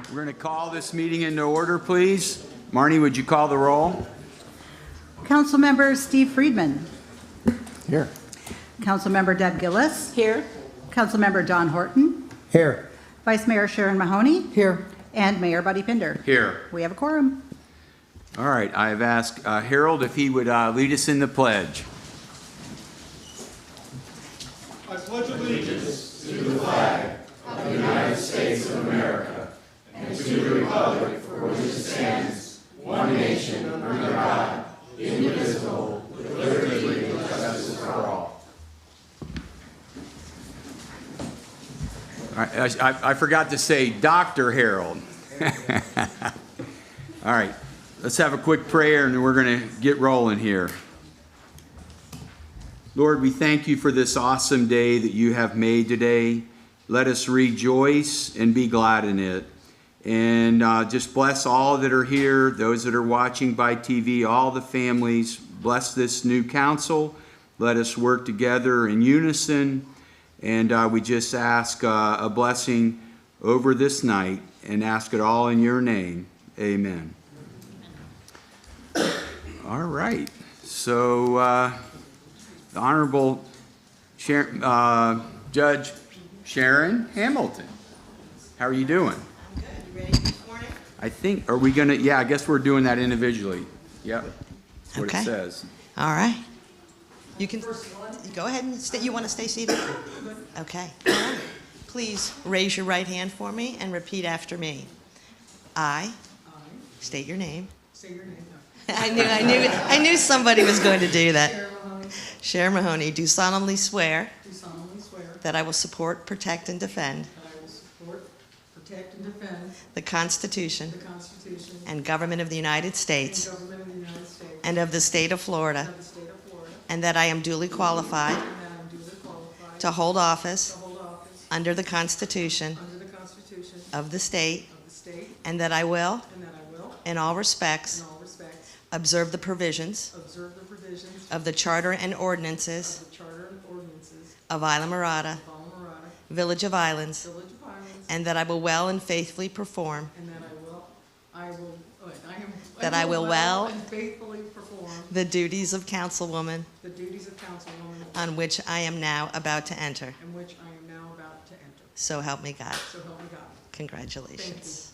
We're going to call this meeting into order, please. Marnie, would you call the roll? Councilmember Steve Friedman. Here. Councilmember Deb Gillis. Here. Councilmember Don Horton. Here. Vice Mayor Sharon Mahoney. Here. And Mayor Buddy Pinder. Here. We have a quorum. All right, I've asked Harold if he would lead us in the pledge. I pledge allegiance to the flag of the United States of America and to the republic for which it stands, one nation, under God, indivisible, with liberty and justice for all. I forgot to say Dr. Harold. All right, let's have a quick prayer and then we're going to get rolling here. Lord, we thank you for this awesome day that you have made today. Let us rejoice and be glad in it. And just bless all that are here, those that are watching by TV, all the families. Bless this new council. Let us work together in unison. And we just ask a blessing over this night and ask it all in your name. Amen. All right. So the Honorable Judge Sharon Hamilton. How are you doing? I'm good. You ready this morning? I think, are we going to, yeah, I guess we're doing that individually. Yep. That's what Okay. it says. All right. You can go ahead and stay. You want to stay seated? Okay. All right. Please raise your right hand for me and repeat after me. I state your name. Say your name. I knew somebody was going to do that. Sharon Mahoney, do solemnly swear Do solemnly swear that I will support, protect, and defend that I will support, protect, and defend the Constitution the Constitution and government of the United and States government of the United States and of the state of Florida, and of the state of Florida, and that I am duly qualified and that I am duly qualified to hold office to hold office under the Constitution under the Constitution of the state, of the state, and that I will, and that I will, in all respects, in all respects, observe the provisions observe the provisions of the charter and ordinances of the charter and ordinances of Islamorada, of Alamorada, Village of Islands, Village of Islands, and that I will well and faithfully perform and that That I will well and faithfully perform the duties of councilwoman the duties of councilwoman on which I am now about to enter. in which I am now about to enter. So help me God. So help me God. Congratulations.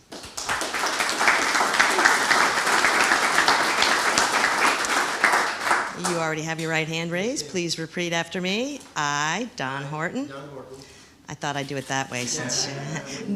You already have your right hand raised. Please repeat after me. I, Don Horton. I thought I'd do it that way since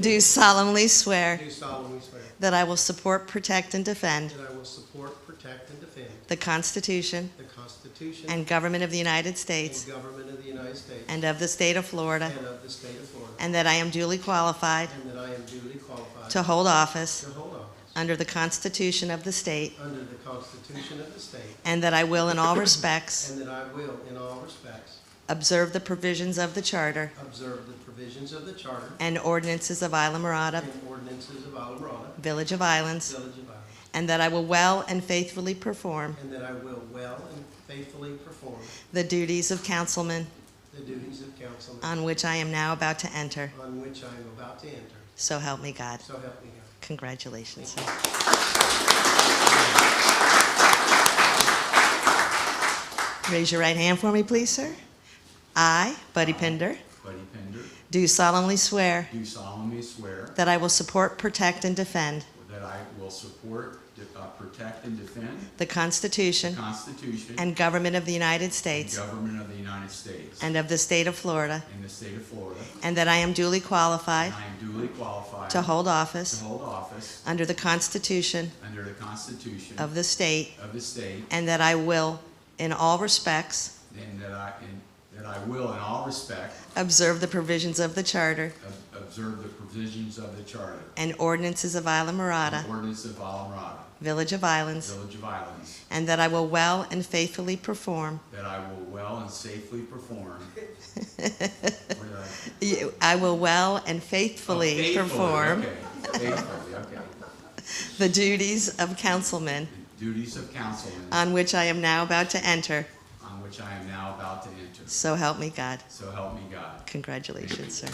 do solemnly swear Do solemnly swear that I will support, protect, and defend that I will support, protect, and defend the Constitution the Constitution and government of the United and States government of the United States and of the state of Florida, and of the state of Florida, and that I am duly qualified and that I am duly qualified to hold office to hold office under the Constitution of the state, under the Constitution of the state, and that I will in all respects and that I will, in all respects, observe the provisions of the charter observe the provisions of the charter and ordinances of Islamorada, and ordinances of Alamorada, Village of Islands, Village of Islands, and that I will well and faithfully perform and that I will well and faithfully perform the duties of councilman the duties of councilman on which I am now about to enter. on which I am about to enter. So help me God. So help me God. Congratulations. Raise your right hand for me, please, sir. I, Buddy Pinder, Buddy Pinder, do solemnly swear do solemnly swear that I will support, protect, and defend that I will support, protect, and defend the Constitution the Constitution and government of the United and States government of the United States and of the state of Florida, and the state of Florida. and that I am duly qualified And I am duly qualified to hold office to hold office under the Constitution under the Constitution of the state, of the state, and that I will, in all respects, and that I will, in all respect, observe the provisions of the charter observe the provisions of the charter and ordinances of Islamorada, and ordinance of Alamorada, Village of Islands, Village of Islands, and that I will well and faithfully perform that I will well and safely perform. What did I- I will well and faithfully faithfully, perform okay, faithfully, okay. the duties of councilman The duties of councilman on which I am now about to enter. on which I am now about to enter. So help me God. So help me God. Congratulations, sir.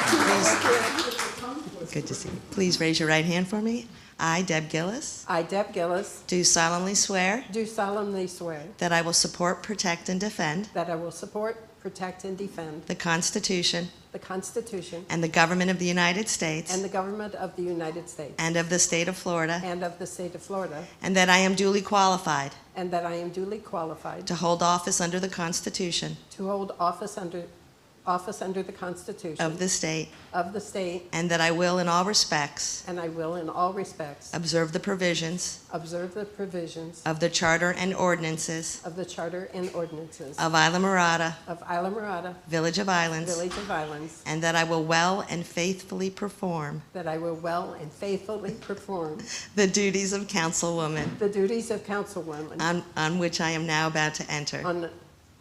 Please. Good to see you. Please raise your right hand for me. I, Deb Gillis, I, Deb Gillis, do solemnly swear do solemnly swear that I will support, protect, and defend that I will support, protect, and defend the Constitution the Constitution and the government of the United States and the government of the United States and of the state of Florida, and of the state of Florida, and that I am duly qualified and that I am duly qualified to hold office under the Constitution to hold office under the Constitution of the state, of the state, and that I will in all respects and I will in all respects observe the provisions observe the provisions of the charter and ordinances of the charter and ordinances of Islamorada, of Islamorada, Village of Islands, Village of Islands, and that I will well and faithfully perform that I will well and faithfully perform the duties of councilwoman the duties of councilwoman on which I am now about to enter.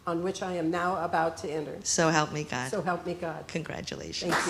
on which I am now about to enter. So help me God. So help me God. Congratulations. Thank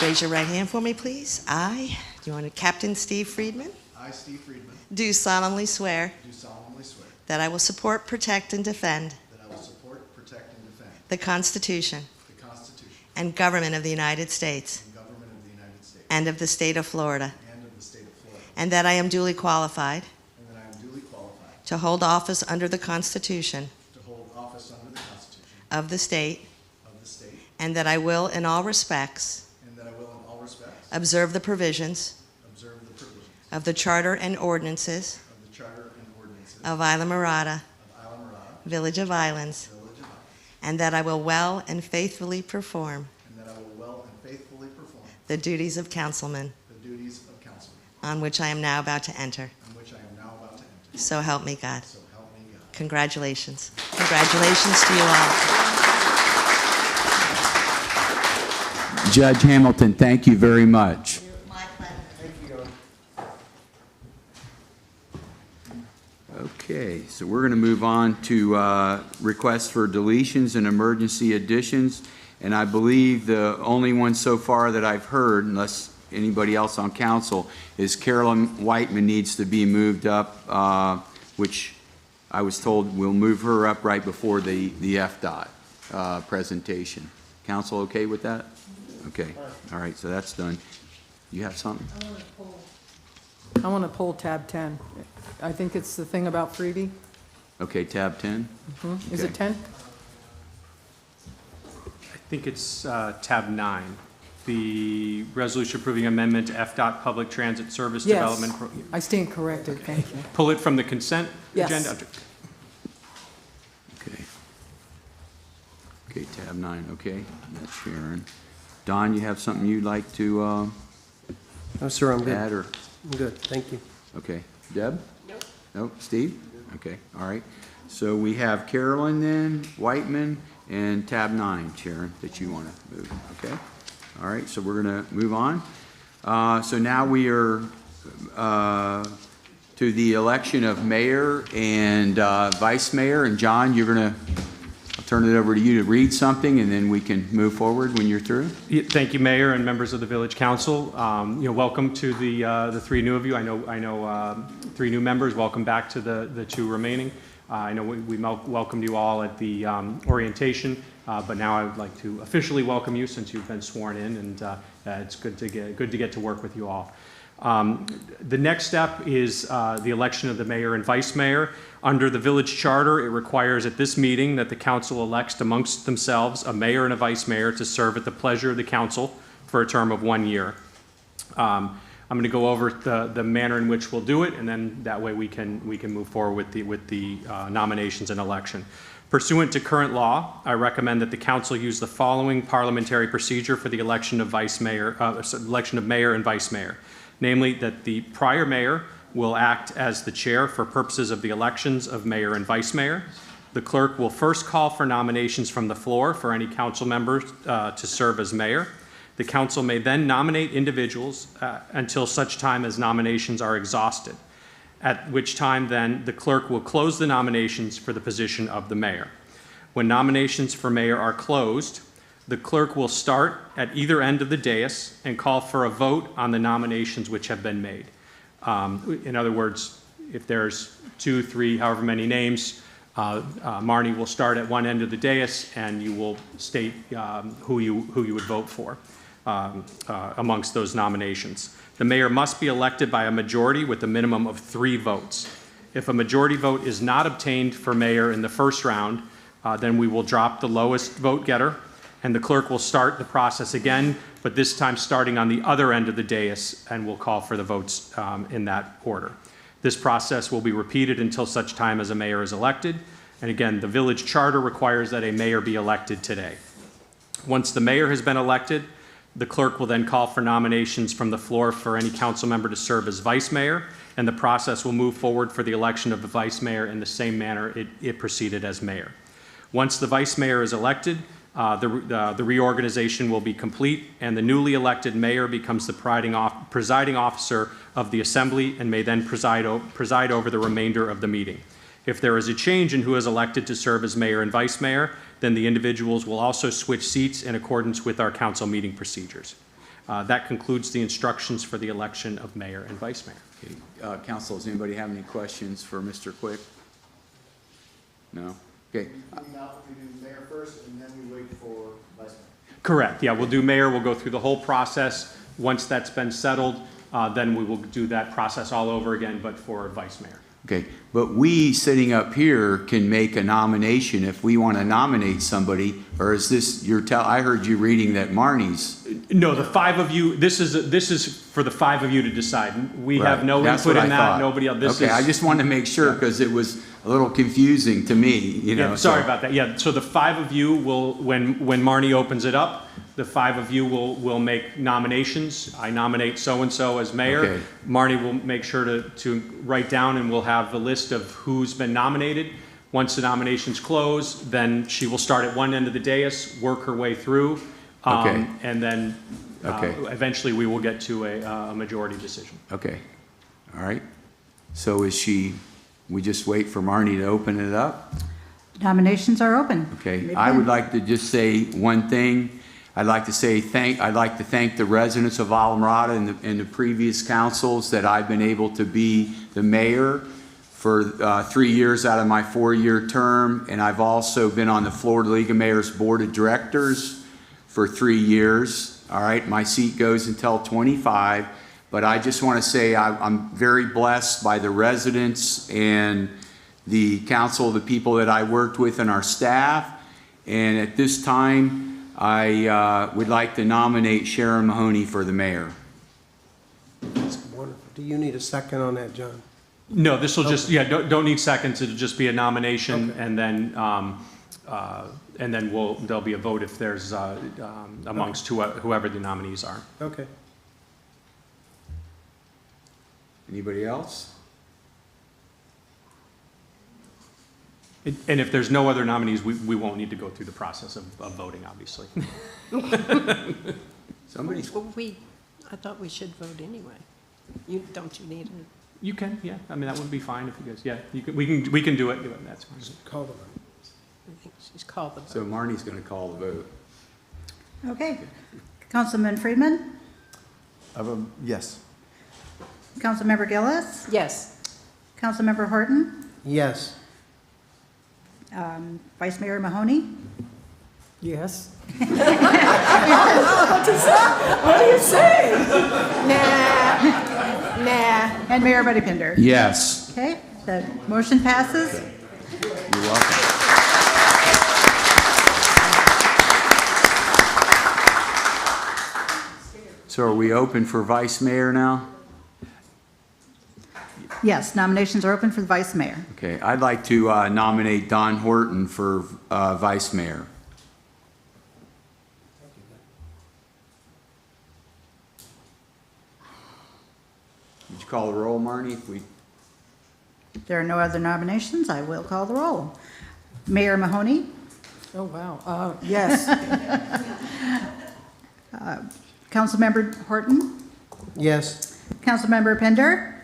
you. Raise your right hand for me, please. Do you want to, Captain Steve Friedman, I, Steve Friedman, do solemnly swear do solemnly swear that I will support, protect, and defend that I will support, protect, and defend the Constitution the Constitution and government of the United States and government of the United States and of the state of Florida, and of the state of Florida, and that I am duly qualified and that I am duly qualified to hold office under the Constitution to hold office under the Constitution of the state, of the state, and that I will in all respects and that I will in all respects observe the provisions observe the provisions of the charter and ordinances of the charter and ordinances of Islamorada, of Islamorada, Village of Islands, Village of Islands, and that I will well and faithfully perform and that I will well and faithfully perform the duties of councilman the duties of councilman on which I am now about to enter. on which I am now about to enter. So help me God. So help me God. Congratulations. Congratulations to you all. Judge Hamilton, thank you very much. My pleasure. Okay, so we're going to move on to requests for deletions and emergency additions. And I believe the only one so far that I've heard, unless anybody else on council, is Carolyn Whiteman needs to be moved up, which I was told we'll move her up right before the FDOT presentation. Council okay with that? Okay, all right, so that's done. You have something? I want to pull tab 10. I think it's the thing about freebie. Okay, tab 10? Is Okay. it 10? I think it's tab 9, the resolution approving amendment to FDOT Public Transit Service Yes. Development. I stand corrected, thank you. Pull it from the consent Yes. agenda? Okay. Okay, tab 9, okay, that's Sharon. Don, you have something you'd like to No, sir, I'm add, or, I'm good. Thank you. okay, Deb? Nope, Steve? Okay, all right. So we have Carolyn then, Whiteman, and tab 9, Sharon, that you want to move, okay? All right, so we're going to move on. So now we are to the election of mayor and vice mayor, and John, you're going to, I'll turn it over to you to read something, and then we can move forward when you're through. Yeah, thank you, Mayor and members of the Village Council. Welcome to the three new of you. I know 3 new members. Welcome back to the 2 remaining. I know we welcomed you all at the orientation, but now I would like to officially welcome you since you've been sworn in, and it's good to get to work with you all. The next step is the election of the mayor and vice mayor. Under the village charter, it requires at this meeting that the council elects amongst themselves a mayor and a vice mayor to serve at the pleasure of the council for a term of 1 year. I'm going to go over the manner in which we'll do it, and then that way we can move forward with the nominations and election. Pursuant to current law, I recommend that the council use the following parliamentary procedure for the election of mayor and vice mayor. Namely, that the prior mayor will act as the chair for purposes of the elections of mayor and vice mayor. The clerk will first call for nominations from the floor for any council members to serve as mayor. The council may then nominate individuals until such time as nominations are exhausted, at which time then the clerk will close the nominations for the position of the mayor. When nominations for mayor are closed, the clerk will start at either end of the dais and call for a vote on the nominations which have been made. In other words, if there's 2, 3, however many names, Marnie will start at one end of the dais, and you will state who you would vote for amongst those nominations. The mayor must be elected by a majority with a minimum of 3 votes. If a majority vote is not obtained for mayor in the first round, then we will drop the lowest vote getter, and the clerk will start the process again, but this time starting on the other end of the dais, and we'll call for the votes in that order. This process will be repeated until such time as a mayor is elected. And again, the village charter requires that a mayor be elected today. Once the mayor has been elected, the clerk will then call for nominations from the floor for any council member to serve as vice mayor, and the process will move forward for the election of the vice mayor in the same manner it proceeded as mayor. Once the vice mayor is elected, the reorganization will be complete, and the newly elected mayor becomes the presiding officer of the assembly and may then preside over the remainder of the meeting. If there is a change in who is elected to serve as mayor and vice mayor, then the individuals will also switch seats in accordance with our council meeting procedures. That concludes the instructions for the election of mayor and vice mayor. Okay. Council, does anybody have any questions for Mr. Quick? No? Okay. We do mayor first, and then we wait for vice mayor. Correct, yeah, we'll do mayor, we'll go through the whole process. Once that's been settled, then we will do that process all over again, but for vice mayor. Okay, but we sitting up here can make a nomination if we want to nominate somebody, or is this I heard you reading that Marnie's. No, the 5 of you, this is for the 5 of you to decide. We have no That's input what in I that, thought. nobody else. Okay, I just wanted to make sure because it was a little confusing to me, you know. Yeah, sorry about that. Yeah, so the 5 of you will, when Marnie opens it up, the 5 of you will make nominations. I nominate so-and-so as mayor. Okay. Marnie will make sure to write down, and we'll have the list of who's been nominated. Once the nominations close, then she will start at one end of the dais, work her way through, Okay. and then Okay. eventually we will get to a majority decision. Okay, all right. So we just wait for Marnie to open it up? Nominations are open. Okay, May I would begin. like to just say one thing. I'd like to thank the residents of Alamorada and the previous councils that I've been able to be the mayor for 3 years out of my 4-year term, and I've also been on the Florida League of Mayors Board of Directors for 3 years. All right, my seat goes until 25, but I just want to say I'm very blessed by the residents and the council, the people that I worked with and our staff, and at this time, I would like to nominate Sharon Mahoney for the mayor. That's wonderful. Do you need a second on that, John? No, this will just, yeah, don't need seconds, it'll just be a nomination, Okay. and then there'll be a vote if there's, amongst whoever the nominees are. Okay. Anybody else? And if there's no other nominees, we won't need to go through the process of voting, obviously. Somebody's, Well, I thought we should vote anyway. Don't you need it? You can, yeah, I mean, that would be fine if you guys, yeah, we can do it, that's fine. Call the vote. I think she's called the vote. so Marnie's going to call the vote. Okay. Councilman Friedman? Yes. Councilmember Gillis? Yes. Councilmember Horton? Yes. Vice Mayor Mahoney? Yes. What do you say? Nah. And Mayor Buddy Pinder? Yes. Okay, the motion passes. You're welcome. So are we open for vice mayor now? Yes, nominations are open for the vice mayor. Okay, I'd like to nominate Don Horton for vice mayor. Would you call the roll, Marnie? If there are no other nominations, I will call the roll. Mayor Mahoney? Oh, wow. Yes. Councilmember Horton? Yes. Councilmember Pinder?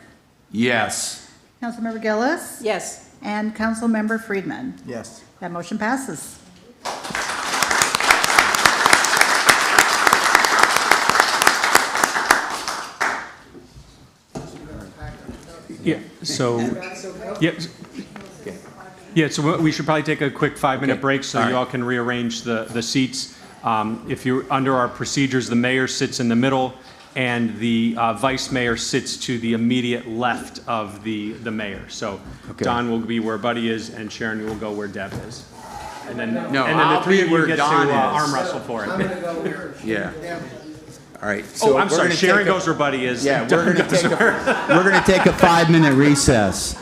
Yes. Councilmember Gillis? Yes. And Councilmember Friedman? Yes. That motion passes. Yeah, so, yeah, Yeah, so we should probably take a quick 5-minute Okay. break so All you right. all can rearrange the seats. If you're under our procedures, the mayor sits in the middle and the vice mayor sits to the immediate left of the mayor. So Okay. Don will be where Buddy is and Sharon will go where Deb is. And then, No, and then I'll the three be of where you get to Don is. arm wrestle for it. go here. Yeah. All right. Oh, so I'm we're sorry, gonna Sharon take a- goes where Buddy is. Yeah, Don we're goes where- gonna take a 5-minute recess.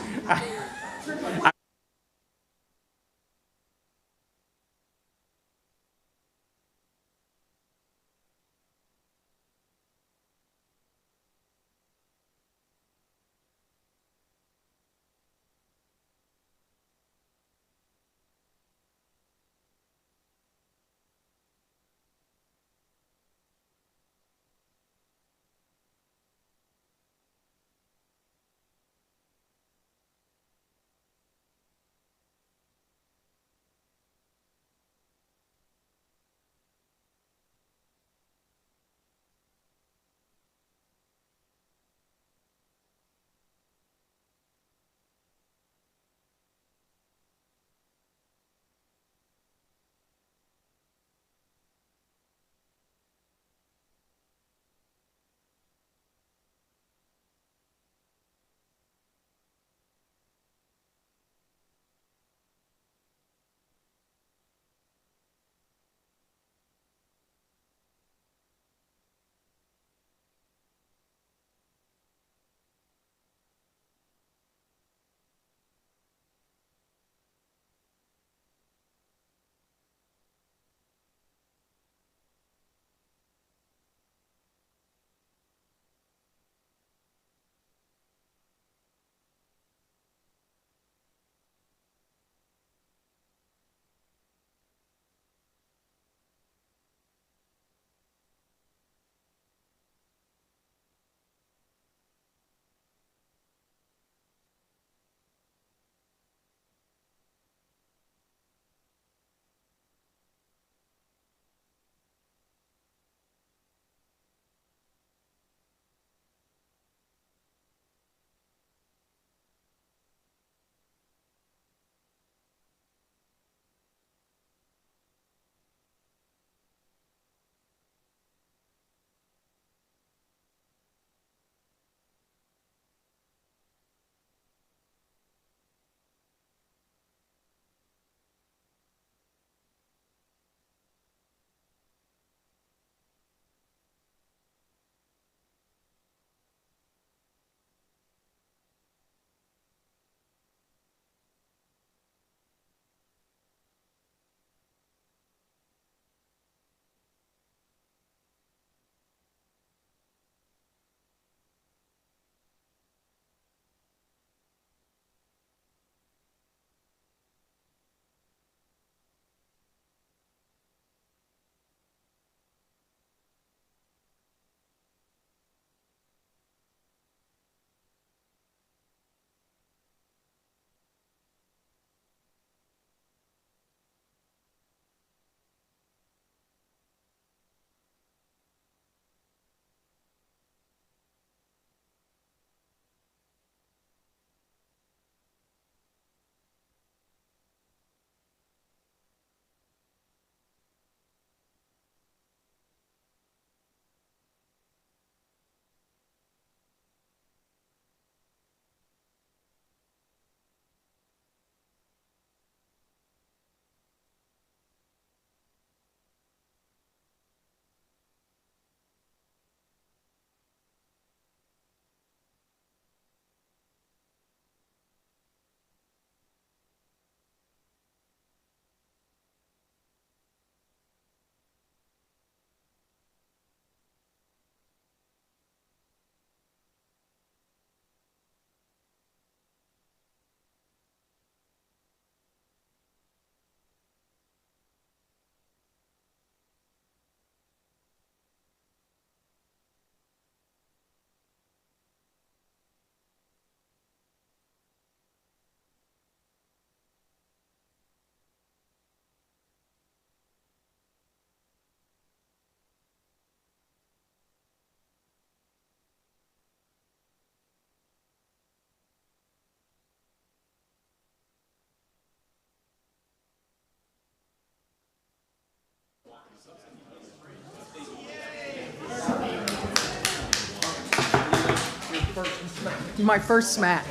my first smack.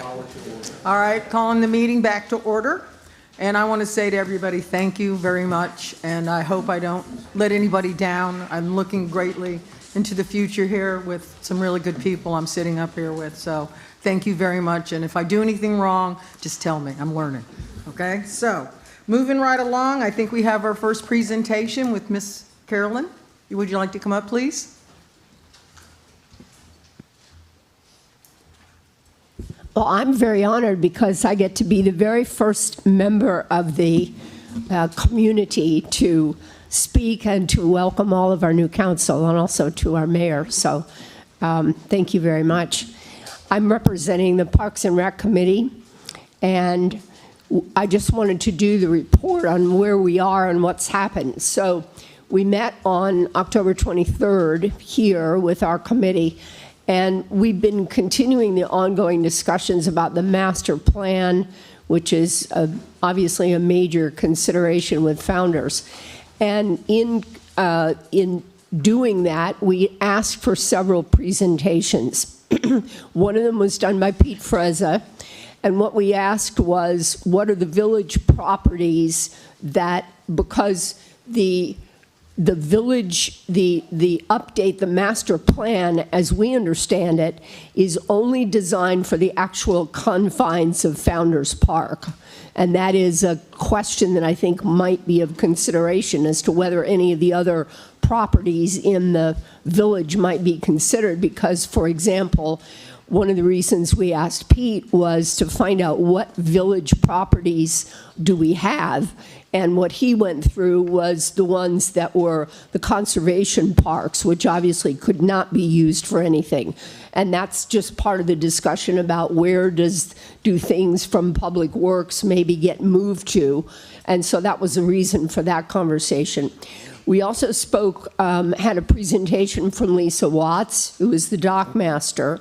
All right, calling the meeting back to order. And I want to say to everybody, thank you very much. And I hope I don't let anybody down. I'm looking greatly into the future here with some really good people I'm sitting up here with. So thank you very much. And if I do anything wrong, just tell me. I'm learning. Okay? So moving right along, I think we have our first presentation with Miss Carolyn. Would you like to come up, please? Well, I'm very honored because I get to be the very first member of the community to speak and to welcome all of our new council and also to our mayor. So thank you very much. I'm representing the Parks and Rec Committee, and I just wanted to do the report on where we are and what's happened. So we met on October 23rd here with our committee, and we've been continuing the ongoing discussions about the master plan, which is obviously a major consideration with Founders. And in doing that, we asked for several presentations. One of them was done by Pete Frezza, and what we asked was, what are the village properties that, because the village, the update, the master plan, as we understand it, is only designed for the actual confines of Founders Park. And that is a question that I think might be of consideration as to whether any of the other properties in the village might be considered. Because, for example, one of the reasons we asked Pete was to find out what village properties do we have. And what he went through was the ones that were the conservation parks, which obviously could not be used for anything. And that's just part of the discussion about where do things from Public Works maybe get moved to. And so that was the reason for that conversation. We also had a presentation from Lisa Watts, who is the dock master.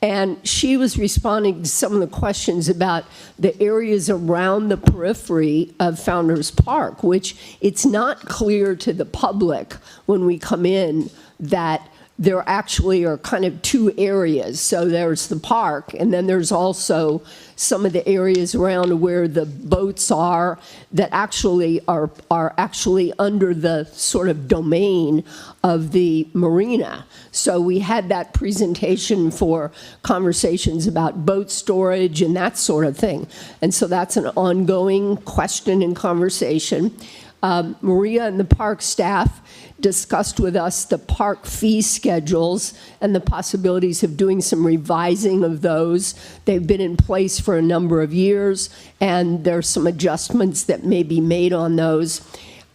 And she was responding to some of the questions about the areas around the periphery of Founders Park, which it's not clear to the public when we come in that there actually are kind of two areas. So there's the park, and then there's also some of the areas around where the boats are that actually are actually under the sort of domain of the marina. So we had that presentation for conversations about boat storage and that sort of thing. And so that's an ongoing question and conversation. Maria and the park staff discussed with us the park fee schedules and the possibilities of doing some revising of those. They've been in place for a number of years, and there's some adjustments that may be made on those.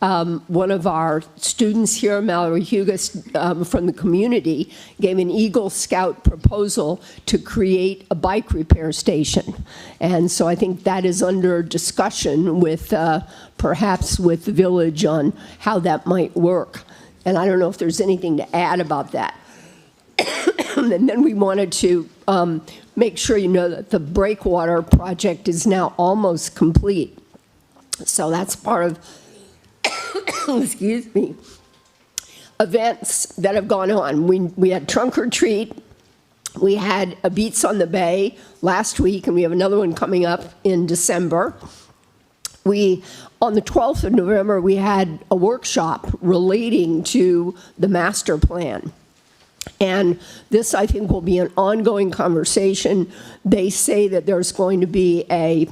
One of our students here, Mallory Hugus, from the community, gave an Eagle Scout proposal to create a bike repair station. And so I think that is under discussion with perhaps with the village on how that might work. And I don't know if there's anything to add about that. And then we wanted to make sure you know that the breakwater project is now almost complete. So that's part of excuse me, events that have gone on. We had Trunk or Treat, we had a Beats on the Bay last week, and we have another one coming up in December. On the 12th of November, we had a workshop relating to the master plan. And this, I think, will be an ongoing conversation. They say that there's going to be a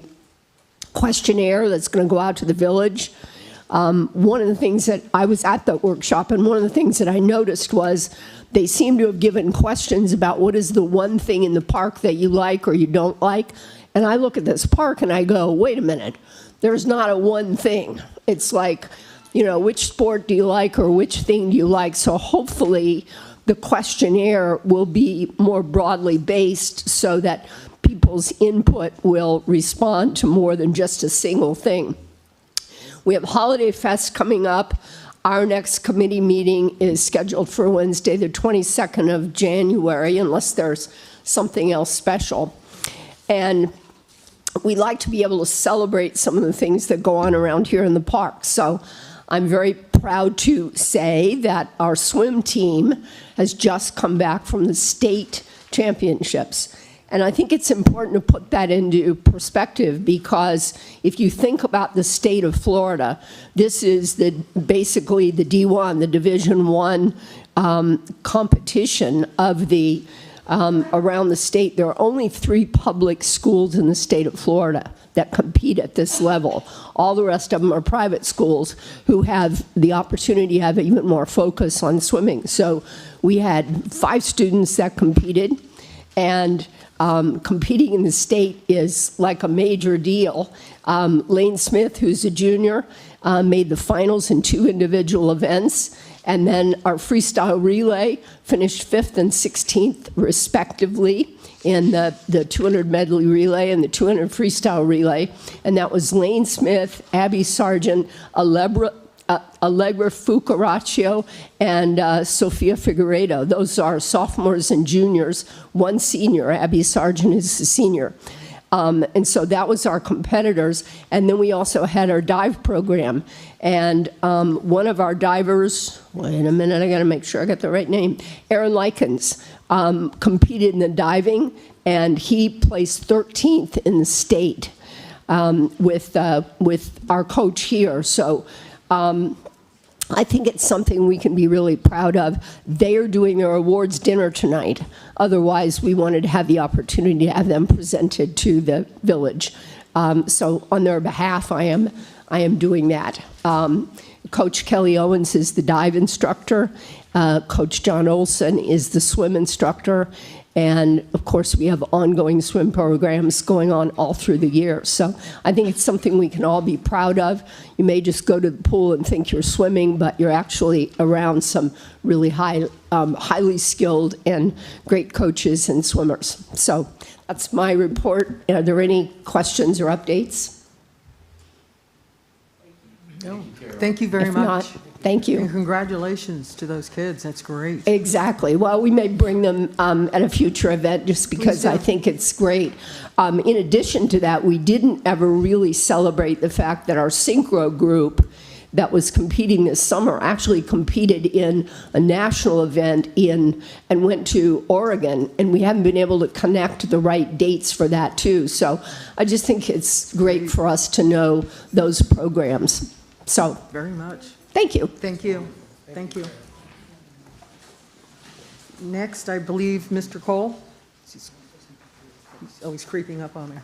questionnaire that's going to go out to the village. One of the things that I was at the workshop, and one of the things that I noticed was they seem to have given questions about what is the one thing in the park that you like or you don't like. And I look at this park and I go, wait a minute, there's not a one thing. It's like, you know, which sport do you like or which thing do you like? So hopefully the questionnaire will be more broadly based so that people's input will respond to more than just a single thing. We have Holiday Fest coming up. Our next committee meeting is scheduled for Wednesday, the 22nd of January, unless there's something else special. And we like to be able to celebrate some of the things that go on around here in the park. So I'm very proud to say that our swim team has just come back from the state championships. And I think it's important to put that into perspective, because if you think about the state of Florida, this is basically the D1, the Division I competition of the around the state. There are only 3 public schools in the state of Florida that compete at this level. All the rest of them are private schools who have the opportunity to have even more focus on swimming. So we had 5 students that competed, and competing in the state is like a major deal. Lane Smith, who's a junior, made the finals in 2 individual events. And then our freestyle relay finished 5th and 16th, respectively, in the 200 medley relay and the 200 freestyle relay. And that was Lane Smith, Abby Sargent, Allegra Fucaraccio, and Sophia Figueredo. Those are sophomores and juniors, 1 senior. Abby Sargent is a senior. And so that was our competitors. And then we also had our dive program. And one of our divers, wait a minute, I got to make sure I got the right name, Aaron Likens, competed in the diving, and he placed 13th in the state with our coach here. So I think it's something we can be really proud of. They are doing their awards dinner tonight. Otherwise, we wanted to have the opportunity to have them presented to the village. So on their behalf, I am doing that. Coach Kelly Owens is the dive instructor. Coach John Olson is the swim instructor. And of course, we have ongoing swim programs going on all through the year. So I think it's something we can all be proud of. You may just go to the pool and think you're swimming, but you're actually around some really highly skilled and great coaches and swimmers. So that's my report. Are there any questions or updates? No. Thank you very If much. not, thank you. And congratulations to those kids. That's great. Exactly. Well, we may bring them at a future event just because Please do. I think it's great. In addition to that, we didn't ever really celebrate the fact that our synchro group that was competing this summer actually competed in a national event and went to Oregon, and we haven't been able to connect the right dates for that too. So I just think it's great for us to know those programs. So Very much. thank you. Thank you. Thank you. Next, I believe, Mr. Cole. He's creeping up on me. When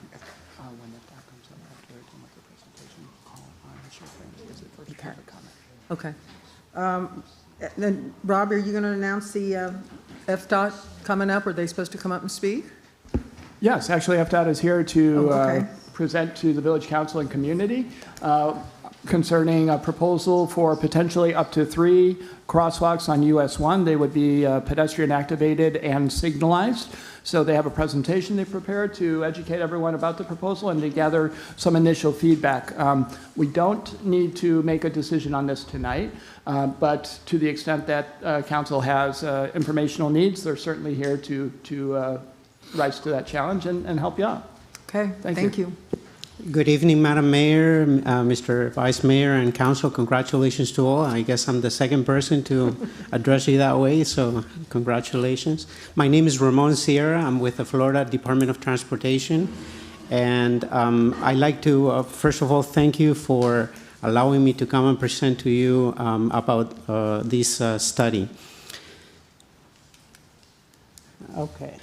the talk comes up after I come up with the presentation, call on your friend, because it first private comment. Okay. Then, Rob, are you going to announce the FDOT coming up? Are they supposed to come up and speak? Yes, actually, FDOT is here to Oh, okay. present to the Village Council and community concerning a proposal for potentially up to 3 crosswalks on US 1. They would be pedestrian activated and signalized. So they have a presentation they prepared to educate everyone about the proposal and to gather some initial feedback. We don't need to make a decision on this tonight, but to the extent that council has informational needs, they're certainly here to rise to that challenge and help you out. Okay, thank you. Good evening, Madam Mayor, Mr. Vice Mayor, and Council. Congratulations to all. I guess I'm the second person to address you that way, so congratulations. My name is Ramon Sierra. I'm with the Florida Department of Transportation, and I'd like to, first of all, thank you for allowing me to come and present to you about this study. Okay.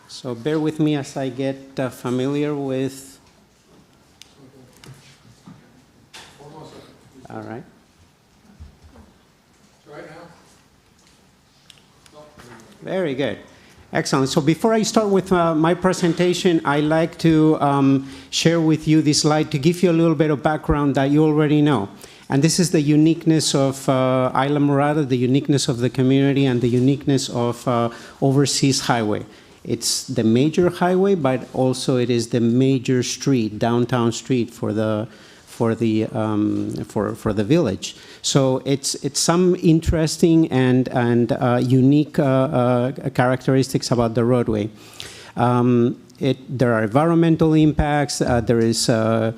So bear with me as I get familiar with. All right. Very good. Excellent. So before I start with my presentation, I'd like to share with you this slide to give you a little bit of background that you already know. And this is the uniqueness of Isla Morada, the uniqueness of the community, and the uniqueness of Overseas Highway. It's the major highway, but also it is the major street, downtown street for the village. So it's some interesting and unique characteristics about the roadway. There are environmental impacts. There is a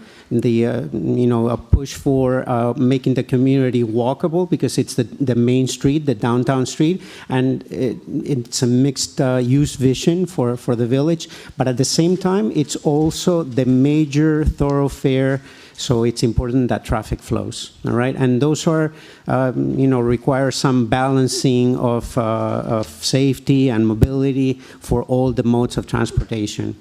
push for making the community walkable because it's the main street, the downtown street, and it's a mixed use vision for the village. But at the same time, it's also the major thoroughfare. So it's important that traffic flows, all right? And those are, require some balancing of safety and mobility for all the modes of transportation.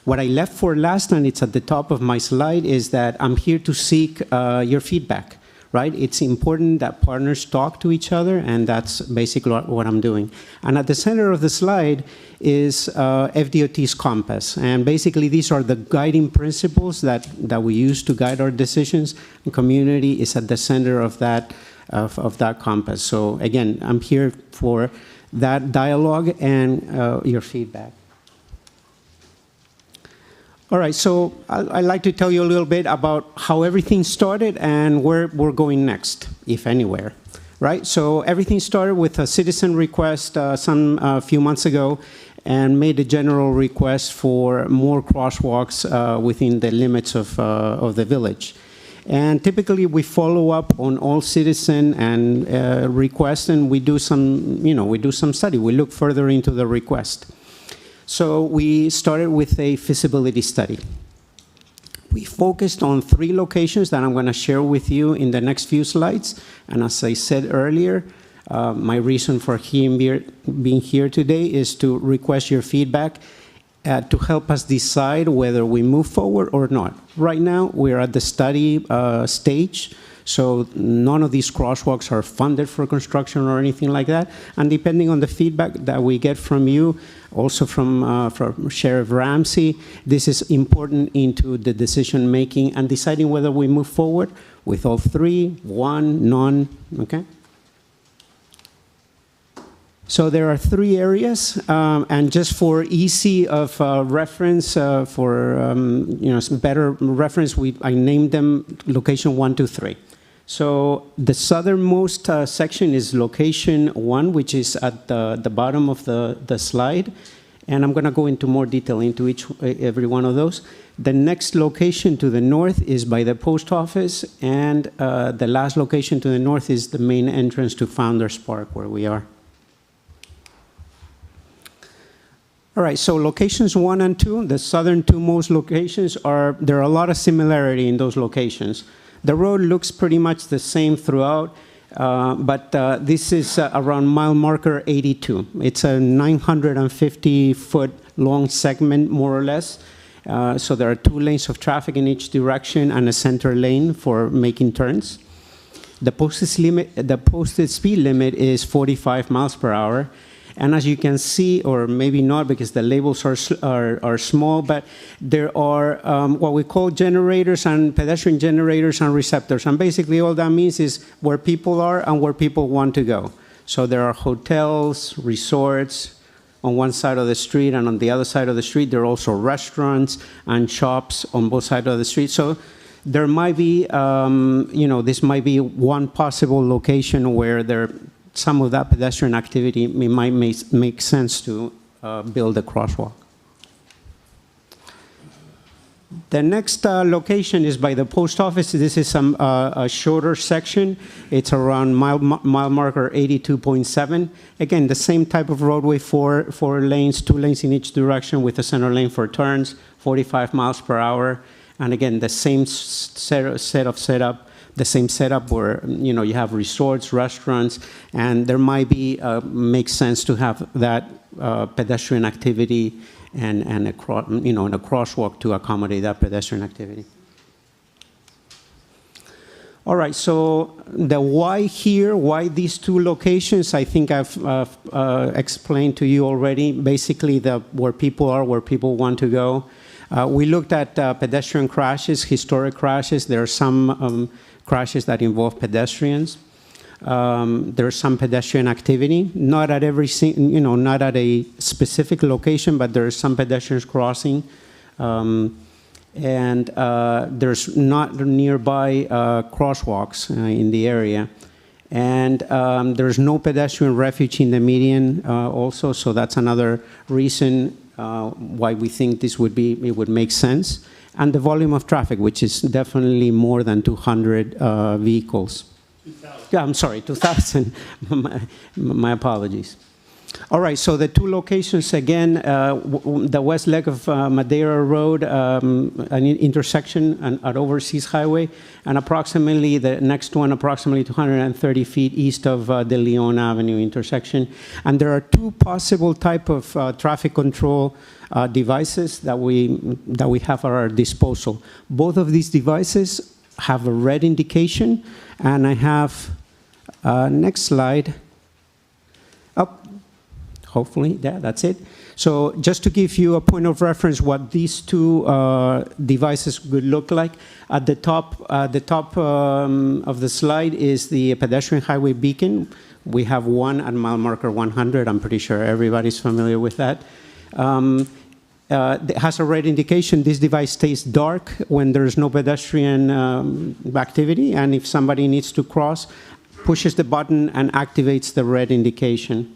What I left for last, and it's at the top of my slide, is that I'm here to seek your feedback, right? It's important that partners talk to each other, and that's basically what I'm doing. And at the center of the slide is FDOT's compass. And basically, these are the guiding principles that we use to guide our decisions. And community is at the center of that compass. So again, I'm here for that dialogue and your feedback. All right, so I'd like to tell you a little bit about how everything started and where we're going next, if anywhere, right? So everything started with a citizen request a few months ago, and made a general request for more crosswalks within the limits of the village. And typically we follow up on all citizen and requests, and we do some study. We look further into the request. So we started with a feasibility study. We focused on 3 locations that I'm going to share with you in the next few slides. And as I said earlier, my reason for being here today is to request your feedback to help us decide whether we move forward or not. Right now, we're at the study stage. So none of these crosswalks are funded for construction or anything like that. And depending on the feedback that we get from you, also from Sheriff Ramsey, this is important into the decision making and deciding whether we move forward with all 3, 1, none, okay? So there are 3 areas, and just for easy of reference, some better reference, I named them location 1, 2, 3. So the southernmost section is location 1, which is at the bottom of the slide. And I'm going to go into more detail into every one of those. The next location to the north is by the post office. And the last location to the north is the main entrance to Founders Park, where we are. All right, so locations 1 and 2, the southern 2 most locations there are a lot of similarity in those locations. The road looks pretty much the same throughout, but this is around mile marker 82. It's a 950-foot long segment, more or less. So there are 2 lanes of traffic in each direction and a center lane for making turns. The posted speed limit is 45 miles per hour. And as you can see, or maybe not because the labels are small, but there are what we call generators and pedestrian generators and receptors. And basically all that means is where people are and where people want to go. So there are hotels, resorts on one side of the street, and on the other side of the street, there are also restaurants and shops on both sides of the street. So there might be, this might be one possible location where some of that pedestrian activity might make sense to build a crosswalk. The next location is by the post office. This is a shorter section. It's around mile marker 82.7. Again, the same type of roadway, 4 lanes, 2 lanes in each direction with a center lane for turns, 45 miles per hour. And again, the same setup. The same setup where you have resorts, restaurants, and there might be makes sense to have that pedestrian activity and a crosswalk to accommodate that pedestrian activity. All right, so the why here, why these 2 locations, I think I've explained to you already. Basically, where people are, where people want to go. We looked at pedestrian crashes, historic crashes. There are some crashes that involve pedestrians. There's some pedestrian activity, not at not at a specific location, but there's some pedestrians crossing, and there's not nearby crosswalks in the area, and there's no pedestrian refuge in the median also. So that's another reason why we think this would make sense, and the volume of traffic, which is definitely more than 200 vehicles. 2,000. Yeah, I'm sorry, 2,000. My apologies. All right, so the two locations, again, the west leg of Madeira Road, an intersection at Overseas Highway, and approximately the next one, approximately 230 feet east of the Leon Avenue intersection. And there are two possible type of traffic control devices that we have at our disposal. Both of these devices have a red indication, and I have, next slide, hopefully, yeah, that's it. So just to give you a point of reference what these two devices would look like, at the top of the slide is the pedestrian highway beacon. We have one at mile marker 100. I'm pretty sure everybody's familiar with that. It has a red indication. This device stays dark when there's no pedestrian activity, and if somebody needs to cross, pushes the button and activates the red indication.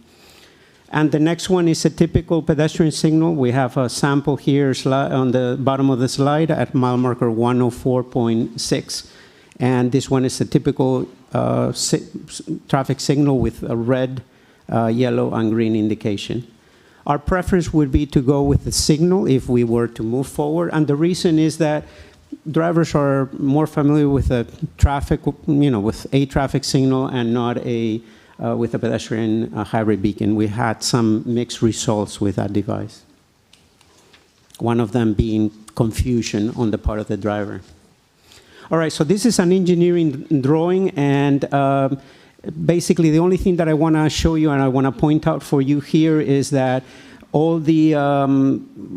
And the next one is a typical pedestrian signal. We have a sample here on the bottom of the slide at mile marker 104.6. And this one is a typical traffic signal with a red, yellow, and green indication. Our preference would be to go with the signal if we were to move forward. And the reason is that drivers are more familiar with a traffic, with a traffic signal and not with a pedestrian highway beacon. We had some mixed results with that device. One of them being confusion on the part of the driver. All right, so this is an engineering drawing, and basically the only thing that I want to show you and I want to point out for you here is that all the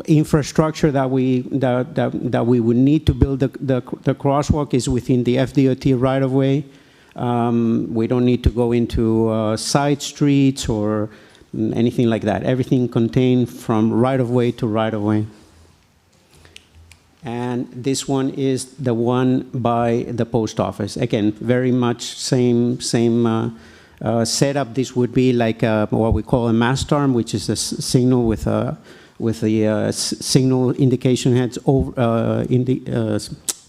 infrastructure that we would need to build the crosswalk is within the FDOT right-of-way. We don't need to go into side streets or anything like that. Everything contained from right-of-way to right-of-way. And this one is the one by the post office. Again, very much same setup. This would be like what we call a mast arm, which is a signal with the signal indication heads over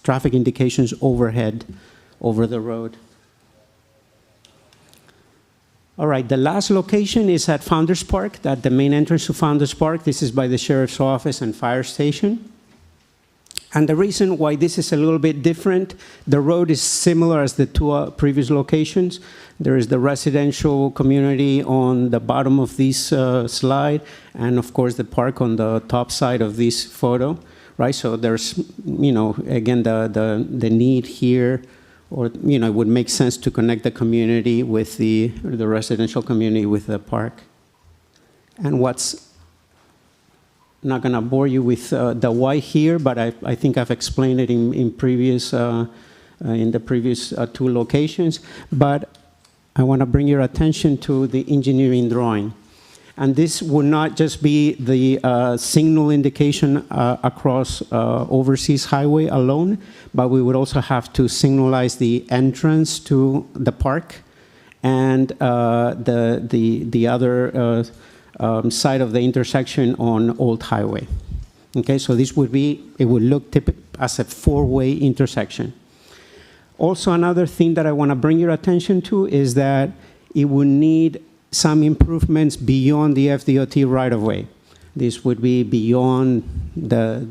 traffic indications overhead over the road. All right, the last location is at Founders Park, the main entrance to Founders Park. This is by the Sheriff's Office and Fire Station. And the reason why this is a little bit different, the road is similar as the two previous locations. There is the residential community on the bottom of this slide, and of course the park on the top side of this photo, right? So there's, again, the need here, or, it would make sense to connect the community with the residential community with the park. And I'm not going to bore you with the why here, but I think I've explained it in the previous two locations. But I want to bring your attention to the engineering drawing. And this would not just be the signal indication across Overseas Highway alone, but we would also have to signalize the entrance to the park and the other side of the intersection on Old Highway. Okay, so it would look as a four-way intersection. Also, another thing that I want to bring your attention to is that it would need some improvements beyond the FDOT right-of-way. This would be beyond the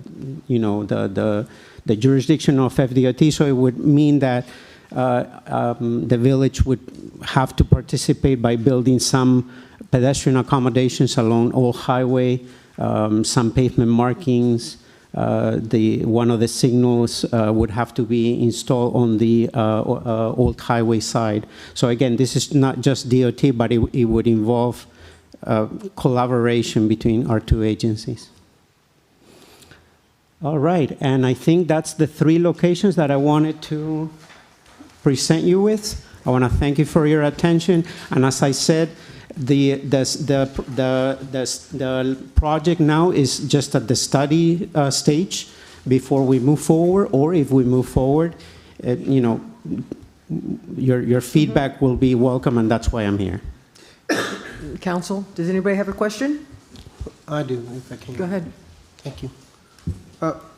jurisdiction of FDOT, so it would mean that the village would have to participate by building some pedestrian accommodations along Old Highway, some pavement markings. One of the signals would have to be installed on the Old Highway side. So again, this is not just DOT, but it would involve collaboration between our two agencies. All right, and I think that's the three locations that I wanted to present you with. I want to thank you for your attention, and as I said, the project now is just at the study stage before we move forward, or if we move forward, your feedback will be welcome, and that's why I'm here. Council, does anybody have a question? I do, if I can. Go ahead. Thank you.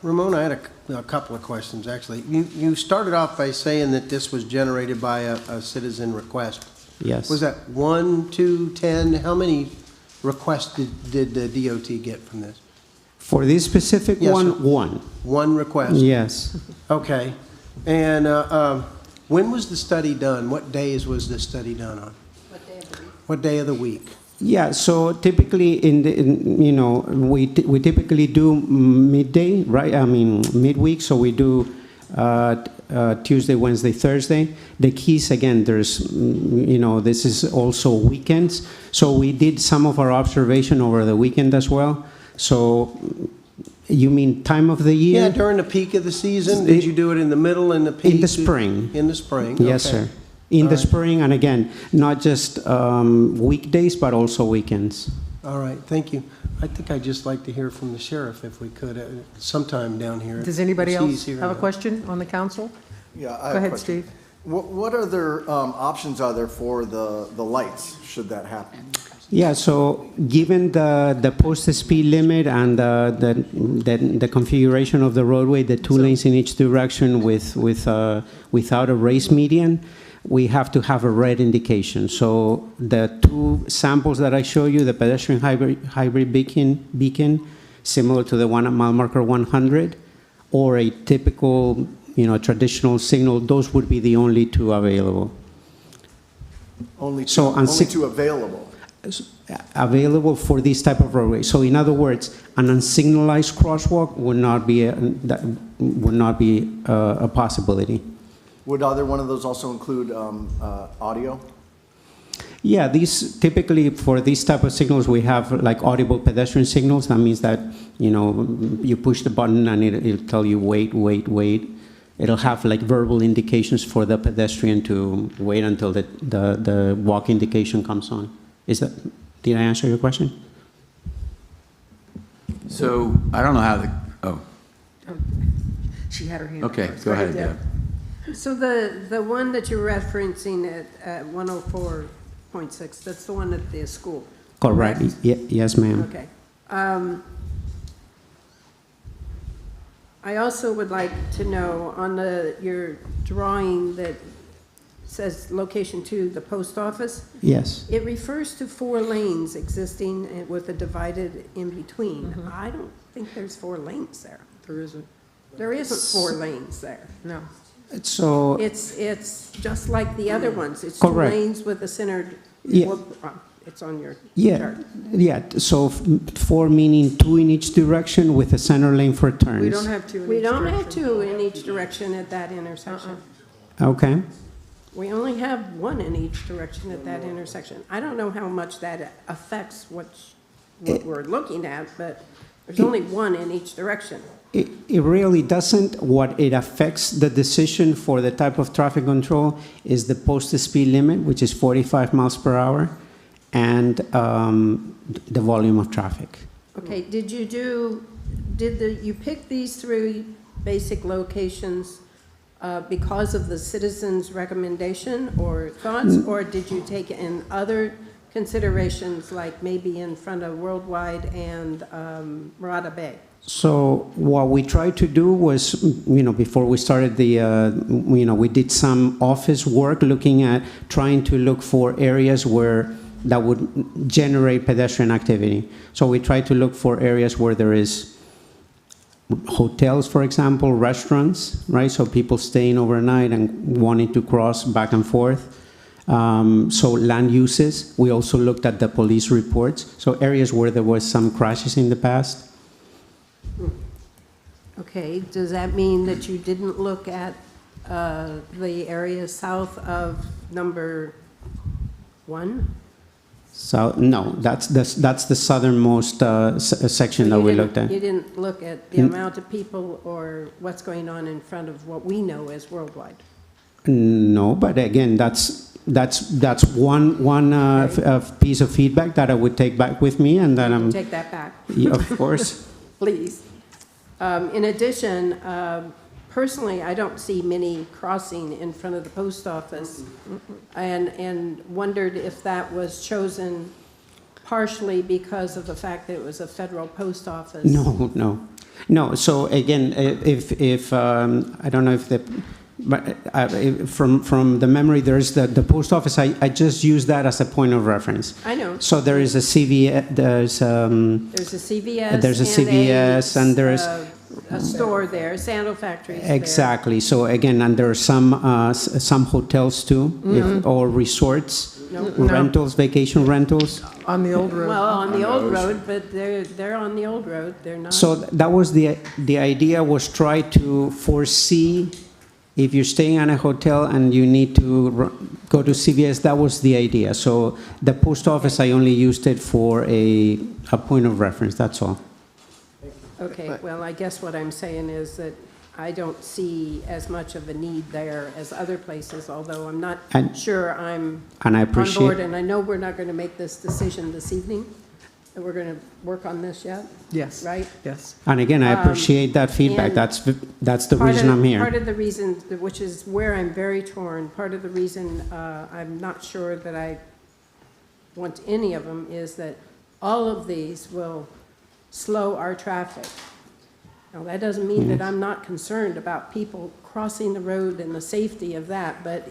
Ramon, I had a couple of questions, actually. You started off by saying that this was generated by a citizen request. Yes. Was that 1, 2, 10? How many requests did the DOT get from this? For this specific Yes, one, sir. one. One request? Yes. Okay. And when was the study done? What days was the study done on? What day of the week? Yeah, so typically we typically do midday, right? I mean, midweek, so we do Tuesday, Wednesday, Thursday. The keys, again, there's, this is also weekends. So we did some of our observation over the weekend as well. So you mean time of the year? Yeah, during the peak of the season? Did you do it in the middle and the peak? In the spring. In the spring, Yes, okay. sir. In All the right. spring, and again, not just weekdays, but also weekends. All right, thank you. I think I'd just like to hear from the sheriff if we could, sometime down here. Does anybody He's else here have a now. question on the council? Yeah, I Go have a ahead, question. Steve. What other options are there for the lights, should that happen? Yeah, so given the posted speed limit and the configuration of the roadway, the two lanes in each direction without a raised median, we have to have a red indication. So the two samples that I show you, the pedestrian hybrid beacon, similar to the one at mile marker 100, or a typical, traditional signal, those would be the only two available. Only So two available? Available for this type of roadway. So in other words, an unsignalized crosswalk would not be a possibility. Would either one of those also include audio? Yeah, these typically for these type of signals we have like audible pedestrian signals. That means that you push the button and it'll tell you wait, wait, wait. It'll have like verbal indications for the pedestrian to wait until the walk indication comes on. Did I answer your question? So I don't know how She had her hand up okay, first. go ahead, Deb. Deb. So the one that you're referencing at 104.6, that's the one at the school? Correct. Yes, ma'am. Okay. I also would like to know on your drawing that says location 2, the post office. Yes. It refers to 4 lanes existing with a divided in between. Mm-hmm. I don't think there's 4 lanes there. There isn't. There isn't 4 lanes there. No. So It's just like the other ones. It's Correct. 2 lanes with a centered. Yeah. well, it's on your chart. Yeah. So 4 meaning 2 in each direction with a center lane for turns. We don't have 2 in We each don't have direction. 2 in each direction at that intersection. Okay. We only have 1 in each direction at that intersection. I don't know how much that affects what we're looking at, but there's only 1 in each direction. It really doesn't. What it affects the decision for the type of traffic control is the posted speed limit, which is 45 miles per hour, and the volume of traffic. Okay, you pick these 3 basic locations because of the citizens' recommendation or thoughts, or did you take in other considerations, like maybe in front of Worldwide and Murata Bay? So what we tried to do was, before we started we did some office work looking at trying to look for areas that would generate pedestrian activity. So we tried to look for areas where there is hotels, for example, restaurants, right? So people staying overnight and wanting to cross back and forth. So land uses. We also looked at the police reports. So areas where there was some crashes in the past. Okay, does that mean that you didn't look at the area south of number 1? So no, that's the southernmost section that we looked at. You didn't look at the amount of people or what's going on in front of what we know as Worldwide? No, but again, that's one piece of feedback that I would take back with me, and then I'm Take that back. of course. Please. In addition, personally, I don't see many crossing in front of the post office, and wondered if that was chosen partially because of the fact that it was a federal post office? No. So again, if I don't know if but from the memory, there's the post office. I just use that as a point of reference. I know. So there is a CVS. There's a CVS. There's a CVS, and there's a store there, sandal factories. Exactly. So again, and there are some hotels too, or resorts, rentals, vacation rentals. On the old road. Well, on the old road, but they're on the old road. They're not. So that was the idea, was try to foresee if you're staying in a hotel and you need to go to CVS. That was the idea. So the post office, I only used it for a point of reference. That's all. Okay, well, I guess what I'm saying is that I don't see as much of a need there as other places, although I'm not sure I'm and I on appreciate, board. And I know we're not going to make this decision this evening, that we're going to work on this yet. Yes. Right? Yes. And again, I appreciate that feedback. That's the reason I'm here. Part of the reason, which is where I'm very torn, part of the reason I'm not sure that I want any of them is that all of these will slow our traffic. Now, that doesn't mean that I'm not concerned about people crossing the road and the safety of that, but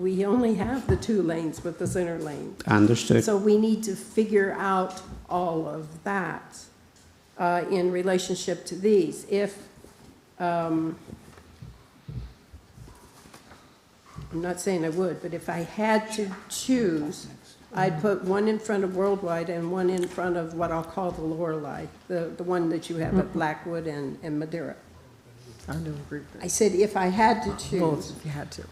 we only have the 2 lanes with the center lane. Understood. So we need to figure out all of that in relationship to these. If, I'm not saying I would, but if I had to choose, I'd put one in front of Worldwide and one in front of what I'll call the Lorelei, the one that you have at Blackwood and Madeira. I don't agree with that. I said if I had to choose. Well, if you had to.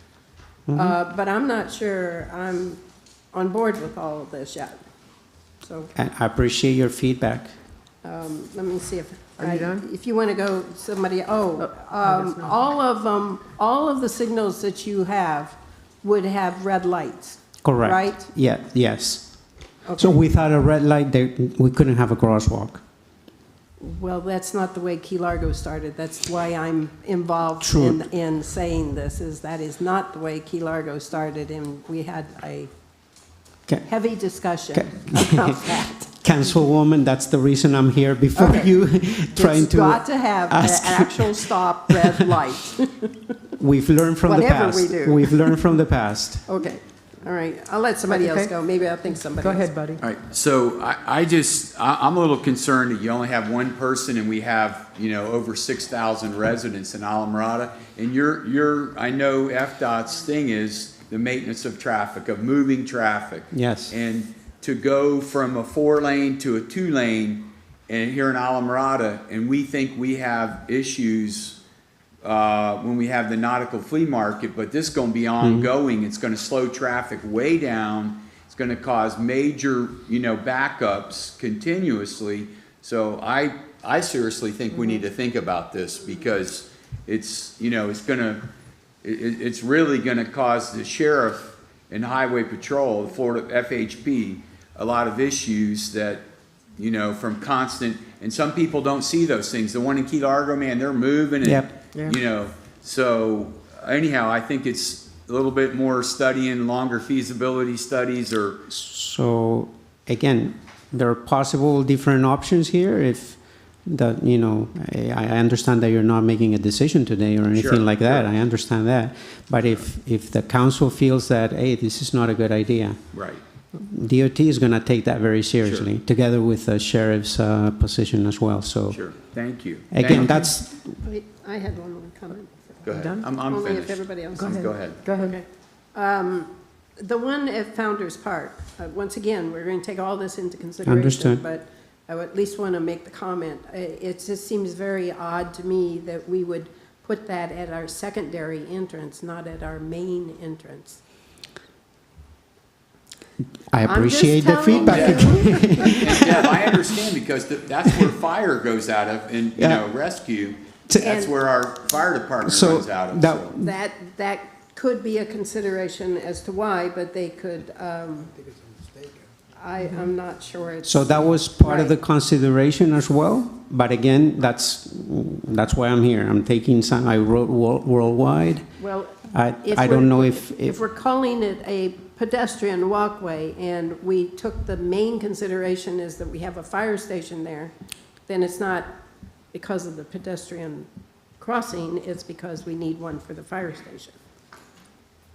But I'm not sure I'm on board with all of this yet. So And I appreciate your feedback. let me see if. Are you done? If you want to go, somebody, all of them, all of the signals that you have would have red lights. Correct. Right? Yeah. Yes. Okay. So without a red light, we couldn't have a crosswalk. Well, that's not the way Key Largo started. That's why I'm involved True. in saying this, is that is not the way Key Largo started, and we had a heavy discussion about that. Councilwoman, that's the reason I'm here before you trying to. It's got to have an actual stop red light. We've learned from the Whatever past. we do. We've learned from the past. Okay, all right. I'll let somebody else go. Maybe I'll think somebody Go else. ahead, buddy. All right, so I'm a little concerned that you only have one person and we have, over 6,000 residents in Alamorada. And I know FDOT's thing is the maintenance of traffic, of moving traffic. Yes. And to go from a 4-lane to a 2-lane and here in Alamorada, and we think we have issues when we have the nautical flea market, but this is going to be ongoing. It's going to slow traffic way down. It's going to cause major, backups continuously. So I seriously think we need to think about this because it's really going to cause the sheriff and highway patrol, the Florida FHP, a lot of issues that, from constant, and some people don't see those things. The one in Key Largo, man, they're moving and, Yep. so anyhow, I think it's a little bit more studying, longer feasibility studies or. So again, there are possible different options here. If I understand that you're not making a decision today or anything like that. I understand that. But if the council feels that, hey, this is not a good idea. Right. DOT is going to take that very seriously, together with the sheriff's position as well. So, Sure. Thank you. Again, that's. Wait, I had one more comment. Go ahead. Done? I'm Only finished. if everybody else Go is. ahead. Go ahead. Okay. The one at Founder's Park, once again, we're going to take all this into consideration. Understood. But I would at least want to make the comment. It just seems very odd to me that we would put that at our secondary entrance, not at our main entrance. I appreciate the telling feedback. And Deb, I understand because that's where fire goes out of and, rescue. That's where our fire department runs out of. that- So. That could be a consideration as to why, but they could, I'm not sure it's. So that was part of the Right. consideration as well. But again, that's why I'm here. I'm taking some. I wrote worldwide. Well, I don't know if we're calling it a pedestrian walkway and we took the main consideration is that we have a fire station there, then it's not because of the pedestrian crossing, it's because we need one for the fire station.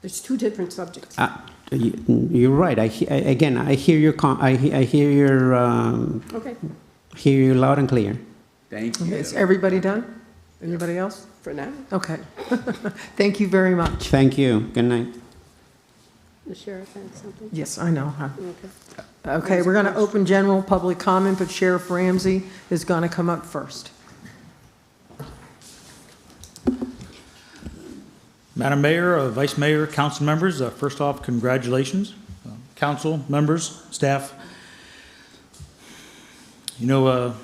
There's two different subjects. You're right. I hear your Okay. hear you loud and clear. Thank you. Is everybody done? Anybody else? For now. Okay. Thank you very much. Thank you. Good night. The sheriff had something? Yes, I know. Okay. Okay, we're going to open general public comment, but Sheriff Ramsey is going to come up first. Madam Mayor, Vice Mayor, council members, first off, congratulations. Council members, staff. You know,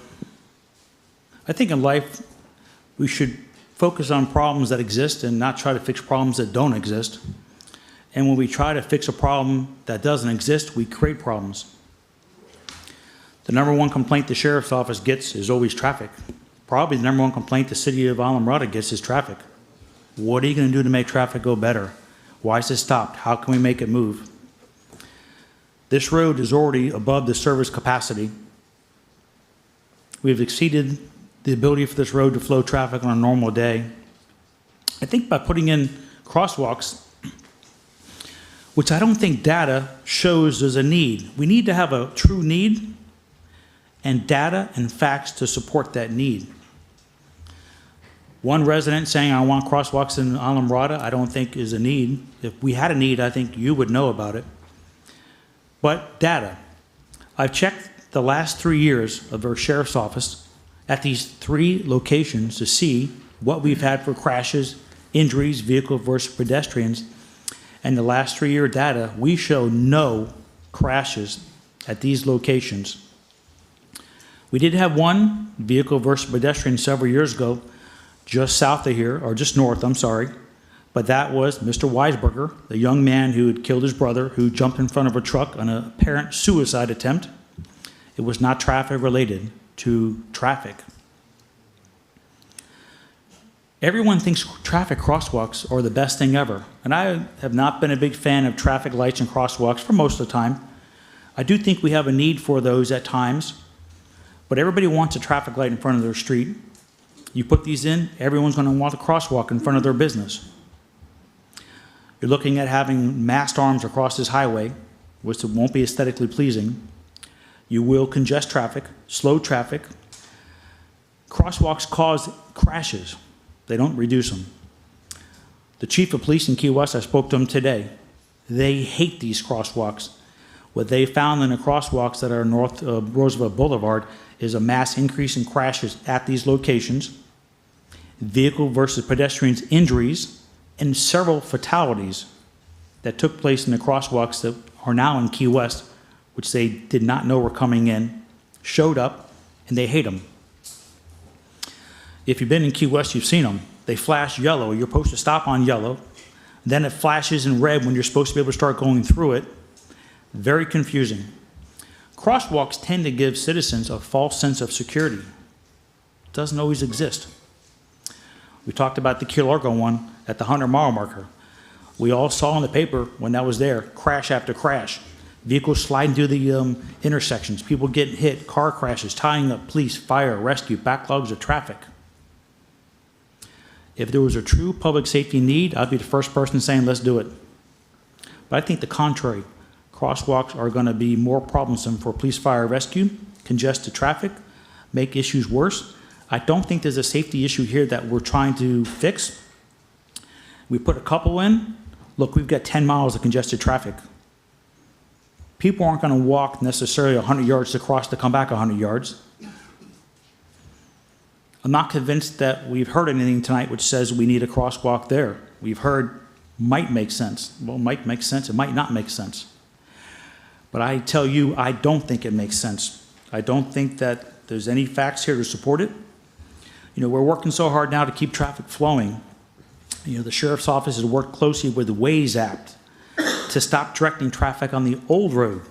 I think in life we should focus on problems that exist and not try to fix problems that don't exist. And when we try to fix a problem that doesn't exist, we create problems. The number one complaint the sheriff's office gets is always traffic. Probably the number one complaint the city of Islamorada gets is traffic. What are you going to do to make traffic go better? Why is it stopped? How can we make it move? This road is already above the service capacity. We've exceeded the ability for this road to flow traffic on a normal day. I think by putting in crosswalks, which I don't think data shows there's a need. We need to have a true need and data and facts to support that need. One resident saying, I want crosswalks in Islamorada, I don't think is a need. If we had a need, I think you would know about it. But data. I've checked the last 3 years of our sheriff's office at these 3 locations to see what we've had for crashes, injuries, vehicle versus pedestrians. And the last 3-year data, we show no crashes at these locations. We did have one vehicle versus pedestrian several years ago, just south of here, or just north, I'm sorry. But that was Mr. Weisberger, the young man who had killed his brother, who jumped in front of a truck on an apparent suicide attempt. It was not traffic related to traffic. Everyone thinks traffic crosswalks are the best thing ever, and I have not been a big fan of traffic lights and crosswalks for most of the time. I do think we have a need for those at times, but everybody wants a traffic light in front of their street. You put these in, everyone's going to want a crosswalk in front of their business. You're looking at having mast arms across this highway, which won't be aesthetically pleasing. You will congest traffic, slow traffic. Crosswalks cause crashes. They don't reduce them. The chief of police in Key West, I spoke to him today. They hate these crosswalks. What they found in the crosswalks that are north of Roosevelt Boulevard is a mass increase in crashes at these locations, vehicle versus pedestrians injuries, and several fatalities that took place in the crosswalks that are now in Key West, which they did not know were coming in, showed up, and they hate them. If you've been in Key West, you've seen them. They flash yellow. You're supposed to stop on yellow. Then it flashes in red when you're supposed to be able to start going through it. Very confusing. Crosswalks tend to give citizens a false sense of security. It doesn't always exist. We talked about the Key Largo one at the 100-mile marker. We all saw in the paper when that was there, crash after crash. Vehicles sliding through the intersections, people getting hit, car crashes, tying up police, fire, rescue, backlogs of traffic. If there was a true public safety need, I'd be the first person saying, let's do it. But I think the contrary. Crosswalks are going to be more problemsome for police, fire, rescue, congested traffic, make issues worse. I don't think there's a safety issue here that we're trying to fix. We put a couple in. Look, we've got 10 miles of congested traffic. People aren't going to walk necessarily 100 yards to cross to come back 100 yards. I'm not convinced that we've heard anything tonight which says we need a crosswalk there. We've heard might make sense. Well, might make sense. It might not make sense. But I tell you, I don't think it makes sense. I don't think that there's any facts here to support it. You know, we're working so hard now to keep traffic flowing. You know, the sheriff's office has worked closely with the Waze Act to stop directing traffic on the old road.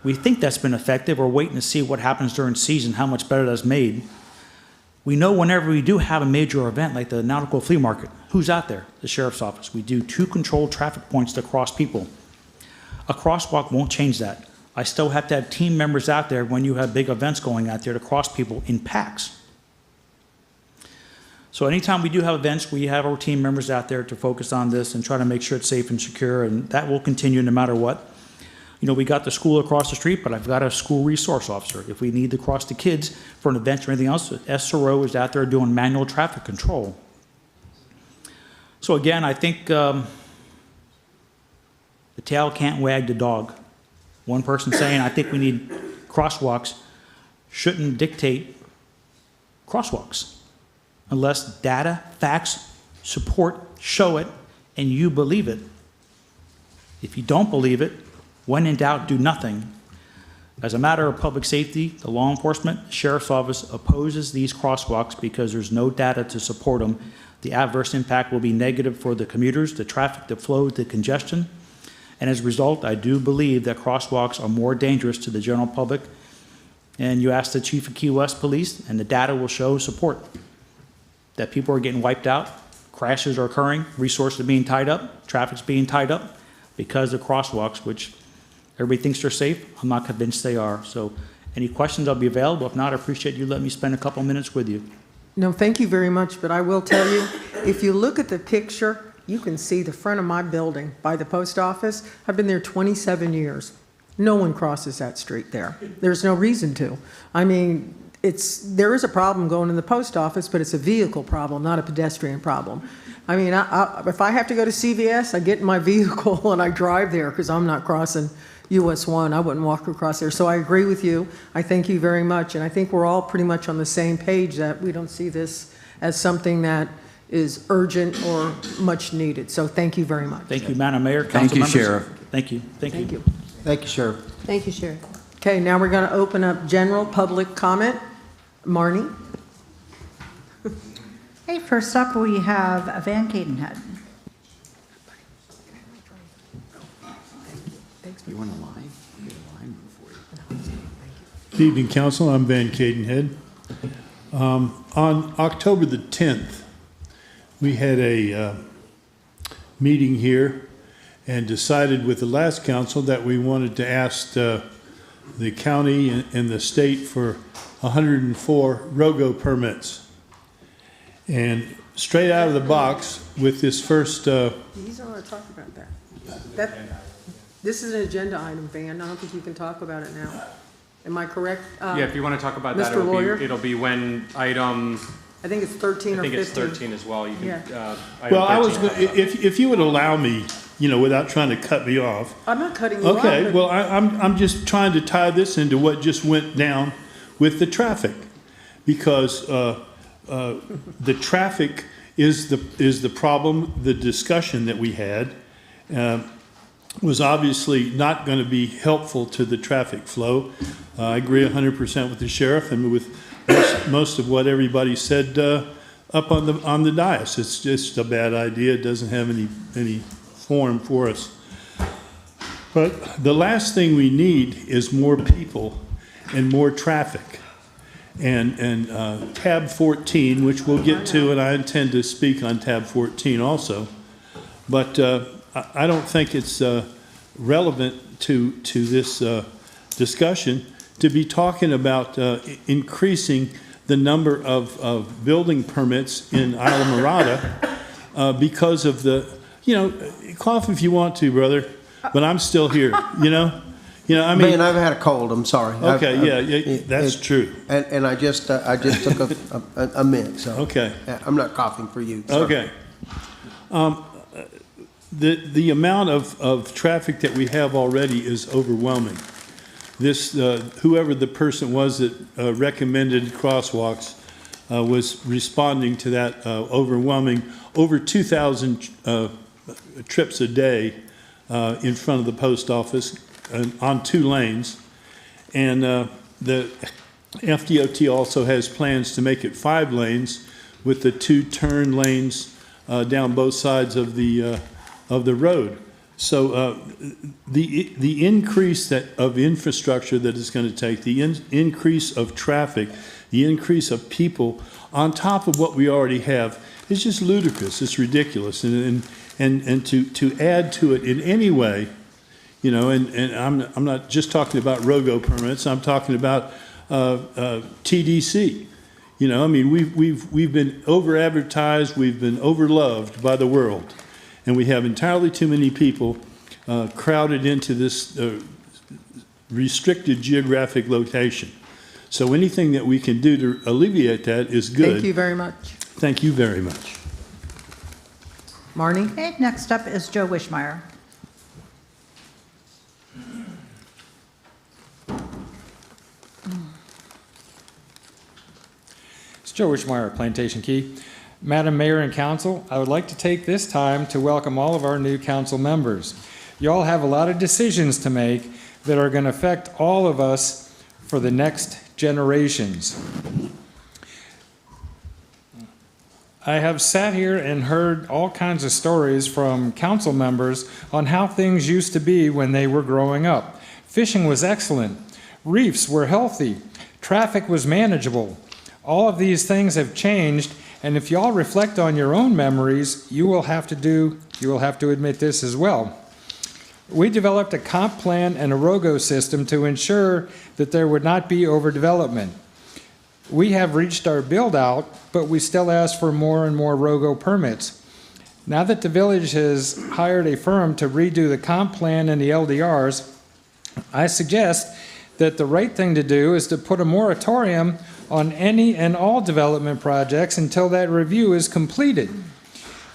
We think that's been effective. We're waiting to see what happens during season, how much better that's made. We know whenever we do have a major event like the Nautical Flea Market, who's out there? The sheriff's office. We do 2 controlled traffic points to cross people. A crosswalk won't change that. I still have to have team members out there when you have big events going out there to cross people in packs. So anytime we do have events, we have our team members out there to focus on this and try to make sure it's safe and secure, and that will continue no matter what. You know, we got the school across the street, but I've got a school resource officer. If we need to cross the kids for an event or anything else, SRO is out there doing manual traffic control. So again, I think the tail can't wag the dog. One person saying, I think we need crosswalks, shouldn't dictate crosswalks unless data, facts, support, show it, and you believe it. If you don't believe it, when in doubt, do nothing. As a matter of public safety, the law enforcement, sheriff's office opposes these crosswalks because there's no data to support them. The adverse impact will be negative for the commuters, the traffic, the flow, the congestion. And as a result, I do believe that crosswalks are more dangerous to the general public. And you ask the chief of Key West Police, and the data will show support. That people are getting wiped out, crashes are occurring, resources are being tied up, traffic's being tied up because of crosswalks, which everybody thinks they're safe. I'm not convinced they are. So any questions, I'll be available. If not, I appreciate you letting me spend a couple minutes with you. No, thank you very much, but I will tell you, if you look at the picture, you can see the front of my building by the post office. I've been there 27 years. No one crosses that street there. There's no reason to. I mean, there is a problem going in the post office, but it's a vehicle problem, not a pedestrian problem. I mean, if I have to go to CVS, I get in my vehicle and I drive there because I'm not crossing US 1. I wouldn't walk across there. So I agree with you. I thank you very much. And I think we're all pretty much on the same page that we don't see this as something that is urgent or much needed. So thank you very much. Thank you, Madam Mayor, council Thank you, members. Sheriff. Thank you. Thank you. Thank you, Sheriff. Thank you, Sheriff. Okay, now we're going to open up general public comment. Marnie? Hey, first up, we have Van Cadenhead. You want a line? I'll get a line for you. Good evening, Council. I'm Van Cadenhead. On October the 10th, we had a meeting here and decided with the last council that we wanted to ask the county and the state for 104 ROGO permits. And straight out of the box with this first... You don't want to talk about that. This is an agenda item, Van. I don't think you can talk about it now. Am I correct? Yeah, if you want to talk about that, Mr. Lawyer? it'll be when item, I think it's 13 or 15. I think it's 13 as well. You can, Yeah. item Well, I was 13. if you would allow me, without trying to cut me off. I'm not cutting you off. Okay, but- well, I'm just trying to tie this into what just went down with the traffic, because the traffic is the problem. The discussion that we had was obviously not going to be helpful to the traffic flow. I agree 100% with the sheriff and with most of what everybody said up on the dais. It's just a bad idea. It doesn't have any form for us. But the last thing we need is more people and more traffic. And tab 14, which we'll get to, and I intend to speak on tab 14 also. But I don't think it's relevant to this discussion to be talking about increasing the number of building permits in Islamorada because of the, cough if you want to, brother, but I'm still here, I mean. Man, I've had a cold, I'm sorry. Okay, that's true. And I just took a mint, so. Okay. I'm not coughing for you. Sorry. Okay. The amount of traffic that we have already is overwhelming. This, whoever the person was that recommended crosswalks was responding to that overwhelming, over 2,000 trips a day in front of the post office on 2 lanes. And the FDOT also has plans to make it 5 lanes with the 2 turn lanes down both sides of the road. So the increase of infrastructure that it's going to take, the increase of traffic, the increase of people on top of what we already have is just ludicrous. It's ridiculous. And to add to it in any way, You know, and I'm not just talking about ROGO permits, I'm talking about TDC. You know, I mean, we've been over-advertised, we've been overloved by the world, and we have entirely too many people crowded into this restricted geographic location. So anything that we can do to alleviate that is good. Thank you very much. Thank you very much. Marnie? Okay, next up is Joe Wishmeyer. It's Joe Wishmeyer, Plantation Key. Madam Mayor and Council, I would like to take this time to welcome all of our new council members. You all have a lot of decisions to make that are going to affect all of us for the next generations. I have sat here and heard all kinds of stories from council members on how things used to be when they were growing up. Fishing was excellent. Reefs were healthy. Traffic was manageable. All of these things have changed, and if y'all reflect on your own memories, you will have to admit this as well. We developed a comp plan and a ROGO system to ensure that there would not be overdevelopment. We have reached our build-out, but we still ask for more and more ROGO permits. Now that the village has hired a firm to redo the comp plan and the LDRs, I suggest that the right thing to do is to put a moratorium on any and all development projects until that review is completed.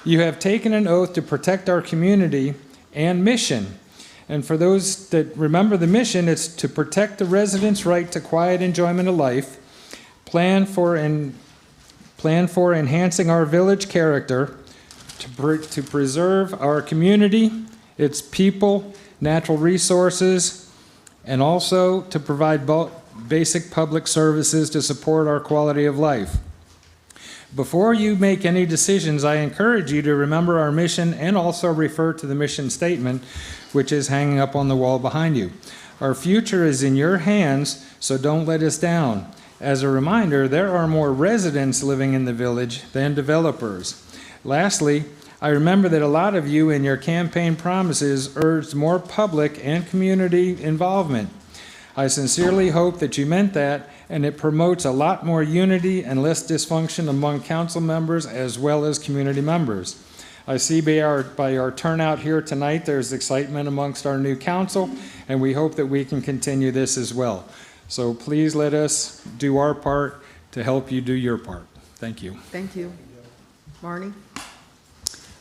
You have taken an oath to protect our community and mission. And for those that remember the mission, it's to protect the residents' right to quiet enjoyment of life, plan for enhancing our village character, to preserve our community, its people, natural resources, and also to provide basic public services to support our quality of life. Before you make any decisions, I encourage you to remember our mission and also refer to the mission statement, which is hanging up on the wall behind you. Our future is in your hands, so don't let us down. As a reminder, there are more residents living in the village than developers. Lastly, I remember that a lot of you in your campaign promises urged more public and community involvement. I sincerely hope that you meant that, and it promotes a lot more unity and less dysfunction among council members as well as community members. I see by our turnout here tonight, there's excitement amongst our new council, and we hope that we can continue this as well. So please let us do our part to help you do your part. Thank you. Thank you. Marnie?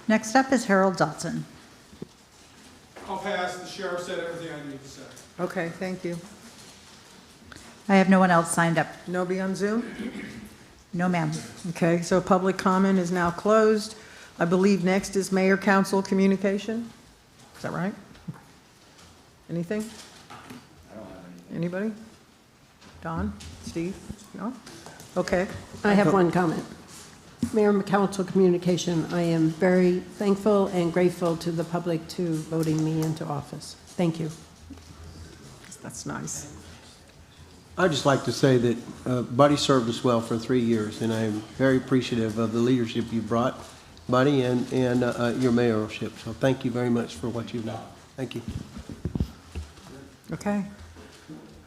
Next up is Harold Dotson. I'll pass. The sheriff said everything I need to say. Okay, thank you. I have no one else signed up. Nobody on Zoom? No, ma'am. Okay, so public comment is now closed. I believe next is mayor council communication. Is that right? Anything? I don't have anything. Anybody? Don? Steve? No? Okay. I have one comment. Mayor and council communication, I am very thankful and grateful to the public to voting me into office. Thank you. That's nice. I'd just like to say that Buddy served us well for 3 years, and I'm very appreciative of the leadership you brought, Buddy, and your mayorship. So thank you very much for what you've done. Thank you. Okay.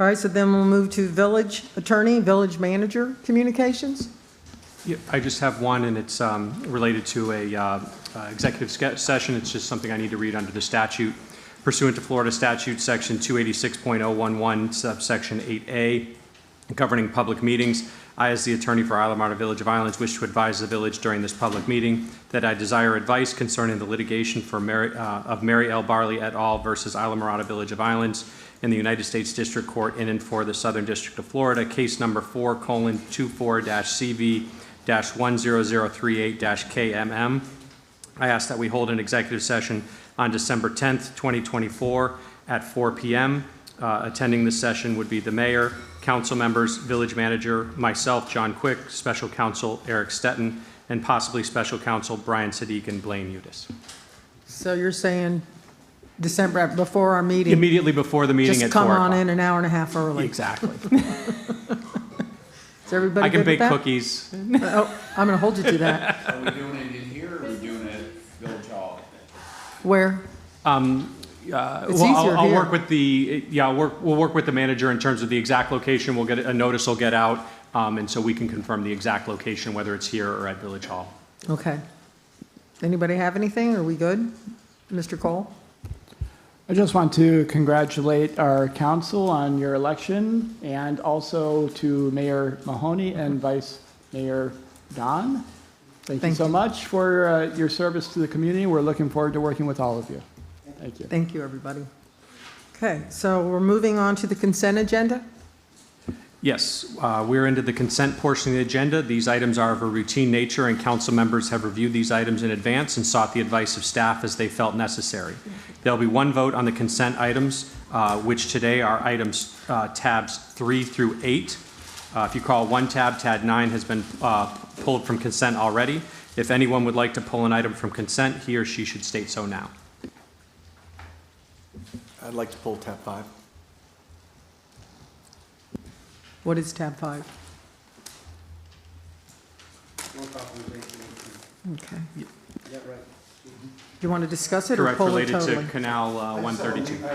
All right, so then we'll move to village attorney, village manager communications. Yeah, I just have one, and it's related to a executive session. It's just something I need to read under the statute. Pursuant to Florida Statute Section 286.011, subsection 8A, governing public meetings, I, as the attorney for Islamorada Village of Islands, wish to advise the village during this public meeting that I desire advice concerning the litigation of Mary L. Barley et al. Versus Islamorada Village of Islands in the United States District Court in and for the Southern District of Florida, case number 4:24-CV-10038-KMM. I ask that we hold an executive session on December 10th, 2024 at 4 p.m. Attending this session would be the mayor, council members, village manager, myself, John Quick, special counsel Eric Stetton, and possibly special counsel Brian Sadiq and Blaine Udis. So you're saying December, before our meeting? Immediately before the meeting at 4 o'clock. Just come on in an hour and a half early. Exactly. Is everybody I can good with bake that? cookies. Oh, I'm going to hold you to that. Are we doing it in here or are we doing it at Village Hall? Where? It's easier I'll here. work with the, we'll work with the manager in terms of the exact location. We'll get, a notice will get out, and so we can confirm the exact location, whether it's here or at Village Hall. Okay. Anybody have anything? Are we good? Mr. Cole? I just want to congratulate our council on your election and also to Mayor Mahoney and Vice Mayor Don. Thank you so much for your service to the community. We're looking forward to working with all of you. Thank you. Thank you, everybody. Okay, so we're moving on to the consent agenda. Yes, we're into the consent portion of the agenda. These items are of a routine nature, and council members have reviewed these items in advance and sought the advice of staff as they felt necessary. There'll be one vote on the consent items, which today are items tabs 3 through 8. If you call one tab, tab 9 has been pulled from consent already. If anyone would like to pull an item from consent, he or she should state so now. I'd like to pull tab 5. What is tab 5? Okay. You want to discuss it or Correct, pull it related totally? to Canal 132.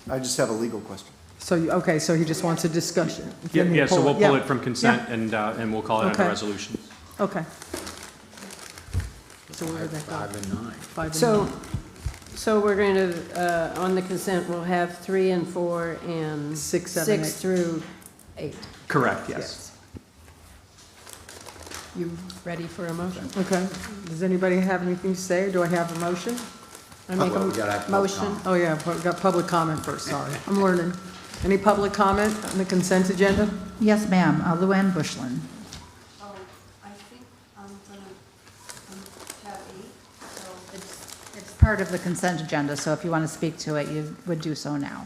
I just have a legal question. So, okay, so he just wants a discussion. Yeah, so we'll pull Yeah. it from consent Yeah. and we'll call it under Okay. resolutions. Okay. So where did that go? 5 and 9. 5 and So, 9. so we're going to, on the consent, we'll have 3 and 4 and 6, 7, 8. 6 through 8. Correct, yes. You ready for a motion? Okay. Does anybody have anything to say? Do I have a motion? I make Well, we gotta have a public motion. comment. Oh, yeah, we got public comment first, sorry. I'm learning. Any public comment on the consent agenda? Yes, ma'am. Luann Bushlin. I think I'm gonna, tab 8, so. It's part of the consent agenda, so if you want to speak to it, you would do so now.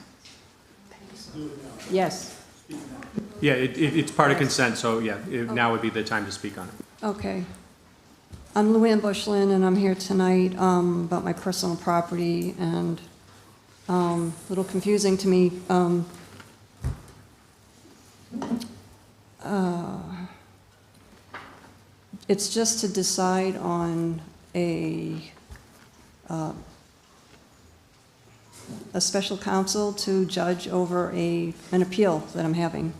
Yes. Yeah, it's part of consent, so yeah, now would be the time to speak on it. Okay. I'm Luann Bushlin, and I'm here tonight about my personal property, and a little confusing to me. It's just to decide on a special counsel to judge over an appeal that I'm having.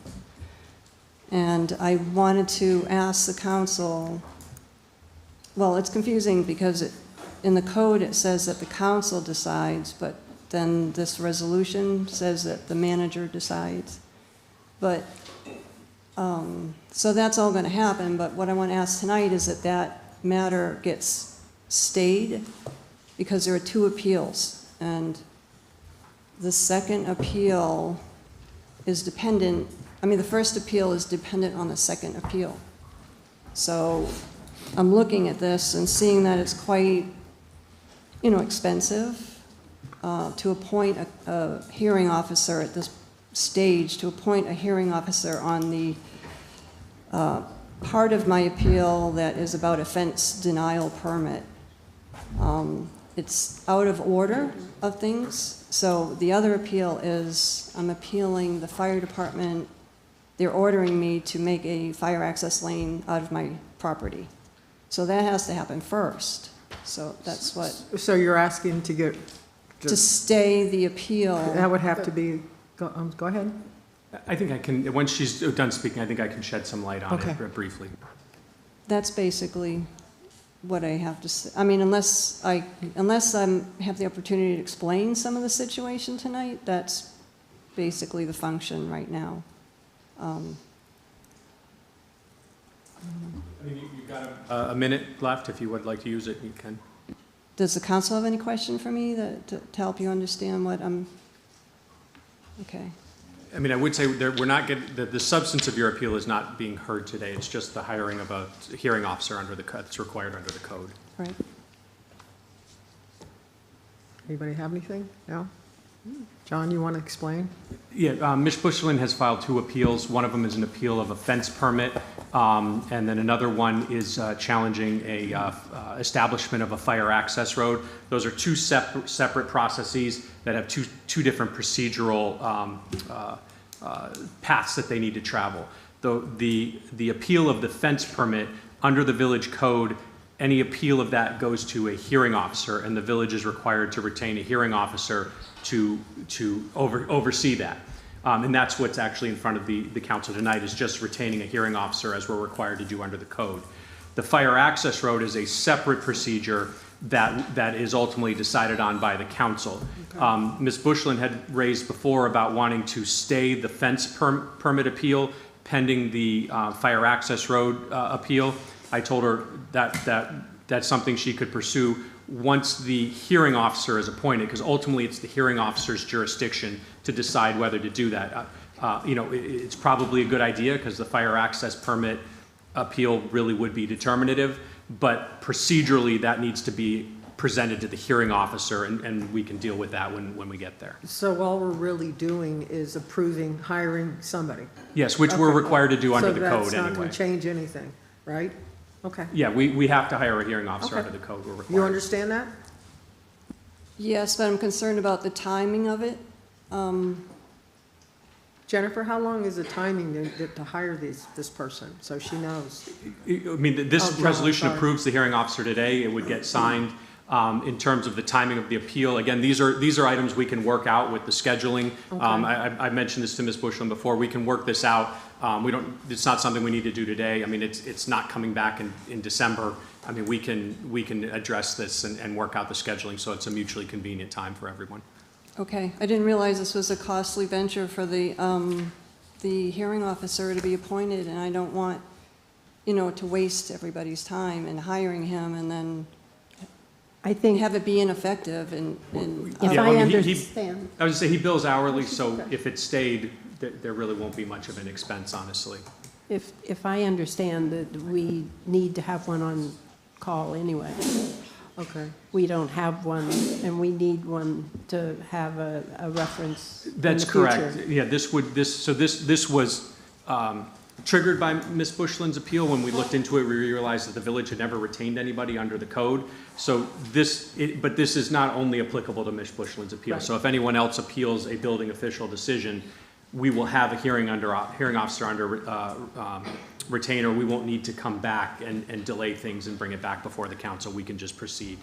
And I wanted to ask the council, well, it's confusing because in the code it says that the council decides, but then this resolution says that the manager decides. But, so that's all going to happen, but what I want to ask tonight is that that matter gets stayed because there are 2 appeals, and the second appeal is dependent, the first appeal is dependent on the second appeal. So I'm looking at this and seeing that it's quite, expensive to appoint a hearing officer at this stage, to appoint a hearing officer on the part of my appeal that is about a fence denial permit. It's out of order of things. So the other appeal is I'm appealing the fire department. They're ordering me to make a fire access lane out of my property. So that has to happen first. So that's what. So you're asking to get. To stay the appeal. That would have to be, go ahead. I think I can, once she's done speaking, I think I can shed some light on Okay. it briefly. That's basically what I have to say. Unless I have the opportunity to explain some of the situation tonight, that's basically the function right now. You've got a minute left. If you would like to use it, you can. Does the council have any question for me to help you understand what I'm, okay. I would say we're not getting, the substance of your appeal is not being heard today. It's just the hiring of a hearing officer under the code, that's required under the code. Right. Anybody have anything? No? John, you want to explain? Yeah, Ms. Bushlin has filed 2 appeals. One of them is an appeal of a fence permit, and then another one is challenging a establishment of a fire access road. Those are 2 separate processes that have two different procedural paths that they need to travel. The appeal of the fence permit under the village code any appeal of that goes to a hearing officer, and the village is required to retain a hearing officer to oversee that. And that's what's actually in front of the council tonight, is just retaining a hearing officer as we're required to do under the code. The fire access road is a separate procedure that is ultimately decided on by the council. Ms. Bushland had raised before about wanting to stay the fence permit appeal pending the fire access road appeal. I told her that's something she could pursue once the hearing officer is appointed, because ultimately it's the hearing officer's jurisdiction to decide whether to do that. It's probably a good idea because the fire access permit appeal really would be determinative, but procedurally that needs to be presented to the hearing officer, and we can deal with that when we get there. So all we're really doing is approving hiring somebody? Yes, which we're required to do under the code So that's not anyway. going to change anything, right? Okay. Yeah, we have to hire a hearing officer under the code. We're required. You understand that? Yes, but I'm concerned about the timing of it. Jennifer, how long is the timing to hire this person, so she knows? I mean, this Oh, John, resolution sorry. approves the hearing officer today. It would get signed. In terms of the timing of the appeal, again, these are items we can work out with the scheduling. Okay. I mentioned this to Ms. Bushland before. We can work this out. It's not something we need to do today. I mean, it's not coming back in December. I mean, we can address this and work out the scheduling so it's a mutually convenient time for everyone. Okay, I didn't realize this was a costly venture for the hearing officer to be appointed, and I don't want, to waste everybody's time in hiring him and then I think have it be ineffective and. if I understand. I would say he bills hourly, so if it stayed, there really won't be much of an expense, honestly. If I understand that we need to have one on call anyway. Okay. We don't have one, and we need one to have a reference in That's the future. correct. Yeah, this was triggered by Ms. Bushland's appeal. When we looked into it, we realized that the village had never retained anybody under the code. So but this is not only applicable to Ms. Bushland's appeal. Right. So if anyone else appeals a building official decision, we will have a hearing officer under retainer. We won't need to come back and delay things and bring it back before the council. We can just proceed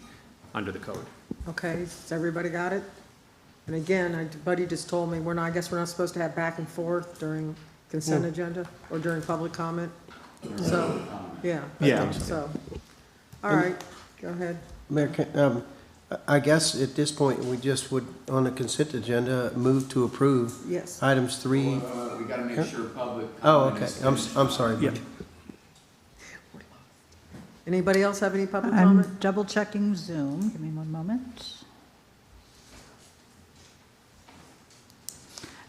under the code. Okay, has everybody got it? And again, Buddy just told me I guess we're not supposed to have back and forth during consent agenda or during public comment. So, yeah. Yeah. So, all right, go ahead. Mayor, I guess at this point, we just would, on the consent agenda, move to approve. Yes. Items 3. We got to make sure public Oh, comment okay. is I'm sorry, buddy. Anybody else have any public I'm comment? double checking Zoom. Give me one moment.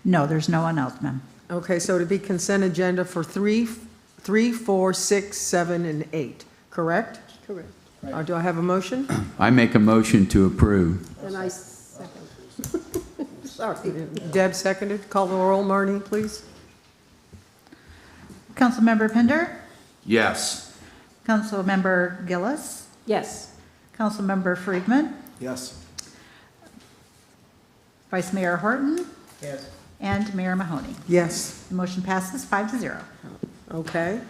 No, there's no one else, ma'am. Okay, so to be consent agenda for 3, 4, 6, 7, and 8, correct? Correct. Do I have a motion? I make a motion to approve. And I second. Sorry. Deb seconded. Call the roll, Marnie, please. Councilmember Pender? Yes. Councilmember Gillis? Yes. Councilmember Friedman? Yes. Vice Mayor Horton? Yes. And Mayor Mahoney. Yes. The motion passes 5-0. Okay.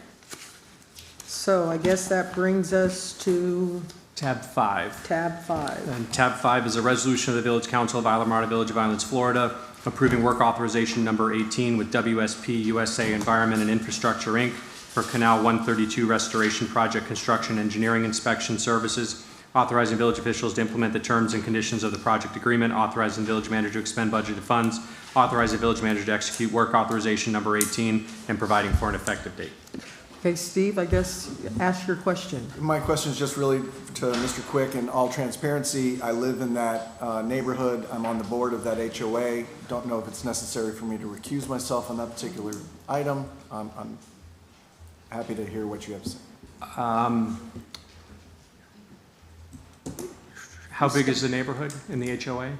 So I guess that brings us to Tab 5. tab 5. And tab 5 is a resolution of the Village Council of Isla Mirada, Village of Islands, Florida, approving work authorization number 18 with WSP USA Environment and Infrastructure, Inc. for Canal 132 Restoration Project Construction Engineering Inspection Services, authorizing village officials to implement the terms and conditions of the project agreement, authorizing village manager to expend budgeted funds, authorizing village manager to execute work authorization number 18, and providing for an effective date. Okay, Steve, I guess ask your question. My question is just really to Mr. Quick. In all transparency, I live in that neighborhood. I'm on the board of that HOA. Don't know if it's necessary for me to recuse myself on that particular item. I'm happy to hear what you have to say. How big is the neighborhood in the HOA?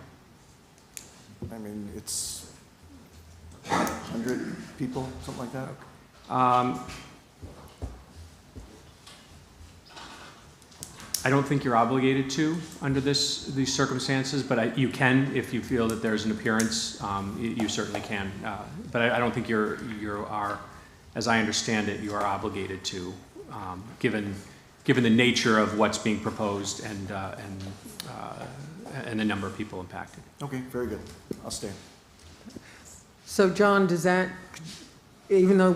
I mean, it's 100 people, something like that. I don't think you're obligated to under these circumstances, but you can if you feel that there's an appearance. You certainly can, but I don't think you are, as I understand it, you are obligated to, given given the nature of what's being proposed and the number of people impacted. Okay, very good. I'll stay. So John, does that, even though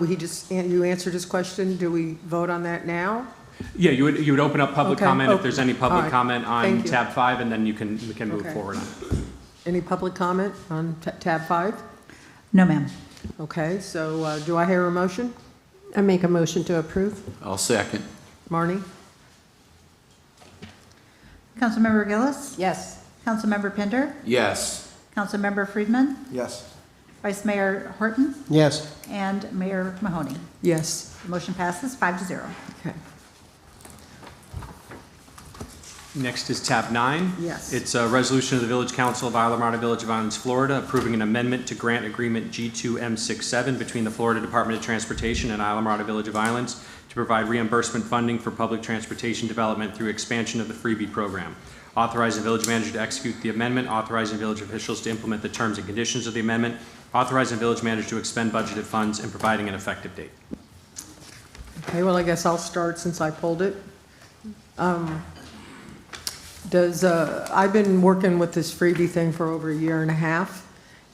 you answered his question, do we vote on that now? Yeah, you would open up public Okay. comment if Oh, there's any all public right. comment on Thank you. tab 5, and then we can move Okay. forward on it. Any public comment on tab 5? No, ma'am. Okay, so do I hear a motion? I make a motion to approve. I'll second. Marnie? Councilmember Gillis? Yes. Councilmember Pinder? Yes. Councilmember Friedman? Yes. Vice Mayor Horton? Yes. And Mayor Mahoney. Yes. The motion passes 5-0. Okay. Next is tab 9. Yes. It's a resolution of the Village Council of Isla Mirada Village of Islands, Florida, approving an amendment to grant agreement G2M67 between the Florida Department of Transportation and Isla Mirada Village of Islands to provide reimbursement funding for public transportation development through expansion of the freebie program. Authorizing village manager to execute the amendment, authorizing village officials to implement the terms and conditions of the amendment, authorizing village manager to expend budgeted funds, and providing an effective date. Okay, well, I guess I'll start since I pulled it. I've been working with this freebie thing for over a year and a half,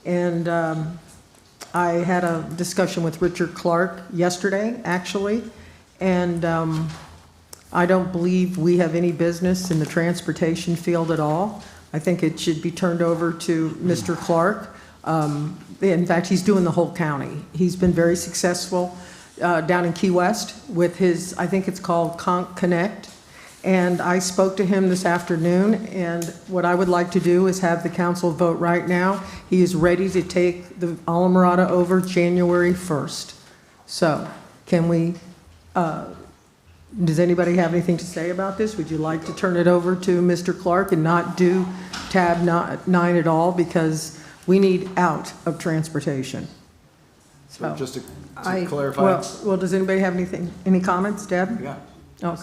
and I had a discussion with Richard Clark yesterday, actually, and I don't believe we have any business in the transportation field at all. I think it should be turned over to Mr. Clark. In fact, he's doing the whole county. He's been very successful down in Key West with his, I think it's called Conch Connect. And I spoke to him this afternoon, and what I would like to do is have the council vote right now. He is ready to take the Isla Mirada over January 1st. So, can we, does anybody have anything to say about this? Would you like to turn it over to Mr. Clark and not do tab 9 at all? Because we need out of transportation. So just to I- clarify. Well, does anybody have anything, any comments, Deb? Yeah. Oh,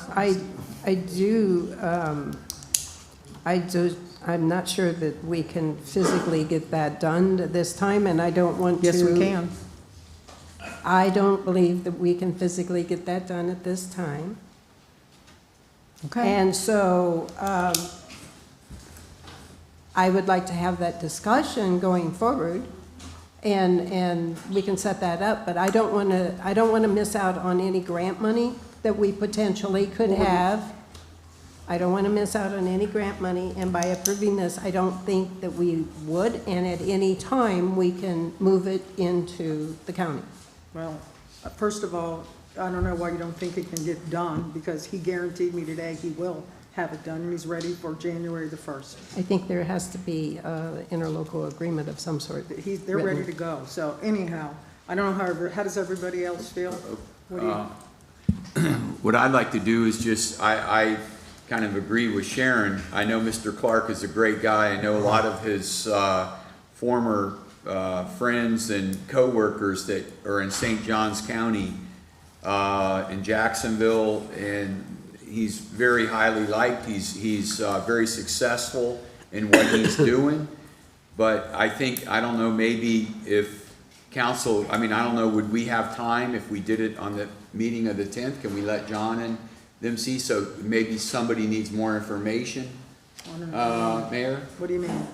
I'm not sure that we can physically get that done at this time, and I don't want to. Yes, we can. I don't believe that we can physically get that done at this time. Okay. And so I would like to have that discussion going forward, and we can set that up, but I don't want to miss out on any grant money that we potentially could have. I don't want to miss out on any grant money, and by approving this, I don't think that we would, and at any time, we can move it into the county. Well, first of all, I don't know why you don't think it can get done, because he guaranteed me today he will have it done, and he's ready for January the 1st. I think there has to be an interlocal agreement of some sort. They're ready to go. So anyhow, I don't know how does everybody else feel? What do you? What I'd like to do is just, I kind of agree with Sharon. I know Mr. Clark is a great guy. I know a lot of his former friends and co-workers that are in St. Johns County, in Jacksonville, and he's very highly liked. He's very successful in what he's doing. But I think, I don't know, maybe if council, I don't know, would we have time if we did it on the meeting of the 10th? Can we let John and them see? So maybe somebody needs more information, Mayor? What do you mean?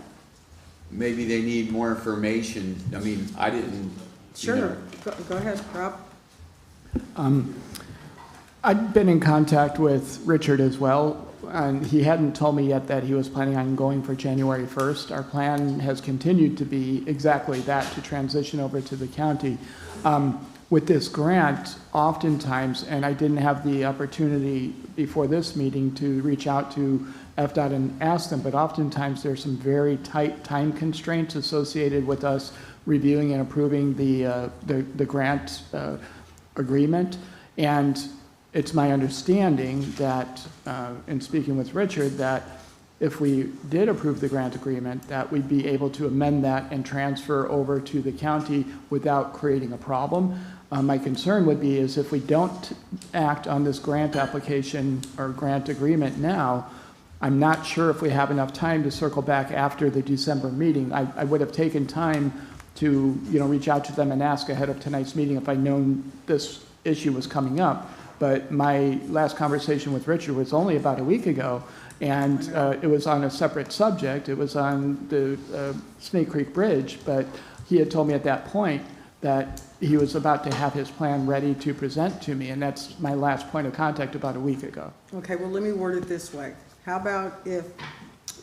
Maybe they need more information. I didn't. Sure, go ahead, Rob. I've been in contact with Richard as well, and he hadn't told me yet that he was planning on going for January 1st. Our plan has continued to be exactly that, to transition over to the county. With this grant, oftentimes, and I didn't have the opportunity before this meeting to reach out to FDOT and ask them, but oftentimes there's some very tight time constraints associated with us reviewing and approving the grant agreement. And it's my understanding that, in speaking with Richard, that if we did approve the grant agreement, that we'd be able to amend that and transfer over to the county without creating a problem. My concern would be is if we don't act on this grant application or grant agreement now, I'm not sure if we have enough time to circle back after the December meeting. I would have taken time to reach out to them and ask ahead of tonight's meeting if I'd known this issue was coming up. but my last conversation with Richard was only about a week ago, and it was on a separate subject. It was on the Snake Creek Bridge, but he had told me at that point that he was about to have his plan ready to present to me, and that's my last point of contact about a week ago. Okay, well, let me word it this way. How about if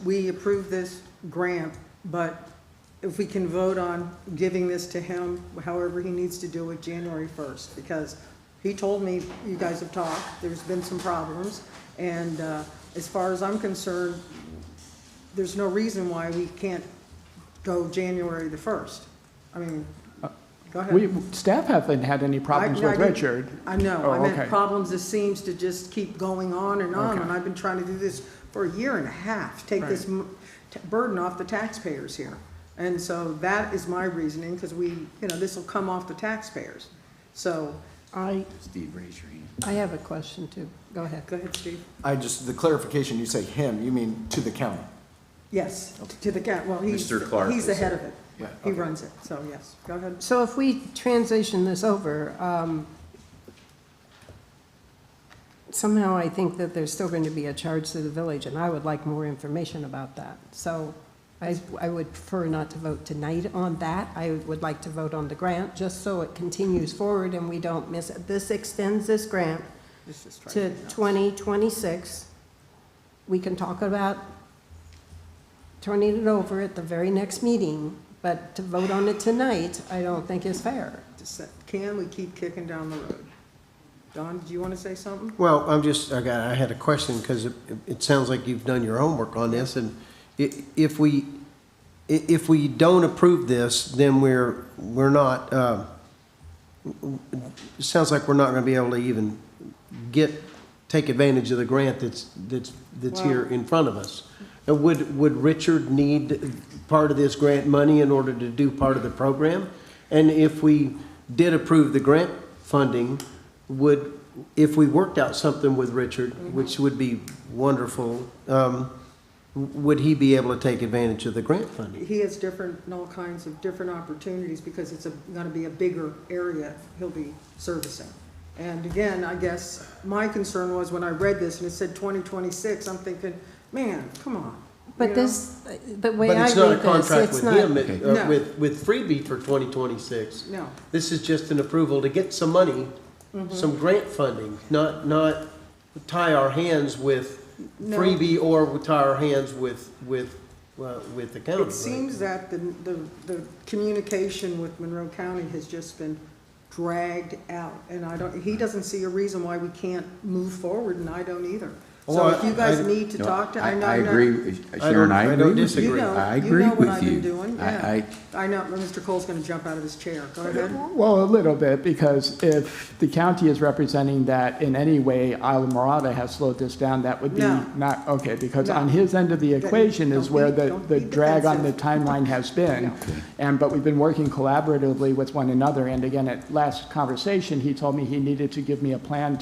we approve this grant, but if we can vote on giving this to him, however he needs to do it, January 1st? Because he told me, you guys have talked, there's been some problems, and as far as I'm concerned, there's no reason why we can't go January the 1st. I mean, go ahead. Staff haven't had any problems with Richard. I know, Oh, I meant okay. problems that seems to just keep going on and on, Okay. and I've been trying to do this for a year and a half, take this Right. burden off the taxpayers here. And so that is my reasoning, because this will come off the taxpayers. So, Steve, raise your hand. I have a question too. Go ahead. go ahead, Steve. The clarification, you say him, you mean to the county? Yes, to the county, well, he's Mr. Clark the is head it. of it. Yeah, He okay. runs it, so yes, go ahead. So if we transition this over, somehow I think that there's still going to be a charge to the village, and I would like more information about that. So I would prefer not to vote tonight on that. I would like to vote on the grant, just so it continues forward and we don't miss it. This extends this grant Let's just try to 2026. We can talk about turning it over at the very next meeting, but to vote on it tonight, I don't think is fair. Can we keep kicking down the road? Don, do you want to say something? Well, I had a question, because it sounds like you've done your homework on this, and if we don't approve this, then we're not, it sounds like we're not gonna be able to even take advantage of the grant that's here in front of us. And would Richard need part of this grant money in order to do part of the program? And if we did approve the grant funding, if we worked out something with Richard, which would be wonderful, would he be able to take advantage of the grant funding? He has all kinds of different opportunities, because it's gonna be a bigger area he'll be servicing. And again, I guess my concern was when I read this and it said 2026, I'm thinking, man, come on. But you know? the way But I it's not a read this, contract it's with not. him, No. with Freebie for 2026. No. This is just an approval to get some money, some grant funding, not tie our hands with No. Freebie or tie our hands with the county. It seems that the communication with Monroe County has just been dragged out, and he doesn't see a reason why we can't move forward, and I don't either. So Well, if you guys I- need to talk to, I agree, Sharon, I I agree don't with disagree. you. You know, I you agree know what with I've been you. doing, yeah. I know, Mr. Cole's gonna jump out of his chair. Go ahead. Well, a little bit, because if the county is representing that in any way Islamorada has slowed this down, that would be No. not, okay, because No. on his end of the equation is Don't where be- the don't be drag on the defensive. timeline has been. But we've been working collaboratively with one another, and again, at last conversation, he told me he needed to give me a plan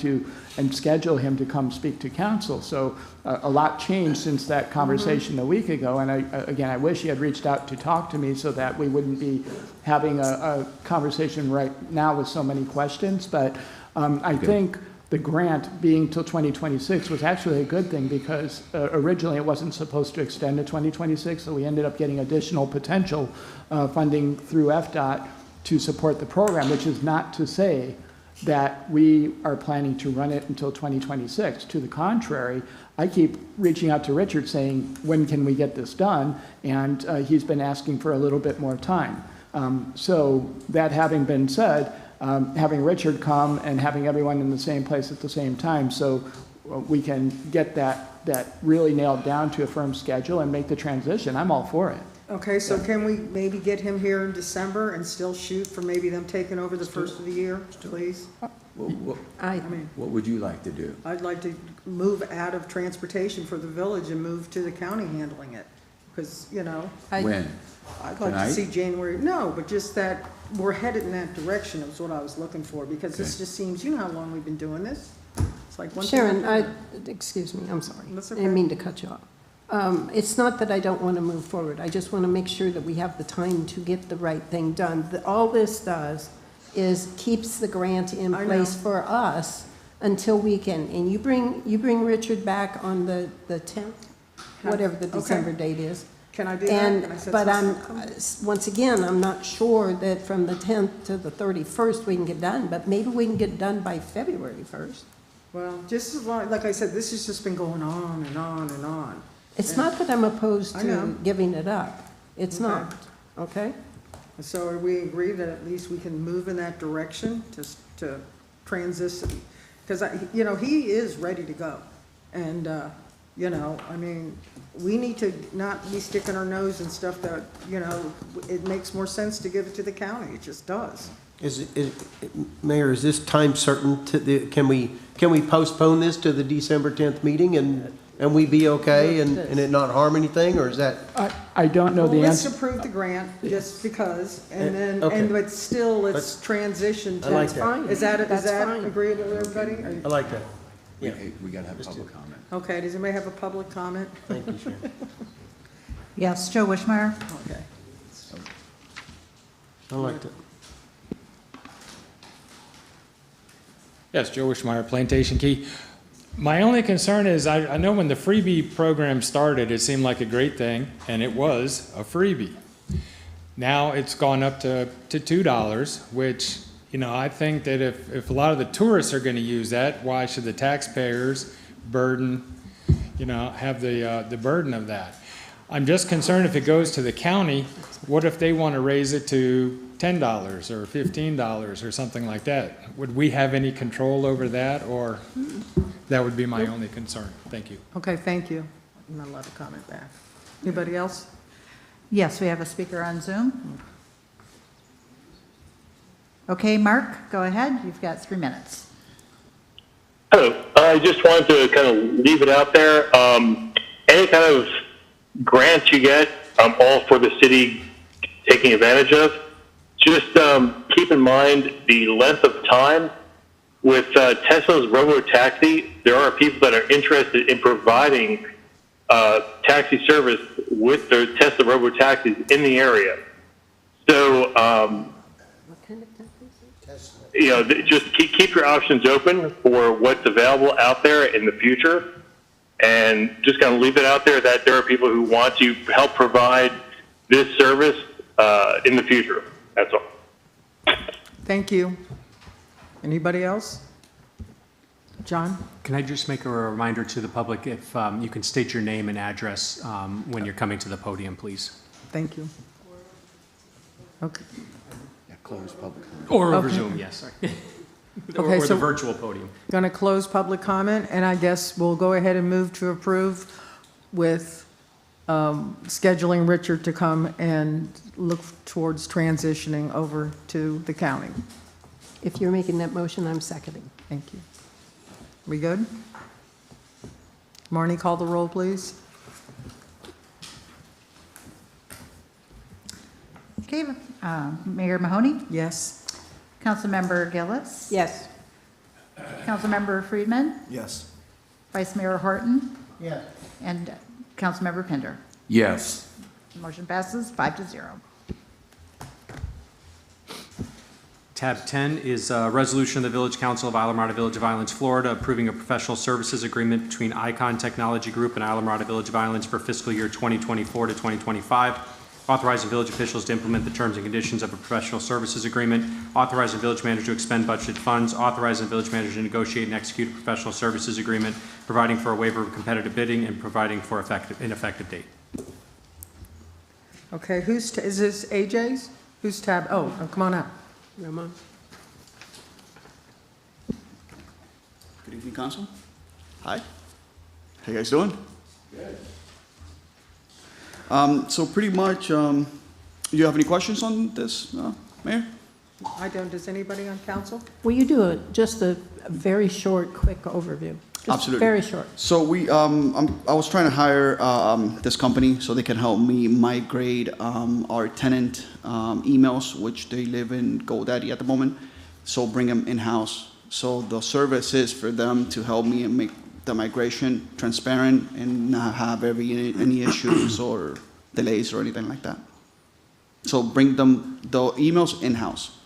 and schedule him to come speak to council. So a lot changed since that conversation a week ago, and I wish he had reached out to talk to me so that we wouldn't be having a conversation right now with so many questions. But I think the grant being till 2026 was actually a good thing, because originally it wasn't supposed to extend to 2026, so we ended up getting additional potential funding through FDOT to support the program, which is not to say that we are planning to run it until 2026. To the contrary, I keep reaching out to Richard saying, when can we get this done? And he's been asking for a little bit more time. So that having been said, having Richard come and having everyone in the same place at the same time, so we can get that really nailed down to a firm schedule and make the transition, I'm all for it. Okay, so can we maybe get him here in December and still shoot for maybe them taking over the first of the year, please? What would you like to do? I'd like to move out of transportation for the village and move to the county handling it, because, When? I'd like Tonight? to see January, no, but just that we're headed in that direction is what I was looking for, because this just seems, you know how long we've been doing this? It's like one thing Sharon, after excuse me, I'm sorry. That's I okay. didn't mean to cut you off. It's not that I don't want to move forward. I just want to make sure that we have the time to get the right thing done. All this does is keeps the grant in I place know. for us until weekend, and you bring Richard back on the 10th, whatever the Okay. December date is. Can I do that? And, Can I set but something? once again, I'm not sure that from the 10th to the 31st we can get done, but maybe we can get done by February 1st. Well, just as long, like I said, this has just been going on and on and on. It's not that I'm opposed I know. to giving it up. It's Okay. not, okay? So are we agree that at least we can move in that direction to transition? Because he is ready to go. And, I mean, we need to not be sticking our nose in stuff that, it makes more sense to give it to the county. It just does. Mayor, is this time certain can we postpone this to the December 10th meeting and we be okay and it not harm anything, or is that? I don't know the Well, let's answer. approve the grant just because, and then, Okay. but still, let's Let's- transition to. I like That's fine. Is that That's fine. agreeable to everybody? Are you- I like that. Yeah. We gotta have public comment. Okay, does anybody have a public comment? Thank you, Sharon. Yes, Joe Wishmeyer? Okay. I liked it. Yes, Joe Wishmeyer, Plantation Key. My only concern is, I know when the freebie program started, it seemed like a great thing, and it was a freebie. Now it's gone up to $2, which, I think that if a lot of the tourists are gonna use that, why should the taxpayers have the burden of that? I'm just concerned if it goes to the county, what if they wanna raise it to $10 or $15 or something like that? Would we have any control over that, or that would be my only concern? Thank you. Okay, thank you. I'm not allowed to comment back. Anybody else? Yes, we have a speaker on Zoom. Okay, Mark, go ahead. You've got 3 minutes. Hello. I just wanted to kind of leave it out there. Any kind of grants you get, I'm all for the city taking advantage of. Just keep in mind the length of time. With Tesla's robo-taxi, there are people that are interested in providing taxi service with their Tesla robo-taxis in the area. So, just keep your options open for what's available out there in the future, and just kind of leave it out there that there are people who want to help provide this service in the future. That's all. Thank you. Anybody else? John? Can I just make a reminder to the public, if you can state your name and address when you're coming to the podium, please? Thank you. Okay. Yeah, close public comment. Or over Okay. Zoom, yes, sorry. Okay, Or so- the virtual podium. Going to close public comment, and I guess we'll go ahead and move to approve with scheduling Richard to come and look towards transitioning over to the county. If you're making that motion, I'm seconding. Thank you. We good? Marnie, call the roll, please. Okay, Mayor Mahoney? Yes. Councilmember Gillis? Yes. Councilmember Friedman? Yes. Vice Mayor Horton? Yeah. And Councilmember Pender? Yes. Motion passes 5-0. Tab 10 is a resolution of the Village Council of Islamorada Village of Islands, Florida, approving a professional services agreement between Icon Technology Group and Islamorada Village of Islands for fiscal year 2024 to 2025, authorizing village officials to implement the terms and conditions of a professional services agreement, authorizing village manager to expend budgeted funds, authorizing village manager to negotiate and execute a professional services agreement, providing for a waiver of competitive bidding, and providing for an effective date. Okay, is this AJ's? Who's tab? Oh, come on up. Ramon? Good evening, Council. Hi. How you guys doing? Good. So pretty much, do you have any questions on this, Mayor? I don't. Does anybody on council? Will you do just a very short, quick overview? Just Absolutely. very short. So I was trying to hire this company so they can help me migrate our tenant emails, which they live in GoDaddy at the moment. So bring them in-house. So the service is for them to help me and make the migration transparent and not have any issues or delays or anything like that. So bring them the emails in-house.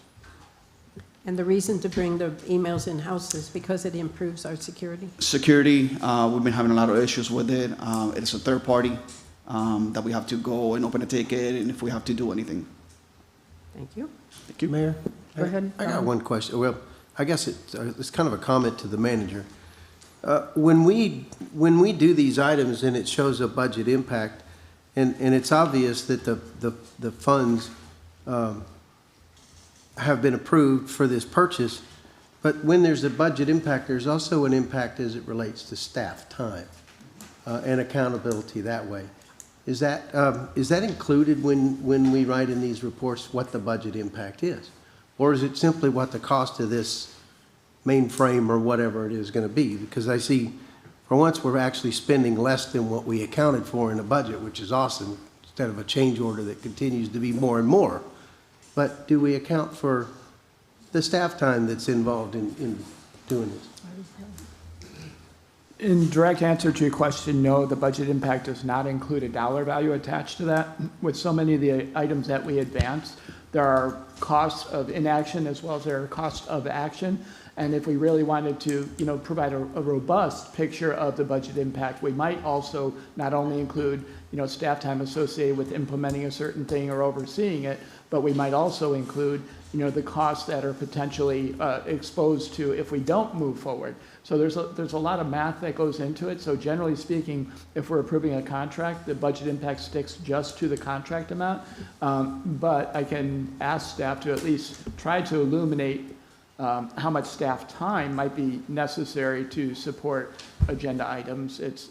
And the reason to bring the emails in-house is because it improves our security? Security, we've been having a lot of issues with it. It's a third party that we have to go and open a ticket and if we have to do anything. Thank you. Thank you. Mayor? Go ahead. I got one question. Well, I guess it's kind of a comment to the manager. When we do these items and it shows a budget impact, and it's obvious that the funds have been approved for this purchase, but when there's a budget impact, there's also an impact as it relates to staff time and accountability that way. Is that included when we write in these reports what the budget impact is? Or is it simply what the cost of this mainframe or whatever it is going to be? Because I see, for once, we're actually spending less than what we accounted for in the budget, which is awesome, instead of a change order that continues to be more and more. But do we account for the staff time that's involved in doing this? In direct answer to your question, no, the budget impact does not include a dollar value attached to that. With so many of the items that we advance, there are costs of inaction as well as there are costs of action. And if we really wanted to, provide a robust picture of the budget impact, we might also not only include, staff time associated with implementing a certain thing or overseeing it, but we might also include, the costs that are potentially exposed to if we don't move forward. So there's a lot of math that goes into it. So generally speaking, if we're approving a contract, the budget impact sticks just to the contract amount. But I can ask staff to at least try to illuminate how much staff time might be necessary to support agenda items. It's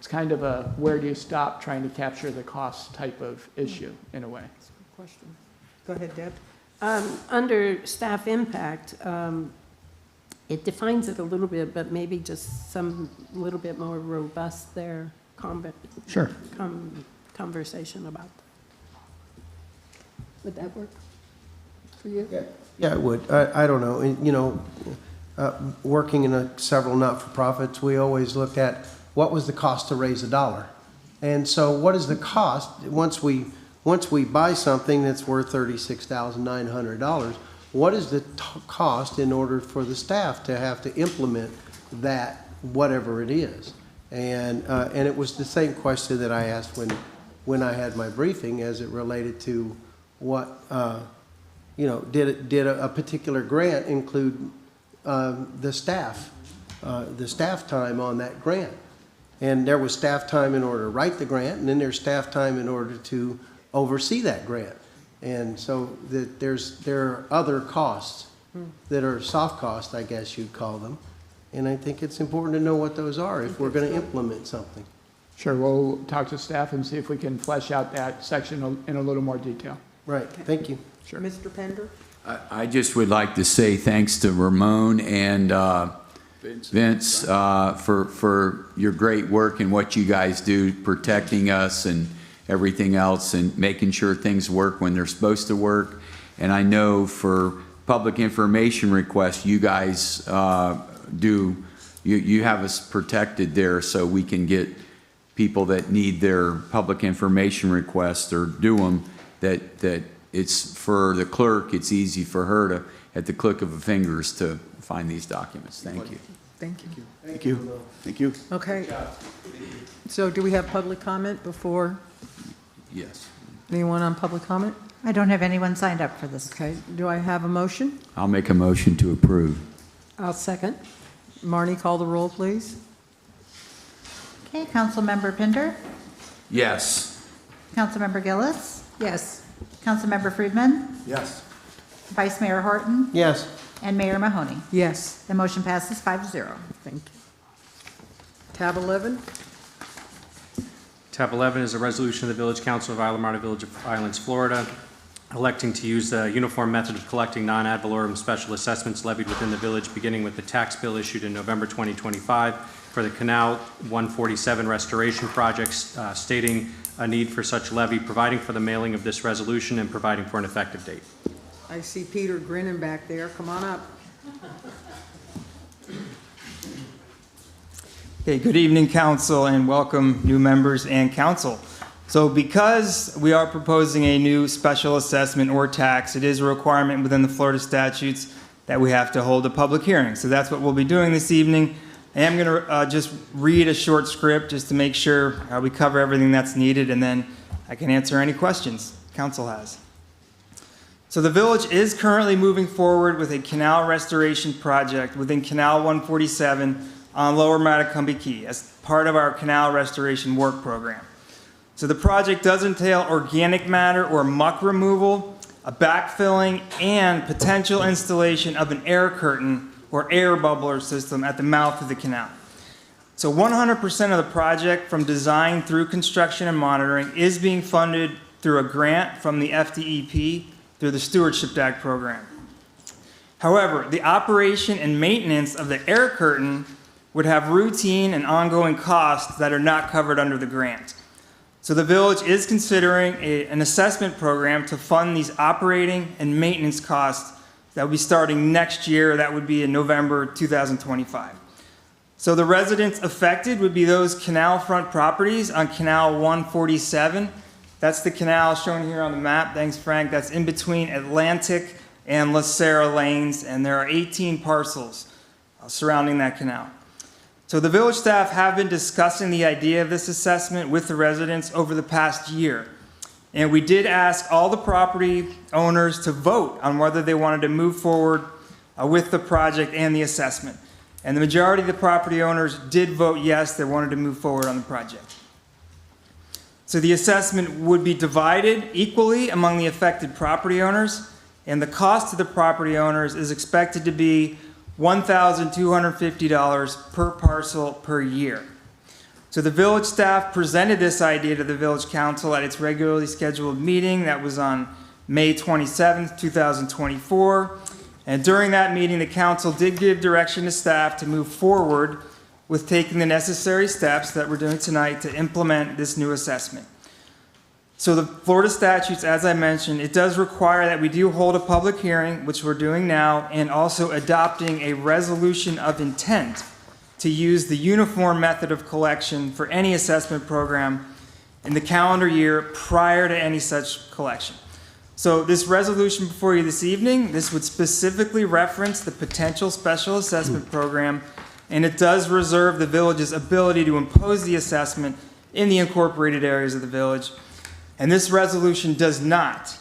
kind of a where do you stop trying to capture the cost type of issue in a way. That's a good question. Go ahead, Deb. Under staff impact, it defines it a little bit, but maybe just some little bit more robust there. Sure. Conversation about that. Would that work for you? Yeah, it would. I don't know. Working in several not-for-profits, we always looked at what was the cost to raise $1. And so what is the cost once we buy something that's worth $36,900, what is the cost in order for the staff to have to implement that, whatever it is? And it was the same question that I asked when I had my briefing as it related to what, did a particular grant include the staff time on that grant? And there was staff time in order to write the grant, and then there's staff time in order to oversee that grant. And so there are other costs that are soft costs, I guess you'd call them. And I think it's important to know what those are if we're going to implement something. Sure, we'll talk to staff and see if we can flesh out that section in a little more detail. Right, thank you. Sure. Mr. Pender? I just would like to say thanks to Ramon and Vince for your great work and what you guys do, protecting us and everything else and making sure things work when they're supposed to work. And I know for public information requests, you guys you have us protected there so we can get people that need their public information requests or do them, that it's for the clerk, it's easy for her to, at the click of a fingers, to find these documents. Thank you. Thank you. Thank you. Thank you. Okay. So do we have public comment before? Yes. Anyone on public comment? I don't have anyone signed up for this. Okay. Do I have a motion? I'll make a motion to approve. I'll second. Marnie, call the roll, please. Okay, Councilmember Pinder, Yes. Councilmember Gillis, Yes. Councilmember Friedman, Yes. Vice Mayor Horton, Yes. and Mayor Mahoney. Yes. The motion passes 5-0. Thank you. Tab 11. Tab 11 is a resolution of the Village Council of Isla Marna Village of Islands, Florida, electing to use the uniform method of collecting non-ad valorem special assessments levied within the village, beginning with the tax bill issued in November 2025 for the Canal 147 restoration projects, stating a need for such levy, providing for the mailing of this resolution, and providing for an effective date. I see Peter grinning back there. Come on up. Okay, good evening, council, and welcome new members and council. So because we are proposing a new special assessment or tax, it is a requirement within the Florida statutes that we have to hold a public hearing. So that's what we'll be doing this evening. I am going to just read a short script just to make sure we cover everything that's needed, and then I can answer any questions council has. So the village is currently moving forward with a canal restoration project within Canal 147 on Lower Matacumbe Key as part of our canal restoration work program. So the project does entail organic matter or muck removal, a backfilling, and potential installation of an air curtain or air bubbler system at the mouth of the canal. So 100% of the project from design through construction and monitoring is being funded through a grant from the FDEP through the Stewardship Act program. However, the operation and maintenance of the air curtain would have routine and ongoing costs that are not covered under the grant. So the village is considering an assessment program to fund these operating and maintenance costs that will be starting next year. That would be in November 2025. So the residents affected would be those canal front properties on Canal 147. That's the canal shown here on the map. Thanks, Frank. That's in between Atlantic and La Serra lanes, and there are 18 parcels surrounding that canal. So the village staff have been discussing the idea of this assessment with the residents over the past year. And we did ask all the property owners to vote on whether they wanted to move forward with the project and the assessment. And the majority of the property owners did vote yes, they wanted to move forward on the project. So the assessment would be divided equally among the affected property owners, and the cost to the property owners is expected to be $1,250 per parcel per year. So the village staff presented this idea to the village council at its regularly scheduled meeting that was on May 27th, 2024. And during that meeting, the council did give direction to staff to move forward with taking the necessary steps that we're doing tonight to implement this new assessment. So the Florida statutes, as I mentioned, it does require that we do hold a public hearing, which we're doing now, and also adopting a resolution of intent to use the uniform method of collection for any assessment program in the calendar year prior to any such collection. So this resolution before you this evening, this would specifically reference the potential special assessment program, and it does reserve the village's ability to impose the assessment in the incorporated areas of the village. And this resolution does not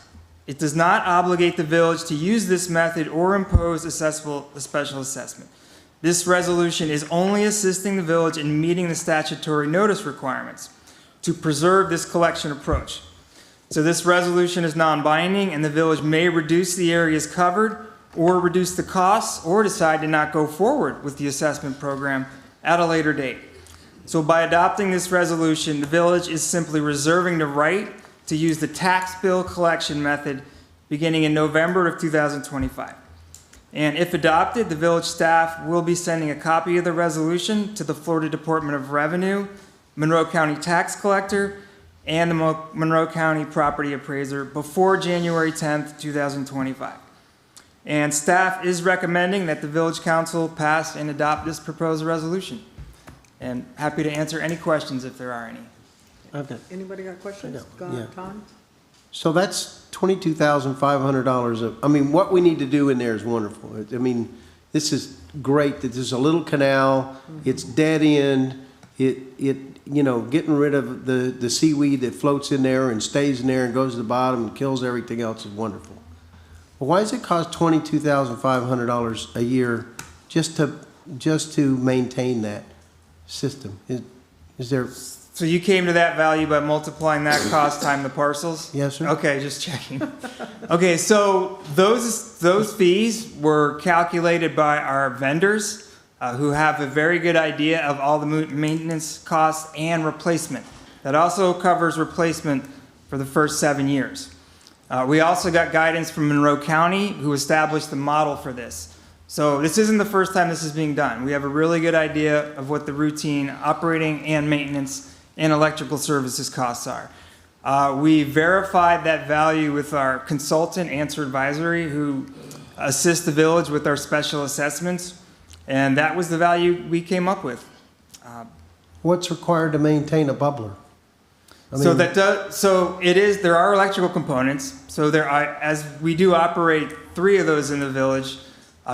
obligate the village to use this method or impose a special assessment. This resolution is only assisting the village in meeting the statutory notice requirements to preserve this collection approach. So this resolution is non-binding, and the village may reduce the areas covered or reduce the costs or decide to not go forward with the assessment program at a later date. So by adopting this resolution, the village is simply reserving the right to use the tax bill collection method beginning in November of 2025. And if adopted, the village staff will be sending a copy of the resolution to the Florida Department of Revenue, Monroe County Tax Collector, and the Monroe County Property Appraiser before January 10th, 2025. And staff is recommending that the Village Council pass and adopt this proposed resolution. And happy to answer any questions if there are any. Okay. Anybody got questions? Go on, Yeah. Tom? So that's $22,500. I mean, what we need to do in there is wonderful. I mean, this is great that there's a little canal, it's dead end, getting rid of the seaweed that floats in there and stays in there and goes to the bottom and kills everything else is wonderful. Well, why does it cost $22,500 a year just to maintain that system? Is there? So you came to that value by multiplying that cost times the parcels? Yes, sir. Okay, just checking. Okay, so those fees were calculated by our vendors who have a very good idea of all the maintenance costs and replacement. That also covers replacement for the first 7 years. We also got guidance from Monroe County, who established the model for this. So this isn't the first time this is being done. We have a really good idea of what the routine operating and maintenance and electrical services costs are. We verified that value with our consultant, Answer Advisory, who assists the village with our special assessments, and that was the value we came up with. What's required to maintain a bubbler? So that does, so it is, there are electrical components. So there are, as we do operate 3 of those in the village,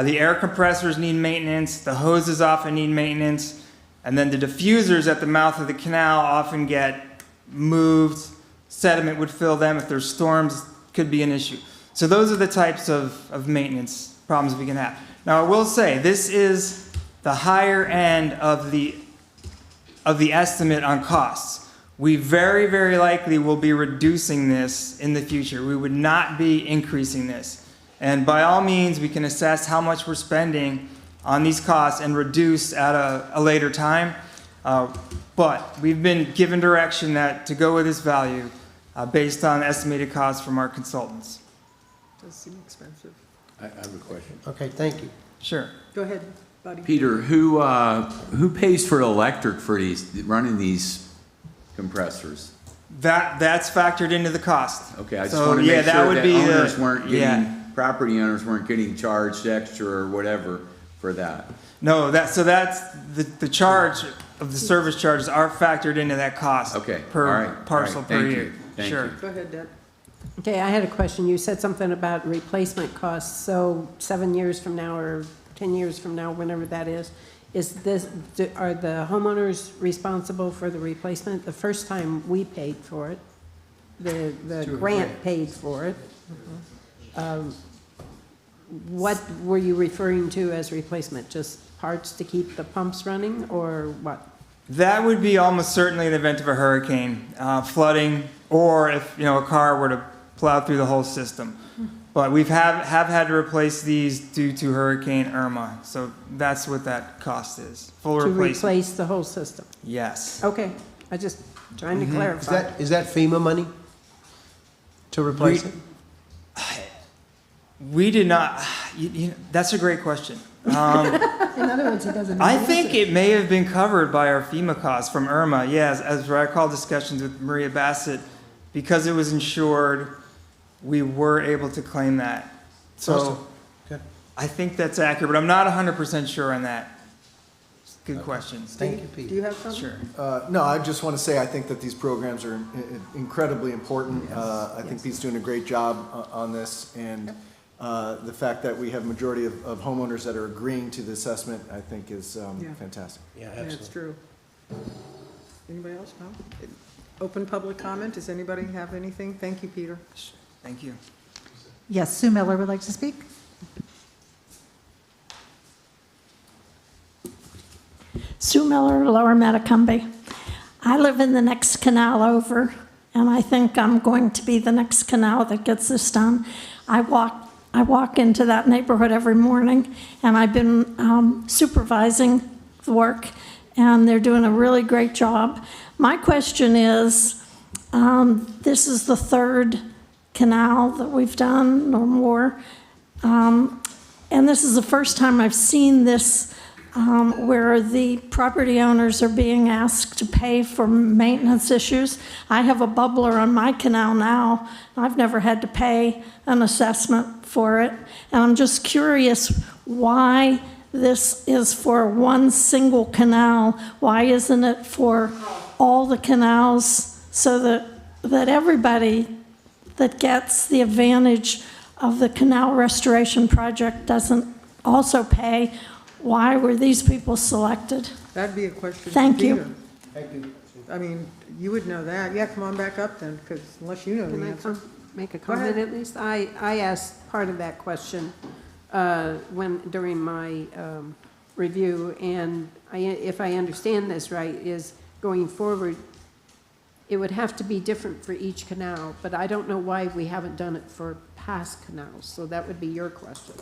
the air compressors need maintenance, the hoses often need maintenance, and then the diffusers at the mouth of the canal often get moved. Sediment would fill them. If there's storms, could be an issue. So those are the types of maintenance problems we can have. Now, I will say, this is the higher end of the estimate on costs. We very, very likely will be reducing this in the future. We would not be increasing this. And by all means, we can assess how much we're spending on these costs and reduce at a later time. But we've been given direction that to go with this value based on estimated costs from our consultants. Does seem expensive. I have a question. Okay, thank you. Sure. Go ahead, buddy. Peter, who pays for electric for running these compressors? That's factored into the cost. Okay, I just So, want to yeah, make that sure would that be the- owners weren't getting, yeah. property owners weren't getting charged extra or whatever for that. No, that's the charge of the service charges are factored into that cost. Okay, Per all right, parcel all right, per thank year. you, thank Sure. you. Go ahead, Deb. Okay, I had a question. You said something about replacement costs. So 7 years from now or 10 years from now, whenever that is are the homeowners responsible for the replacement? The first time we paid for it, the grant paid for it. What were you referring to as replacement? Just parts to keep the pumps running or what? That would be almost certainly in the event of a hurricane, flooding, or if a car were to plow through the whole system. But we've have had to replace these due to Hurricane Irma. So that's what that cost is. Full To replacement. replace the whole system? Yes. Okay, I just trying to clarify. Is that FEMA money to replace it? We did not. That's a great question. In other words, he doesn't. I think it may have been covered by our FEMA costs from Irma. Yes, as I recall discussions with Maria Bassett, because it was insured, we were able to claim that. So Awesome. Good. I think that's accurate, but I'm not 100% sure on that. Good questions. Thank you, Pete. Do you have something? Sure. No, I just want to say I think that these programs are incredibly important. I think Pete's doing a great job on this, and the fact that we have a majority of homeowners that are agreeing to the assessment, I think is fantastic. Yeah, Yeah, it's absolutely. true. Anybody else? No? Open public comment. Does anybody have anything? Thank you, Peter. Thank you. Yes, Sue Miller would like to speak. Sue Miller, Lower Metacumby. I live in the next canal over, and I think I'm going to be the next canal that gets this done. I walk into that neighborhood every morning, and I've been supervising the work, and they're doing a really great job. My question is, this is the third canal that we've done or more, and this is the first time I've seen this where the property owners are being asked to pay for maintenance issues. I have a bubbler on my canal now. I've never had to pay an assessment for it. And I'm just curious why this is for one single canal. Why isn't it for all the canals so that everybody that gets the advantage of the canal restoration project doesn't also pay? Why were these people selected? That'd be a question for Thank you. Peter. Thank you. I mean, you would know that. Yeah, come on back up then, because unless you know Can the I answer. make a Go ahead. comment at least? I asked part of that question during my review, and if I understand this right, is going forward, it would have to be different for each canal, but I don't know why we haven't done it for past canals, so that would be your question.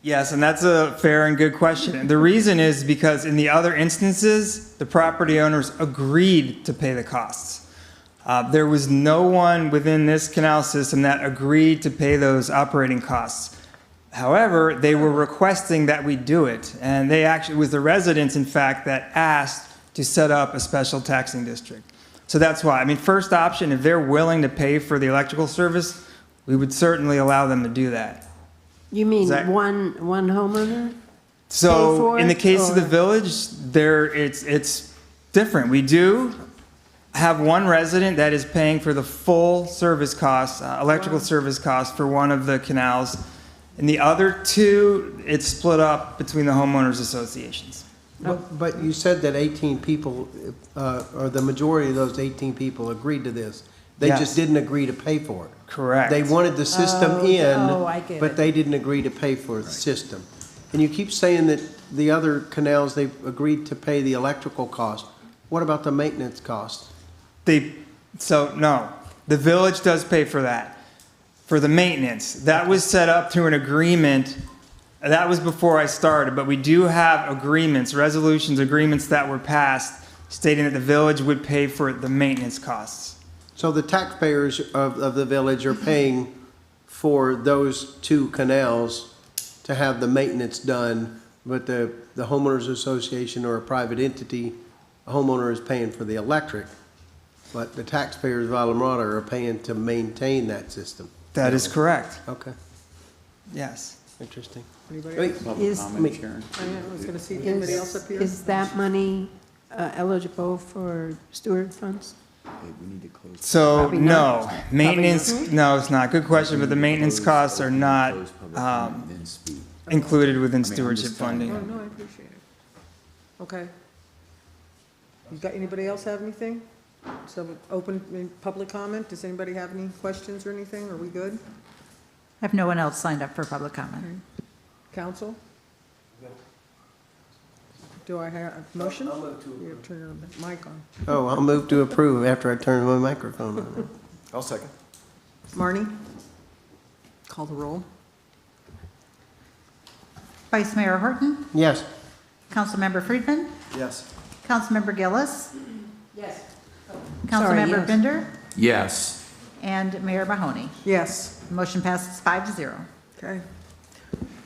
Yes, and that's a fair and good question. And the reason is because in the other instances, the property owners agreed to pay the costs. There was no one within this canal system that agreed to pay those operating costs. However, they were requesting that we do it. And it was the residents, in fact, that asked to set up a special taxing district. So that's why. I mean, first option, if they're willing to pay for the electrical service, we would certainly allow them to do that. You mean Is that- one homeowner? So for in the it, case of the or- village, it's different. We do have one resident that is paying for the full service costs, electrical service costs for one of the canals. And the other two, it's split up between the homeowners associations. But you said that 18 people, or the majority of those 18 people agreed to this. They Yes. just didn't agree to pay for it. Correct. They wanted the system I get but it. they didn't agree to pay for the system. And you keep saying that the other canals, they agreed to pay the electrical cost. What about the maintenance cost? No, the village does pay for that, for the maintenance. That was set up through an agreement. That was before I started, but we do have agreements, resolutions, agreements that were passed stating that the village would pay for the maintenance costs. So the taxpayers of the village are paying for those two canals to have the maintenance done, but the homeowners association or a private entity, a homeowner is paying for the electric, but the taxpayers of Alamrata are paying to maintain that system. That is correct. Okay, Yes. interesting. Anybody else? Is, I was going to see anybody else up here. is that money eligible for steward funds? So, Probably no, not. maintenance, no, it's not. Good question, but the maintenance costs are not included within stewardship funding. Oh, no, I appreciate it. Okay. Anybody else have anything? So open public comment. Does anybody have any questions or anything? Are we good? I have no one else signed up for public comment. Council? Do I have a motion? You have to turn your mic on. Oh, I'll move to approve after I turn my microphone on. I'll second. Marnie? Call the roll. Vice Mayor Horton, Yes. Councilmember Friedman, Yes. Councilmember Gillis, Yes. Councilmember yes. Bender, Yes. and Mayor Mahoney. Yes. Motion passes 5-0. Okay.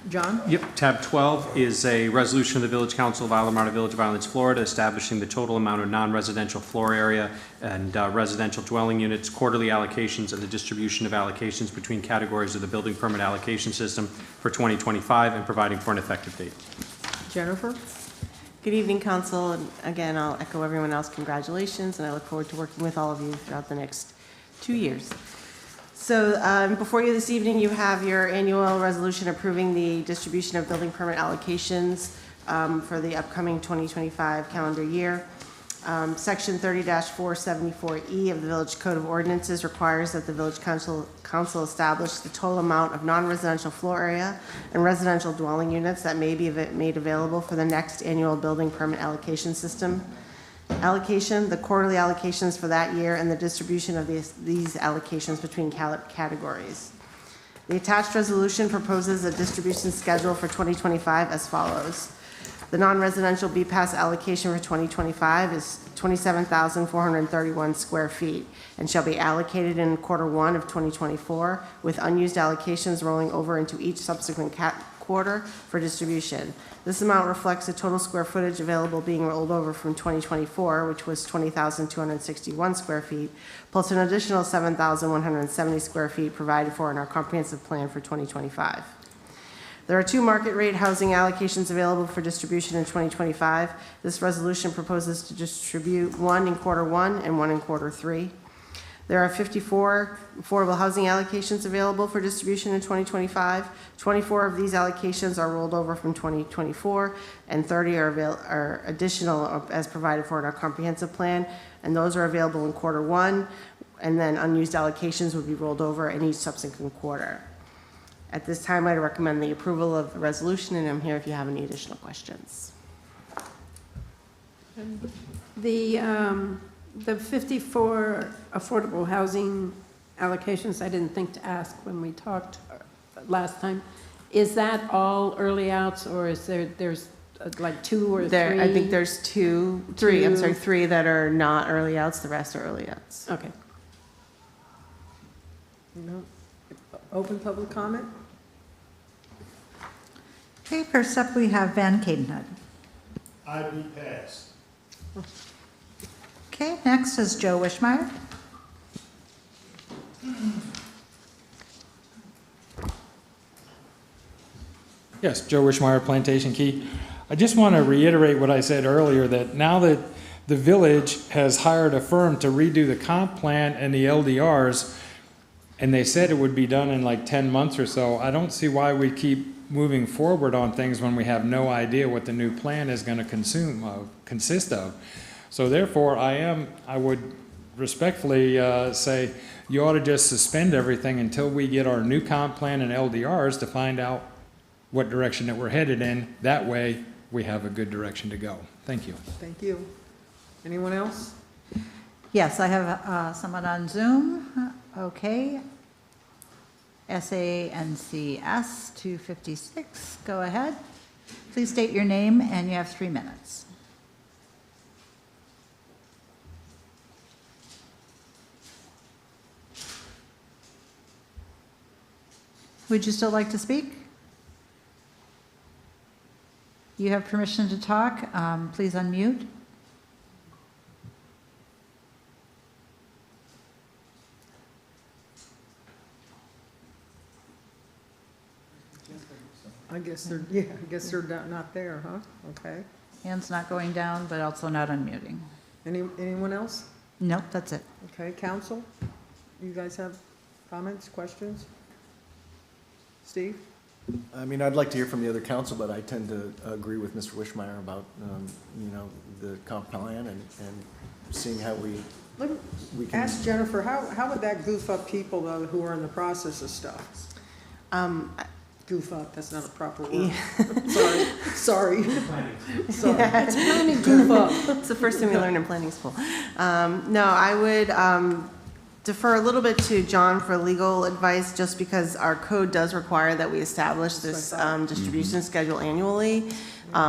John? Yep, tab 12 is a resolution of the Village Council of Islamorada Village of Islands, Florida, establishing the total amount of non-residential floor area and residential dwelling units, quarterly allocations, and the distribution of allocations between categories of the building permit allocation system for 2025 and providing for an effective date. Jennifer? Good evening, Council. And again, I'll echo everyone else. Congratulations, and I look forward to working with all of you throughout the next 2 years. So before you this evening, you have your annual resolution approving the distribution of building permit allocations for the upcoming 2025 calendar year. Section 30-474E of the Village Code of Ordinances requires that the Village Council establish the total amount of non-residential floor area and residential dwelling units that may be made available for the next annual building permit allocation system. Allocation, the quarterly allocations for that year, and the distribution of these allocations between categories. The attached resolution proposes a distribution schedule for 2025 as follows. The non-residential BPAS allocation for 2025 is 27,431 square feet and shall be allocated in Q1 of 2024, with unused allocations rolling over into each subsequent quarter for distribution. This amount reflects the total square footage available being rolled over from 2024, which was 20,261 square feet, plus an additional 7,170 square feet provided for in our comprehensive plan for 2025. There are 2 market rate housing allocations available for distribution in 2025. This resolution proposes to distribute 1 in Q1 and 1 in Q3. There are 54 affordable housing allocations available for distribution in 2025. 24 of these allocations are rolled over from 2024, and 30 are additional as provided for in our comprehensive plan, and those are available in Q1, and then unused allocations would be rolled over in each subsequent quarter. At this time, I'd recommend the approval of the resolution, and I'm here if you have any additional questions. The 54 affordable housing allocations, I didn't think to ask when we talked last time. Is that all early outs, or is there's like 2 or 3? I think there's 3 that are not early outs, the rest are early outs. Okay. No. Open public comment? Okay, first up we have Van Cadenhut. I be passed. Okay, next is Joe Wishmeyer. Yes, Joe Wishmeyer, Plantation Key. I just want to reiterate what I said earlier, that now that the village has hired a firm to redo the comp plan and the LDRs, and they said it would be done in like 10 months or so. I don't see why we keep moving forward on things when we have no idea what the new plan is going to consist of. So therefore, I would respectfully say you ought to just suspend everything until we get our new comp plan and LDRs to find out what direction that we're headed in. That way, we have a good direction to go. Thank you. Thank you. Anyone else? Yes, I have someone on Zoom. Okay. SANCS 256, go ahead. Please state your name, and you have 3 minutes. Would you still like to speak? You have permission to talk. Please unmute. I guess they're not there, huh? Okay. Hands not going down, but also not unmuting. Anyone else? Nope, that's it. Okay, council? You guys have comments, questions? Steve? I mean, I'd like to hear from the other council, but I tend to agree with Mr. Wishmeyer about, the comp plan and seeing how we can. Ask Jennifer, how would that goof up people, though, who are in the process of stuff? Goof up, that's not a proper word. Sorry. It's planning goof up. It's the first thing we learn in planning school. No, I would defer a little bit to John for legal advice, just because our code does require that we establish this distribution schedule annually.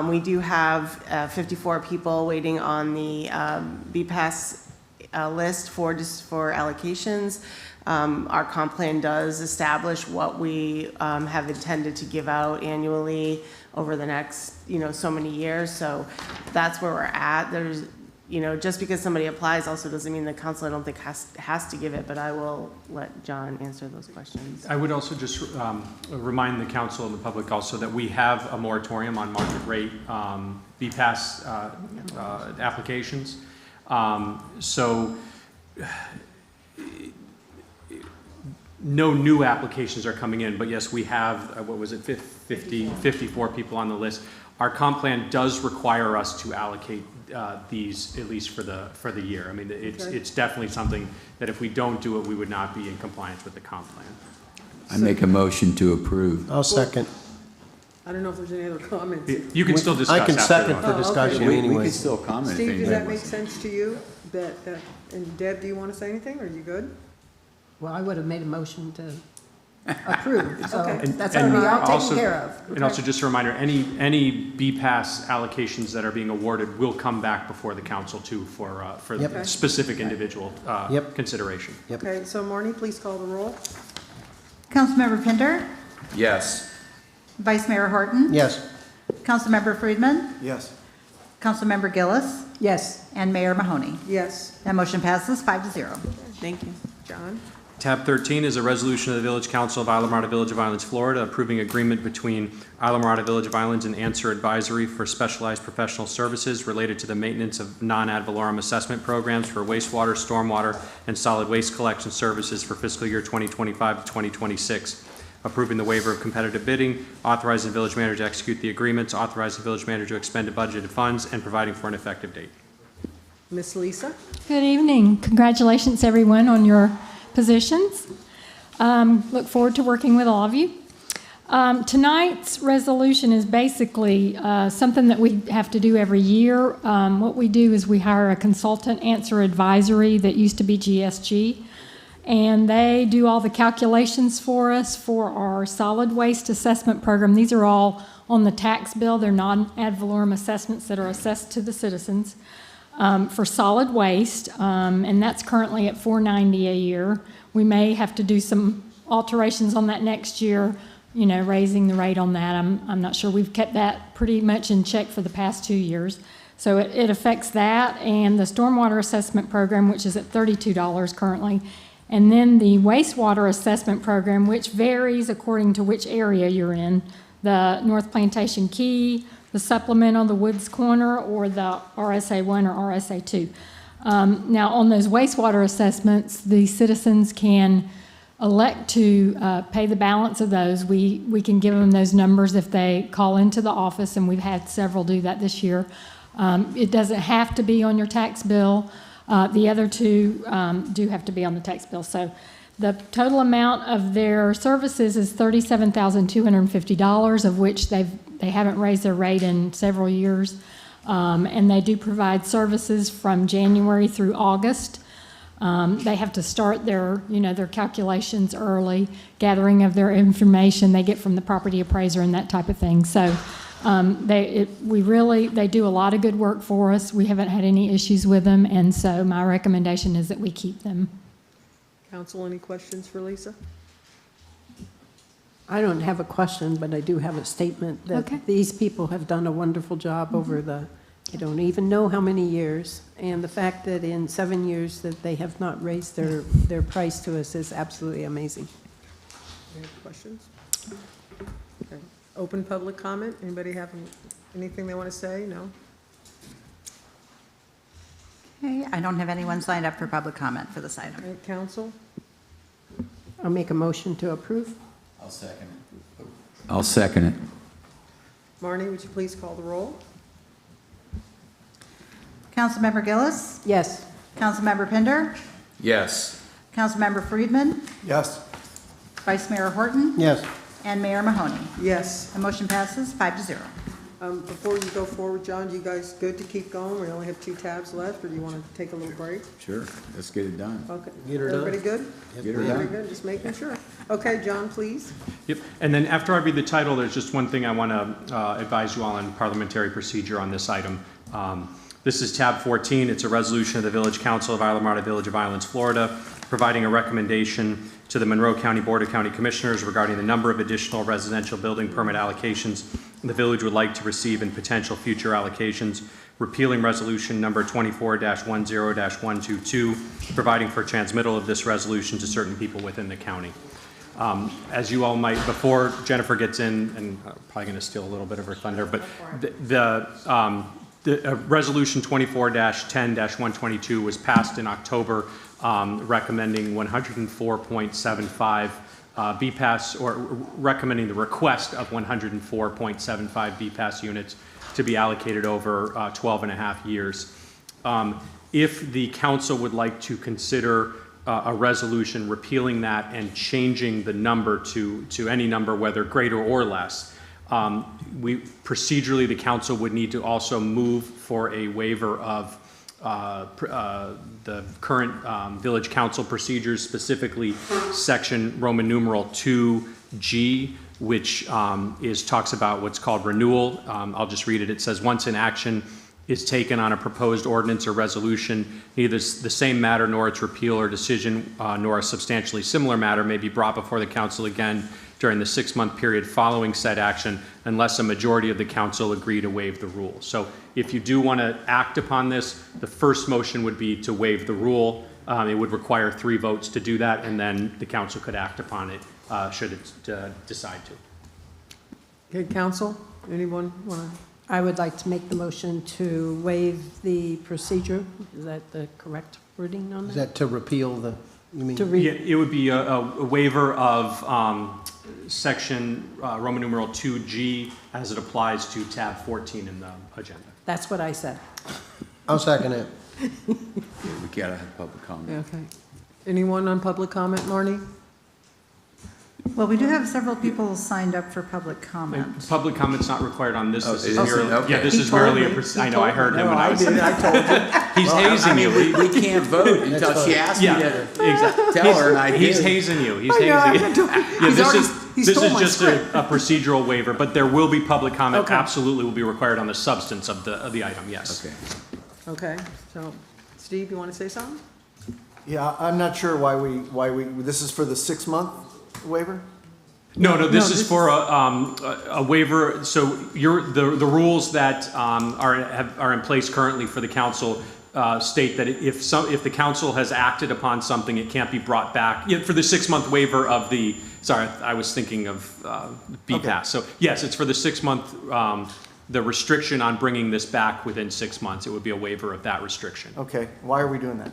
We do have 54 people waiting on the BPAS list for allocations. Our comp plan does establish what we have intended to give out annually over the next, so many years. So that's where we're at. There's, just because somebody applies also doesn't mean the council, I don't think, has to give it, but I will let John answer those questions. I would also just remind the council and the public also that we have a moratorium on market rate BPAS applications. So no new applications are coming in, but yes, we have, 54 people on the list. Our comp plan does require us to allocate these, at least for the year. I mean, it's definitely something that if we don't do it, we would not be in compliance with the comp plan. I make a motion to approve. I'll second. I don't know if there's any other comments. You can still discuss. I can second after. for discussion We anyway. can still comment. Steve, if does that anybody make wants. sense to you? And Deb, do you want to say anything? Are you good? Well, I would have made a motion to approve, so Okay. that's And already all also- taken care of. And also just a reminder, any BPAS allocations that are being awarded will come back before the council too for Yep. specific individual Yep. consideration. Yep. Okay, so Marnie, please call the roll. Councilmember Pinder, Yes. Vice Mayor Horton, Yes. Councilmember Friedman, Yes. Councilmember Gillis, Yes. and Mayor Mahoney. Yes. That motion passes 5-0. Thank you. John? Tab 13 is a resolution of the Village Council of Islamorada Village of Islands, Florida, approving agreement between Islamorada Village of Islands and Answer Advisory for specialized professional services related to the maintenance of non-ad valorem assessment programs for wastewater, stormwater, and solid waste collection services for fiscal year 2025 to 2026. Approving the waiver of competitive bidding, authorizing the village manager to execute the agreements, authorizing the village manager to expend budgeted funds, and providing for an effective date. Miss Lisa? Good evening. Congratulations, everyone, on your positions. Look forward to working with all of you. Tonight's resolution is basically something that we have to do every year. What we do is we hire a consultant, Answer Advisory, that used to be GSG, and they do all the calculations for us for our solid waste assessment program. These are all on the tax bill. They're non-ad valorem assessments that are assessed to the citizens. For solid waste, and that's currently at $490 a year. We may have to do some alterations on that next year, raising the rate on that. I'm not sure. We've kept that pretty much in check for the past 2 years. So it affects that, and the stormwater assessment program, which is at $32 currently, and then the wastewater assessment program, which varies according to which area you're in. The North Plantation Key, the supplement on the Woods Corner or the RSA 1 or RSA 2. Now, on those wastewater assessments, the citizens can elect to pay the balance of those. We can give them those numbers if they call into the office, and we've had several do that this year. It doesn't have to be on your tax bill. The other two do have to be on the tax bill. So the total amount of their services is $37,250, of which they haven't raised their rate in several years. And they do provide services from January through August. They have to start their calculations early, gathering of their information they get from the property appraiser and that type of thing. So they do a lot of good work for us. We haven't had any issues with them, and so my recommendation is that we keep them. Council, any questions for Lisa? I don't have a question, but I do have a statement that these people have done a wonderful job over the, I don't even know how many years. And the fact that in 7 years that they have not raised their price to us is absolutely amazing. Any questions? Okay. Open public comment. Anybody have anything they want to say? No? Okay, I don't have anyone signed up for public comment for this item. Right, Council? I'll make a motion to approve. I'll second it. I'll second it. Marnie, would you please call the roll? Councilmember Gillis? Yes. Councilmember Pinder? Yes. Councilmember Friedman? Yes. Vice Mayor Horton? Yes. And Mayor Mahoney. Yes. The motion passes 5-0. Before you go forward, John, you guys good to keep going? We only have 2 tabs left, or do you want to take a little break? Sure, let's get it done. Okay. Get her done. Everybody good? Get her Very done. good, just making sure. Okay, John, please. Yep, and then after I read the title, there's just one thing I want to advise you all on parliamentary procedure on this item. This is tab 14. It's a resolution of the Village Council of Isla Marta, Village of Islands, Florida, providing a recommendation to the Monroe County Board of County Commissioners regarding the number of additional residential building permit allocations the village would like to receive in potential future allocations, repealing resolution number 24-10-122, providing for transmittal of this resolution to certain people within the county. As you all might, before Jennifer gets in, and I'm probably going to steal a little bit of her thunder, but the resolution 24-10-122 was passed in October, recommending 104.75 BPAS, or recommending the request of 104.75 BPAS units to be allocated over 12 and a half years. If the council would like to consider a resolution repealing that and changing the number to any number, whether greater or less, procedurally the council would need to also move for a waiver of the current village council procedures, specifically section Roman numeral 2G, which talks about what's called renewal. I'll just read it. It says, once an action is taken on a proposed ordinance or resolution, neither the same matter nor its repeal or decision nor a substantially similar matter may be brought before the council again during the 6-month period following said action unless a majority of the council agree to waive the rule. So if you do want to act upon this, the first motion would be to waive the rule. It would require 3 votes to do that, and then the council could act upon it should it decide to. Okay, Council, anyone want to? I would like to make the motion to waive the procedure. Is that the correct wording on that? Is that to repeal the, you mean? Yeah, it would be a waiver of section Roman numeral 2G as it applies to tab 14 in the agenda. That's what I said. I'll second it. We gotta have public comment. Okay. Anyone on public comment, Marnie? Well, we do have several people signed up for public comment. Public comment's not required on this. This is it merely, isn't? Okay. yeah, this He is told merely me. a. I know. I heard him, No, and I was. I told you. He's hazing you. We can't vote until she asks me to Exactly. tell her, and I He's did. hazing you. He's I know, hazing I've you. been Yeah, he's already- this stole is my just script. a procedural waiver, but there will be public comment. Okay. Absolutely, will be required on the substance of the item. Yes. Okay. Okay, so, Steve, you want to say something? Yeah, I'm not sure why we, this is for the 6-month waiver? No, this is for a waiver. So the rules that are in place currently for the council state that if the council has acted upon something, it can't be brought back. Yeah, for the 6-month waiver of the. Sorry, I was thinking of BPAS. Okay. So yes, it's for the 6-month the restriction on bringing this back within 6 months. It would be a waiver of that restriction. Okay, why are we doing that?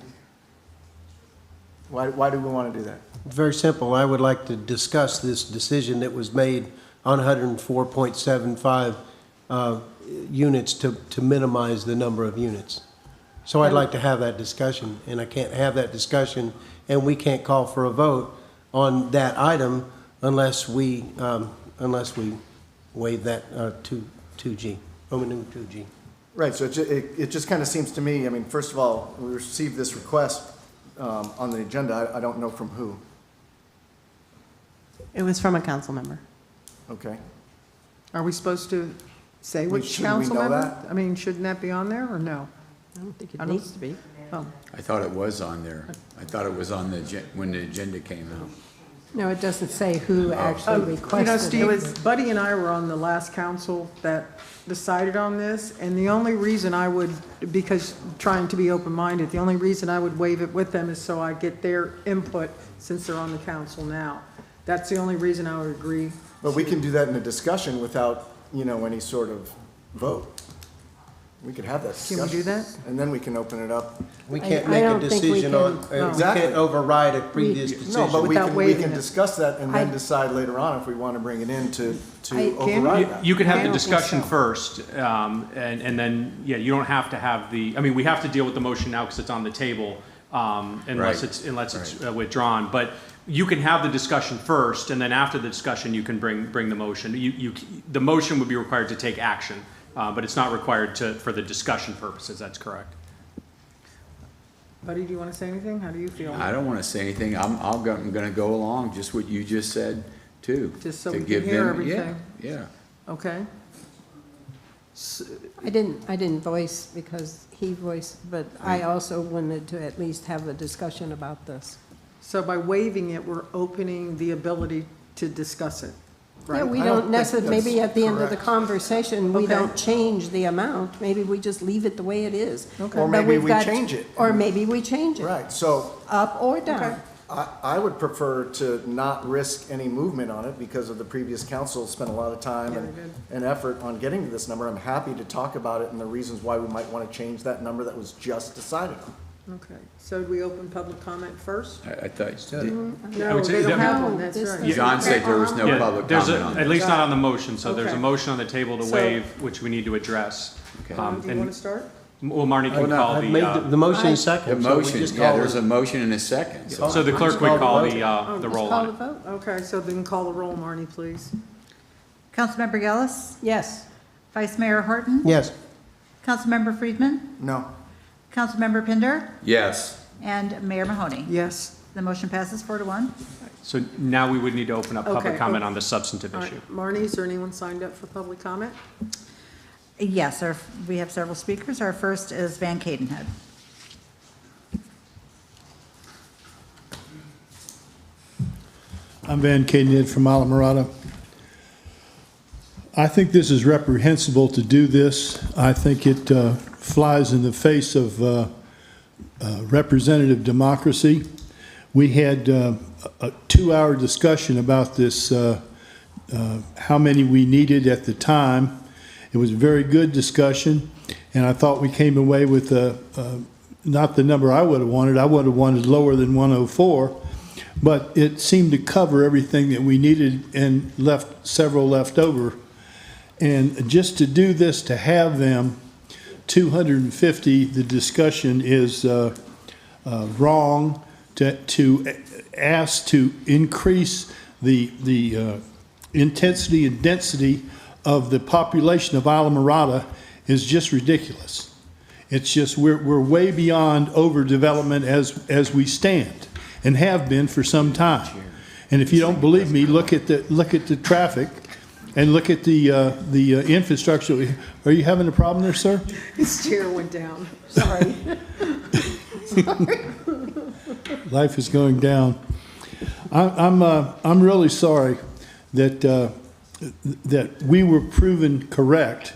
Why do we want to do that? Very simple. I would like to discuss this decision that was made on 104.75 units to minimize the number of units. So I'd like to have that discussion, and I can't have that discussion, and we can't call for a vote on that item unless we waive that 2G, Roman numeral 2G. Right, so it just kind of seems to me, I mean, first of all, we received this request on the agenda. I don't know from who. It was from a council member. Okay. Are we supposed to say which Shouldn't we council know member? that? I mean, shouldn't that be on there, or no? I don't think I it don't- needs to be. Oh, I thought it was on there. I thought it was on when the agenda came out. No, it doesn't say who actually You know, requested it. Steve, Buddy and I were on the last council that decided on this, and the only reason I would, because trying to be open-minded, the only reason I would waive it with them is so I get their input since they're on the council now. That's the only reason I would agree. But we can do that in a discussion without, any sort of vote. We could have that Can discussion. we do that? And then we can open it up. We can't I make a don't think we decision can- on, no. we Exactly. can't override a previous No, decision. but we without can waiving it. discuss that and then I- decide later on if we want to bring it in to I- override that. You could I have the don't think discussion so. first, and then, yeah, you don't have to have we have to deal with the motion now because it's on the table, unless Right. it's withdrawn. But you can have the discussion first, and then after the discussion, you can bring the motion. The motion would be required to take action, but it's not required for the discussion purposes, that's correct. Buddy, do you want to say anything? How do you feel? I don't want to say anything. I'm going to go along just what you just said too. Just so to we can give hear them- everything. Yeah. Okay. I didn't voice because he voiced, but I also wanted to at least have a discussion about this. So by waiving it, we're opening the ability to discuss it, right? Yeah, we I don't don't think necessarily, maybe that's at the end of the correct. conversation, we Okay. don't change the amount. Maybe we just leave it the way it is. Okay. Or But maybe we've we got- change it. Or maybe we change it, Right, so up or down. I would prefer to not risk any movement on it because of the previous council spent a lot of time and effort on getting to this number. I'm happy to talk about it and the reasons why we might want to change that number that was just decided on. Okay, so do we open public comment first? I thought. No, would say they don't that- have No, one, that's this right. is- John said there was no Yeah, public there's comment on at it. least not on the motion, so there's a Okay. motion on the table to So- waive, which we need to address. Okay. Do you want to start? Well, Marnie Oh, can no, call I've made the motion The second. so we motion, just yeah, call there's it- a motion and a second. So the clerk would Call the call vote. the Just roll call on the it. vote. Okay, so then call the roll, Marnie, please. Councilmember Gillis, Yes. Vice Mayor Horton, Yes. Councilmember Friedman, No. Councilmember Pinder, Yes. and Mayor Mahoney. Yes. The motion passes 4-1. So now we would need to open up public Okay, comment okay. on the substantive All right, issue. Marnie, is there anyone signed up for public comment? Yes, we have several speakers. Our first is Van Cadenhead. I'm Van Cadenhead from Alamorada. I think this is reprehensible to do this. I think it flies in the face of representative democracy. We had a 2-hour discussion about this, how many we needed at the time. It was a very good discussion, and I thought we came away with not the number I would have wanted. I would have wanted lower than 104, but it seemed to cover everything that we needed and left several left over. And just to do this, to have them 250, the discussion is wrong. To ask to increase the intensity and density of the population of Alamorada is just ridiculous. It's just we're way beyond overdevelopment as we stand and have been for some time. And if you don't believe me, look at the traffic and look at the infrastructure. Are you having a problem there, sir? His chair went down, sorry. Life is going down. I'm really sorry that we were proven correct,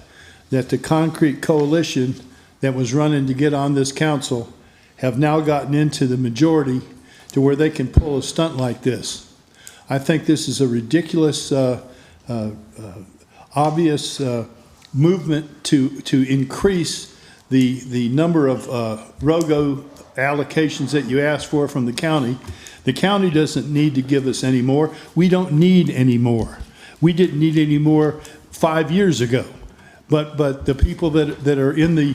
that the concrete coalition that was running to get on this council have now gotten into the majority to where they can pull a stunt like this. I think this is a ridiculous, obvious movement to increase the number of ROGO allocations that you asked for from the county. The county doesn't need to give us any more. We don't need any more. We didn't need any more 5 years ago. But the people that are in the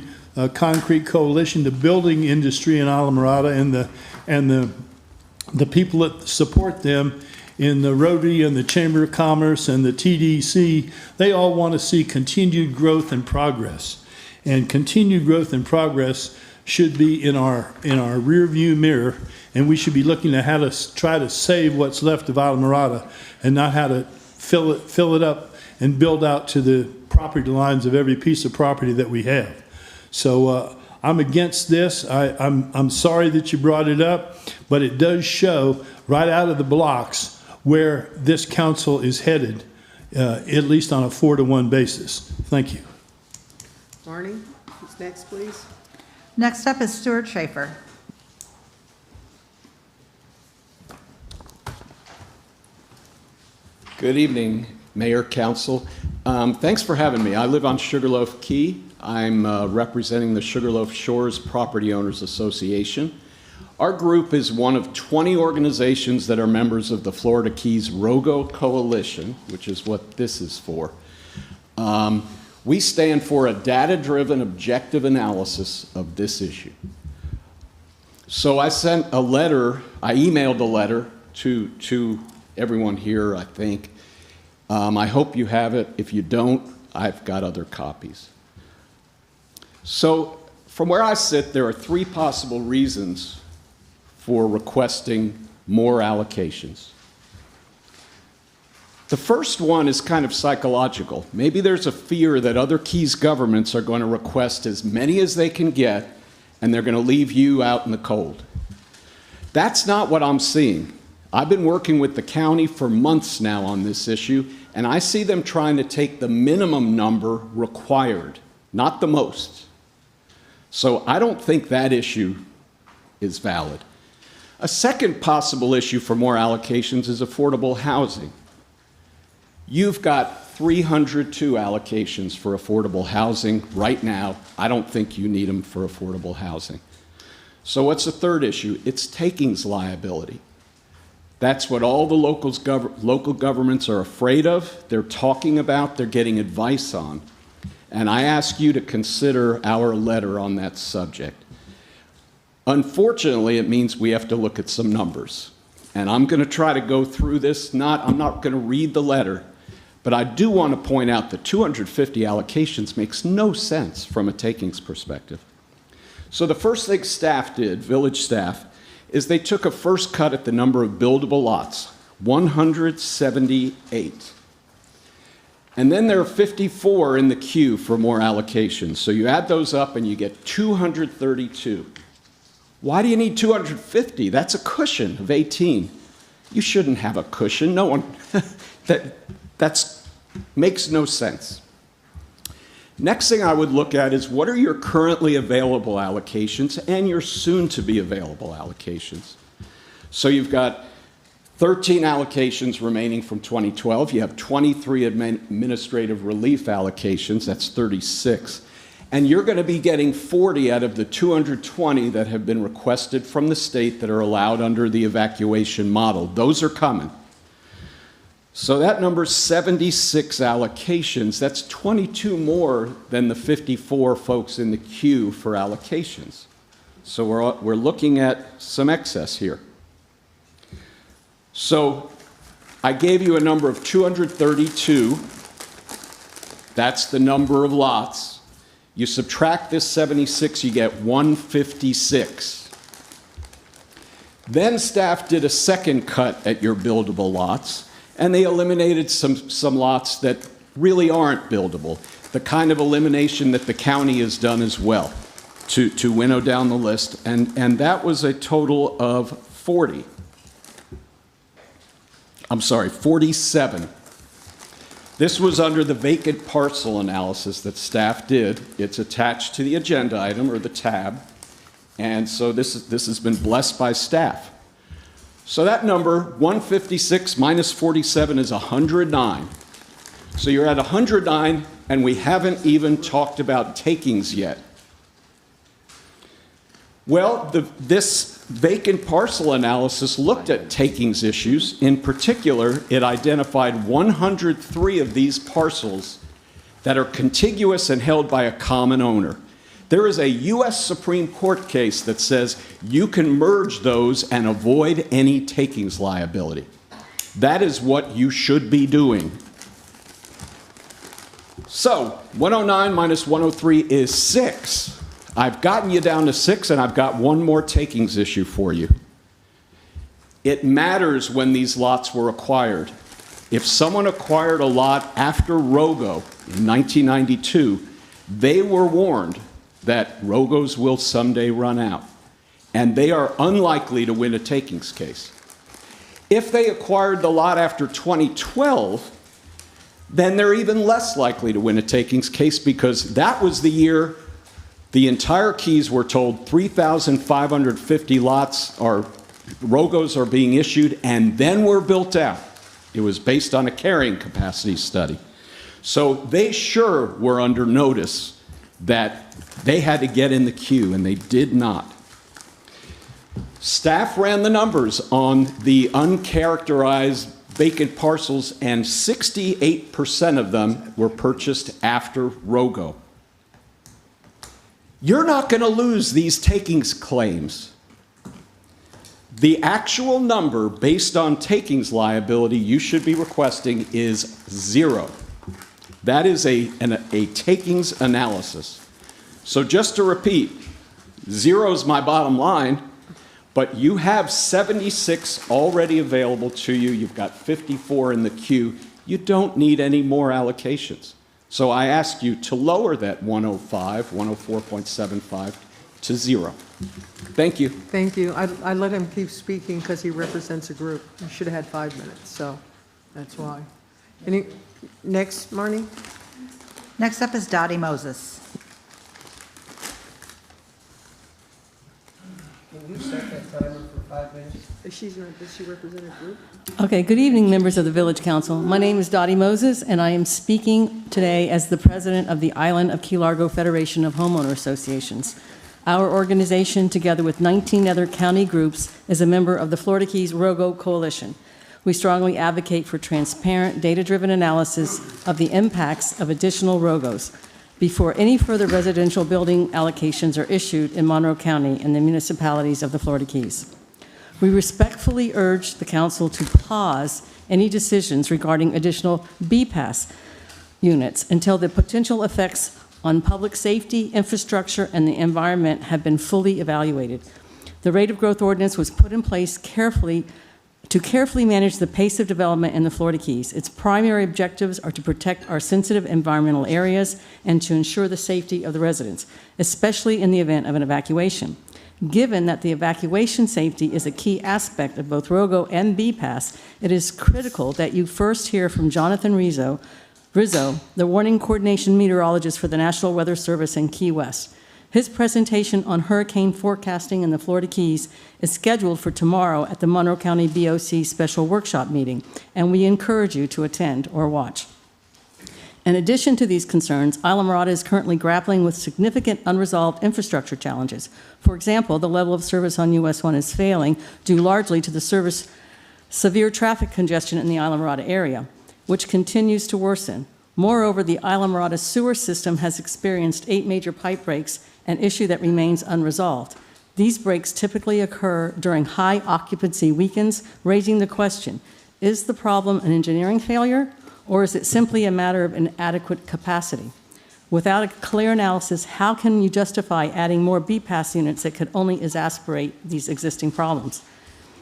concrete coalition, the building industry in Islamorada, and the people that support them in the Rotary and the Chamber of Commerce and the TDC, they all want to see continued growth and progress. And continued growth and progress should be in our rear view mirror, and we should be looking at how to try to save what's left of Islamorada and not how to fill it up and build out to the property lines of every piece of property that we have. So I'm against this. I'm sorry that you brought it up, but it does show right out of the blocks where this council is headed, at least on a 4-to-1 basis. Thank you. Marnie, who's next, please? Next up is Stuart Schaefer. Good evening, Mayor, Council. Thanks for having me. I live on Sugarloaf Key. I'm representing the Sugarloaf Shores Property Owners Association. Our group is one of 20 organizations that are members of the Florida Keys ROGO Coalition, which is what this is for. We stand for a data-driven, objective analysis of this issue. So I sent a letter, I emailed a letter to everyone here, I think. I hope you have it. If you don't, I've got other copies. So from where I sit, there are 3 possible reasons for requesting more allocations. The first one is kind of psychological. Maybe there's a fear that other Keys governments are going to request as many as they can get, and they're going to leave you out in the cold. That's not what I'm seeing. I've been working with the county for months now on this issue, and I see them trying to take the minimum number required, not the most. So I don't think that issue is valid. A second possible issue for more allocations is affordable housing. You've got 302 allocations for affordable housing right now. I don't think you need them for affordable housing. So what's the third issue? It's takings liability. That's what all the local governments are afraid of, they're talking about, they're getting advice on. And I ask you to consider our letter on that subject. Unfortunately, it means we have to look at some numbers. And I'm going to try to go through this. I'm not going to read the letter, but I do want to point out that 250 allocations makes no sense from a takings perspective. So the first thing staff did, village staff, is they took a first cut at the number of buildable lots, 178. And then there are 54 in the queue for more allocations. So you add those up and you get 232. Why do you need 250? That's a cushion of 18. You shouldn't have a cushion. No one, that makes no sense. Next thing I would look at is what are your currently available allocations and your soon-to-be available allocations. So you've got 13 allocations remaining from 2012. You have 23 administrative relief allocations. That's 36. And you're going to be getting 40 out of the 220 that have been requested from the state that are allowed under the evacuation model. Those are coming. So that number's 76 allocations. That's 22 more than the 54 folks in the queue for allocations. So we're looking at some excess here. So I gave you a number of 232. That's the number of lots. You subtract this 76, you get 156. Then staff did a second cut at your buildable lots, and they eliminated some lots that really aren't buildable, the kind of elimination that the county has done as well to winnow down the list, and that was a total of 47. This was under the vacant parcel analysis that staff did. It's attached to the agenda item or the tab, and so this has been blessed by staff. So that number, 156 minus 47, is 109. So you're at 109 And we haven't even talked about takings yet. Well, this vacant parcel analysis looked at takings issues. In particular, it identified 103 of these parcels that are contiguous and held by a common owner. There is a U.S. Supreme Court case that says you can merge those and avoid any takings liability. That is what you should be doing. So, 109 minus 103 is 6. I've gotten you down to 6, and I've got one more takings issue for you. It matters when these lots were acquired. If someone acquired a lot after Rogo in 1992, they were warned that Rogos will someday run out, and they are unlikely to win a takings case. If they acquired the lot after 2012, then they're even less likely to win a takings case, because that was the year the entire Keys were told 3,550 lots or Rogos are being issued and then were built out. It was based on a carrying capacity study. So they sure were under notice that they had to get in the queue, and they did not. Staff ran the numbers on the uncharacterized vacant parcels, and 68% of them were purchased after Rogo. You're not going to lose these takings claims. The actual number based on takings liability you should be requesting is 0. That is a takings analysis. So just to repeat, 0 is my bottom line, but you have 76 already available to you. You've got 54 in the queue. You don't need any more allocations. So I ask you to lower that 105, 104.75 to 0. Thank you. Thank you. I let him keep speaking because he represents a group. He should have had 5 minutes, so that's why. Next, Marnie? Next up is Dottie Moses. Can you set that timer for 5 minutes? Does she represent a group? Okay, good evening, members of the Village Council. My name is Dottie Moses, and I am speaking today as the president of the Island of Key Largo Federation of Homeowner Associations. Our organization, together with 19 other county groups, is a member of the Florida Keys Rogo Coalition. We strongly advocate for transparent, data-driven analysis of the impacts of additional Rogos before any further residential building allocations are issued in Monroe County and the municipalities of the Florida Keys. We respectfully urge the council to pause any decisions regarding additional BPAS units until the potential effects on public safety, infrastructure, and the environment have been fully evaluated. The rate of growth ordinance was put in place to carefully manage the pace of development in the Florida Keys. Its primary objectives are to protect our sensitive environmental areas and to ensure the safety of the residents, especially in the event of an evacuation. Given that the evacuation safety is a key aspect of both Rogo and BPAS, it is critical that you first hear from Jonathan Rizzo, the warning coordination meteorologist for the National Weather Service in Key West. His presentation on hurricane forecasting in the Florida Keys is scheduled for tomorrow at the Monroe County BOC Special Workshop Meeting, and we encourage you to attend or watch. In addition to these concerns, Islamorada is currently grappling with significant unresolved infrastructure challenges. For example, the level of service on US 1 is failing due largely to the severe traffic congestion in the Islamorada area, which continues to worsen. Moreover, the Islamorada sewer system has experienced 8 major pipe breaks, an issue that remains unresolved. These breaks typically occur during high occupancy weekends, raising the question, is the problem an engineering failure, or is it simply a matter of inadequate capacity? Without a clear analysis, how can you justify adding more BPAS units that could only exacerbate these existing problems?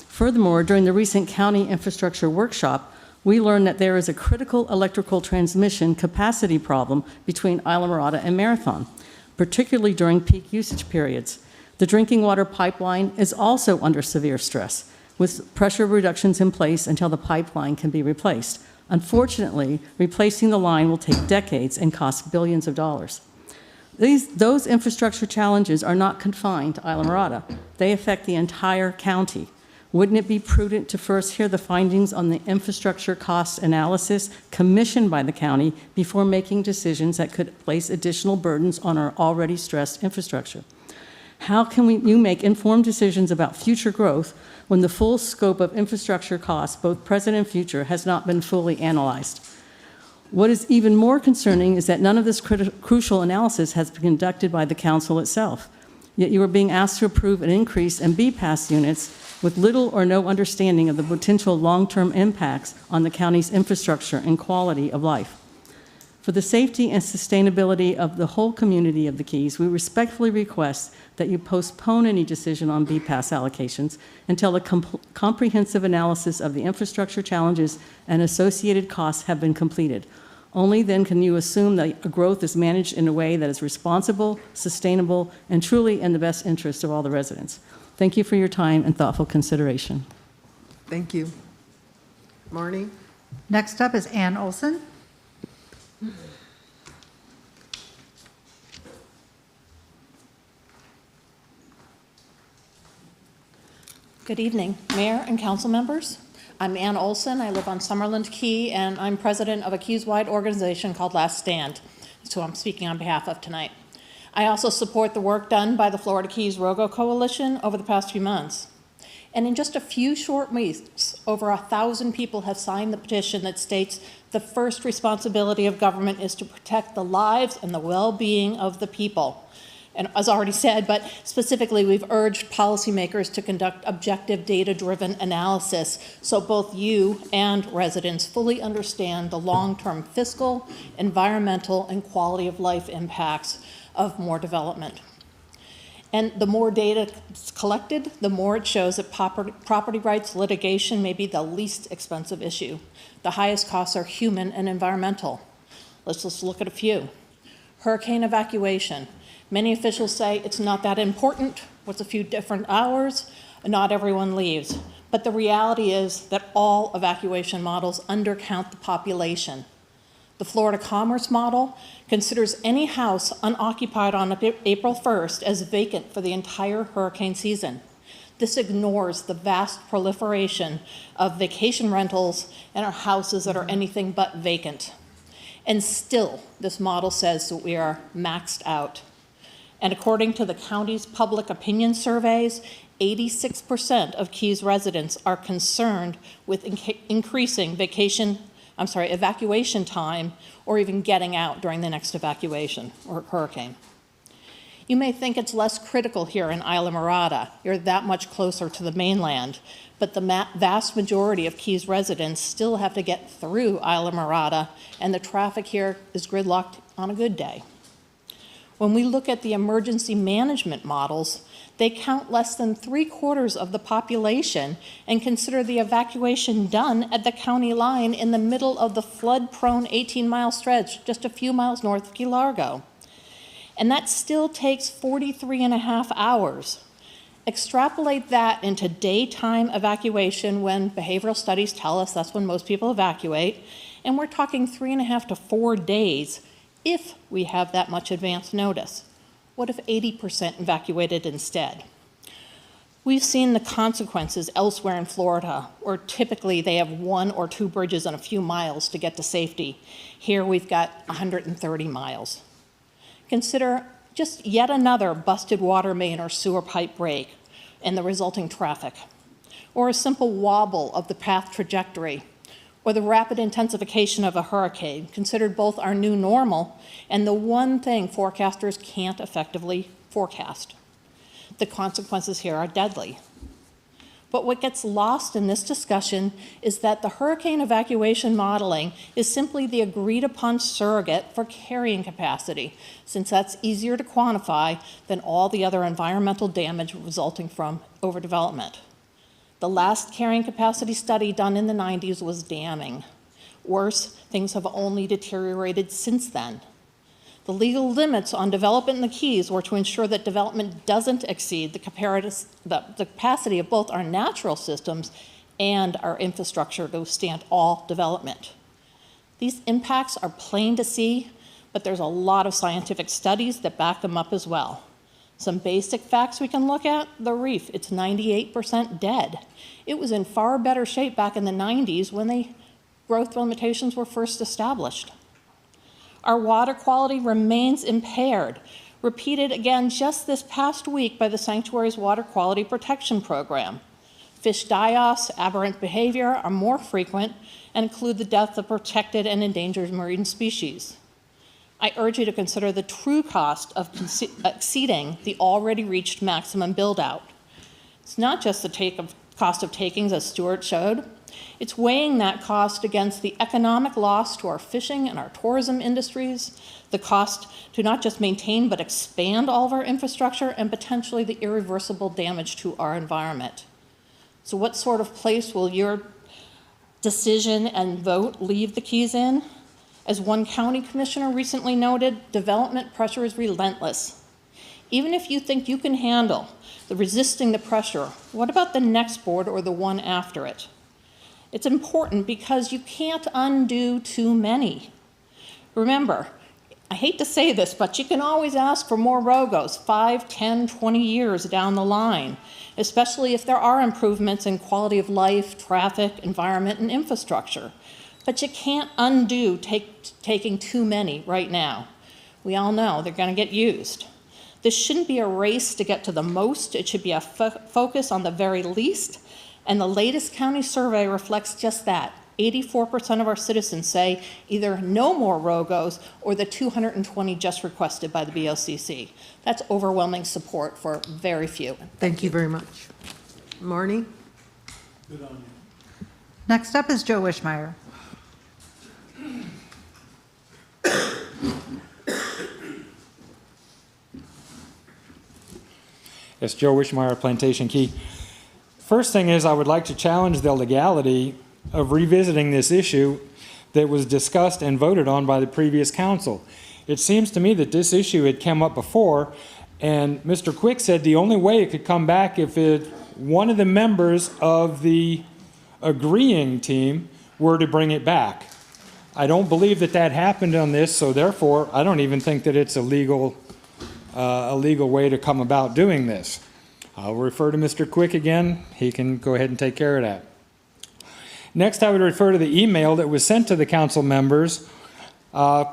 Furthermore, during the recent county infrastructure workshop, we learned that there is a critical electrical transmission capacity problem between Islamorada and Marathon, particularly during peak usage periods. The drinking water pipeline is also under severe stress, with pressure reductions in place until the pipeline can be replaced. Unfortunately, replacing the line will take decades and cost billions of dollars. Those infrastructure challenges are not confined to Islamorada. They affect the entire county. Wouldn't it be prudent to first hear the findings on the infrastructure cost analysis commissioned by the county before making decisions that could place additional burdens on our already stressed infrastructure? How can you make informed decisions about future growth when the full scope of infrastructure costs, both present and future, has not been fully analyzed? What is even more concerning is that none of this crucial analysis has been conducted by the council itself. Yet you are being asked to approve an increase in BPAS units with little or no understanding of the potential long-term impacts on the county's infrastructure and quality of life. For the safety and sustainability of the whole community of the Keys, we respectfully request that you postpone any decision on BPAS allocations until a comprehensive analysis of the infrastructure challenges and associated costs have been completed. Only then can you assume that growth is managed in a way that is responsible, sustainable, and truly in the best interest of all the residents. Thank you for your time and thoughtful consideration. Thank you. Marnie? Next up is Ann Olson. Good evening, Mayor and council members. I'm Ann Olson. I live on Summerland Key, and I'm president of a Keys-wide organization called Last Stand. That's who I'm speaking on behalf of tonight. I also support the work done by the Florida Keys Rogo Coalition over the past few months. And in just a few short weeks, over 1,000 people have signed the petition that states the first responsibility of government is to protect the lives and the well-being of the people. And as already said, but specifically, we've urged policymakers to conduct objective data-driven analysis so both you and residents fully understand the long-term fiscal, environmental, and quality of life impacts of more development. And the more data is collected, the more it shows that property rights litigation may be the least expensive issue. The highest costs are human and environmental. Let's just look at a few. Hurricane evacuation. Many officials say it's not that important, what's a few different hours, not everyone leaves. But the reality is that all evacuation models undercount the population. The Florida Commerce Model considers any house unoccupied on April 1st as vacant for the entire hurricane season. This ignores the vast proliferation of vacation rentals and our houses that are anything but vacant. And still, this model says that we are maxed out. And according to the county's public opinion surveys, 86% of Keys residents are concerned with increasing evacuation time or even getting out during the next evacuation or hurricane. You may think it's less critical here in Islamorada. You're that much closer to the mainland, but the vast majority of Keys residents still have to get through Islamorada, and the traffic here is gridlocked on a good day. When we look at the emergency management models, they count less than 3/4 of the population and consider the evacuation done at the county line in the middle of the flood-prone 18-mile stretch, just a few miles north of Key Largo. And that still takes 43.5 hours. Extrapolate that into daytime evacuation when behavioral studies tell us that's when most people evacuate, and we're talking 3.5 to 4 days if we have that much advance notice. What if 80% evacuated instead? We've seen the consequences elsewhere in Florida, where typically they have 1 or 2 bridges and a few miles to get to safety. Here we've got 130 miles. Consider just yet another busted water main or sewer pipe break and the resulting traffic, or a simple wobble of the path trajectory, or the rapid intensification of a hurricane, considered both our new normal and the one thing forecasters can't effectively forecast. The consequences here are deadly. But what gets lost in this discussion is that the hurricane evacuation modeling is simply the agreed upon surrogate for carrying capacity, since that's easier to quantify than all the other environmental damage resulting from overdevelopment. The last carrying capacity study done in the 90s was damning. Worse, things have only deteriorated since then. The legal limits on development in the Keys were to ensure that development doesn't exceed the capacity of both our natural systems and our infrastructure to withstand all development. These impacts are plain to see, but there's a lot of scientific studies that back them up as well. Some basic facts we can look at: the reef, it's 98% dead. It was in far better shape back in the 90s when the growth limitations were first established. Our water quality remains impaired, repeated again just this past week by the Sanctuary's Water Quality Protection Program. Fish die-offs, aberrant behavior are more frequent and include the death of protected and endangered marine species. I urge you to consider the true cost of exceeding the already reached maximum build-out. It's not just the cost of takings, as Stuart showed. It's weighing that cost against the economic loss to our fishing and our tourism industries, the cost to not just maintain but expand all of our infrastructure, and potentially the irreversible damage to our environment. So what sort of place will your decision and vote leave the keys in? As one county commissioner recently noted, development pressure is relentless. Even if you think you can handle resisting the pressure, what about the next board or the one after it? It's important because you can't undo too many. Remember, I hate to say this, but you can always ask for more ROGOs 5, 10, 20 years down the line, especially if there are improvements in quality of life, traffic, environment, and infrastructure. But you can't undo taking too many right now. We all know they're going to get used. This shouldn't be a race to get to the most. It should be a focus on the very least. And the latest county survey reflects just that. 84% of our citizens say either no more ROGOs or the 220 just requested by the BOCC. That's overwhelming support for very few. Thank you very much. Marnie? Good on you. Next up is Joe Wishmeyer. Yes, Joe Wishmeyer, Plantation Key. First thing is I would like to challenge the legality of revisiting this issue that was discussed and voted on by the previous council. It seems to me that this issue had come up before, and Mr. Quick said the only way it could come back if one of the members of the agreeing team were to bring it back. I don't believe that that happened on this, so therefore I don't even think that it's a legal way to come about doing this. I'll refer to Mr. Quick again. He can go ahead and take care of that. Next, I would refer to the email that was sent to the council members. The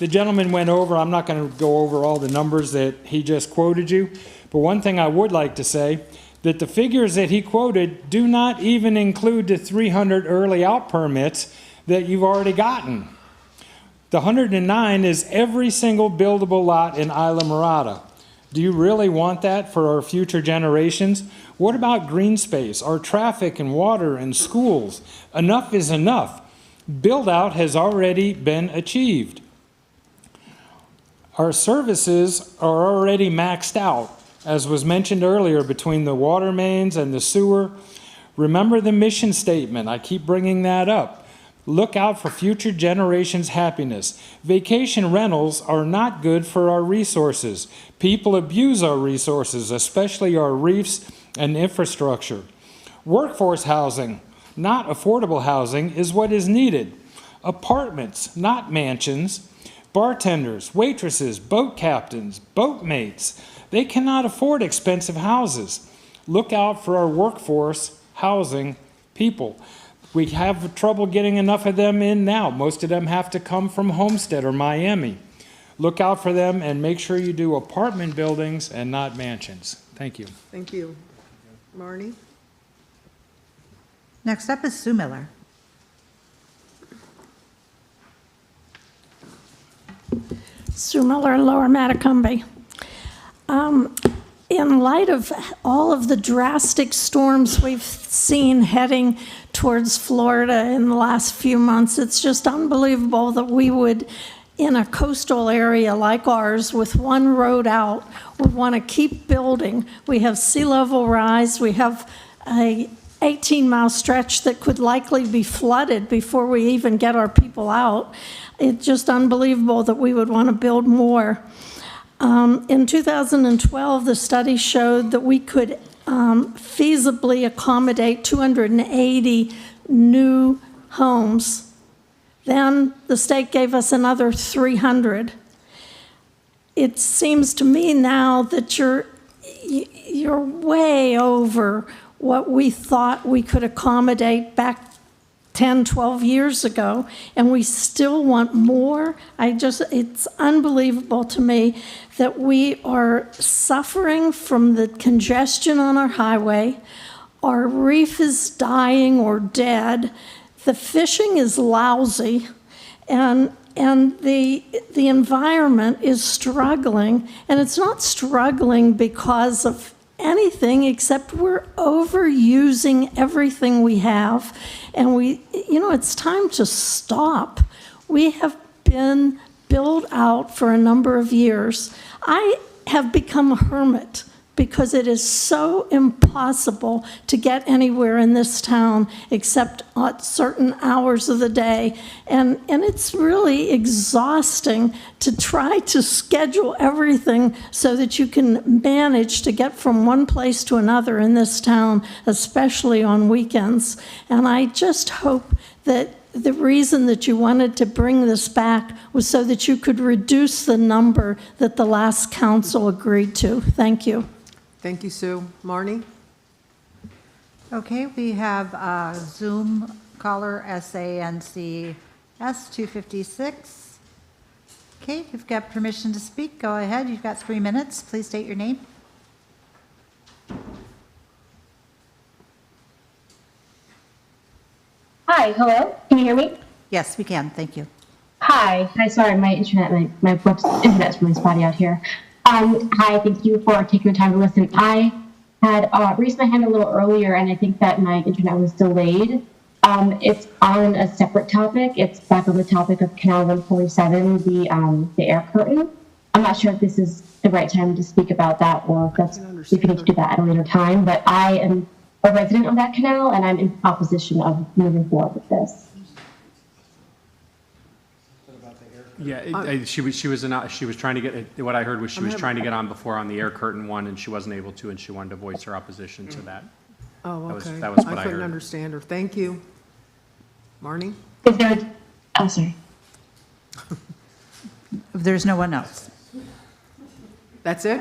gentleman went over, I'm not going to go over all the numbers that he just quoted you, but one thing I would like to say, that the figures that he quoted do not even include the 300 early out permits that you've already gotten. The 109 is every single buildable lot in Isla Mirada. Do you really want that for our future generations? What about green space, our traffic and water and schools? Enough is enough. Build out has already been achieved. Our services are already maxed out, as was mentioned earlier, between the water mains and the sewer. Remember the mission statement. I keep bringing that up. Look out for future generations' happiness. Vacation rentals are not good for our resources. People abuse our resources, especially our reefs and infrastructure. Workforce housing, not affordable housing, is what is needed. Apartments, not mansions. Bartenders, waitresses, boat captains, boatmates, they cannot afford expensive houses. Look out for our workforce housing people. We have trouble getting enough of them in now. Most of them have to come from Homestead or Miami. Look out for them and make sure you do apartment buildings and not mansions. Thank you. Thank you. Marnie? Next up is Sue Miller. Sue Miller, Lower Matacumbe. In light of all of the drastic storms we've seen heading towards Florida in the last few months, it's just unbelievable that we would, in a coastal area like ours with one road out, would want to keep building. We have sea level rise. We have a 18-mile stretch that could likely be flooded before we even get our people out. It's just unbelievable that we would want to build more. In 2012, the study showed that we could feasibly accommodate 280 new homes. Then the state gave us another 300. it seems to me now that you're way over what we thought we could accommodate back 10, 12 years ago, and we still want more. It's unbelievable to me that we are suffering from the congestion on our highway. Our reef is dying or dead. The fishing is lousy, and the environment is struggling, and it's not struggling because of anything except we're overusing everything we have, and it's time to stop. We have been billed out for a number of years. I have become a hermit because it is so impossible to get anywhere in this town except at certain hours of the day. And it's really exhausting to try to schedule everything so that you can manage to get from one place to another in this town, especially on weekends. And I just hope that the reason that you wanted to bring this back was so that you could reduce the number that the last council agreed to. Thank you. Thank you, Sue. Marnie? Okay, we have Zoom caller SANCS 256. Okay, you've got permission to speak. Go ahead. You've got 3 minutes. Please state your name. Hi, hello. Can you hear me? Yes, we can. Thank you. Hi. Sorry, my internet's really spotty out here. Hi, thank you for taking the time to listen. I had raised my hand a little earlier, and I think that my internet was delayed. It's on a separate topic. It's back on the topic of Canal 147, the air curtain. I'm not sure if this is the right time to speak about that, or if we need to do that at a later time. But I am a resident of that canal, and I'm in opposition of moving forward with this. Yeah, she was trying to get, what I heard was she was trying to get on before on the air curtain one, and she wasn't able to, and she wanted to voice her opposition to that. Oh, okay. That was what I couldn't heard. understand her. Thank you. Marnie? Is there, oh, sorry. There's no one else. That's it?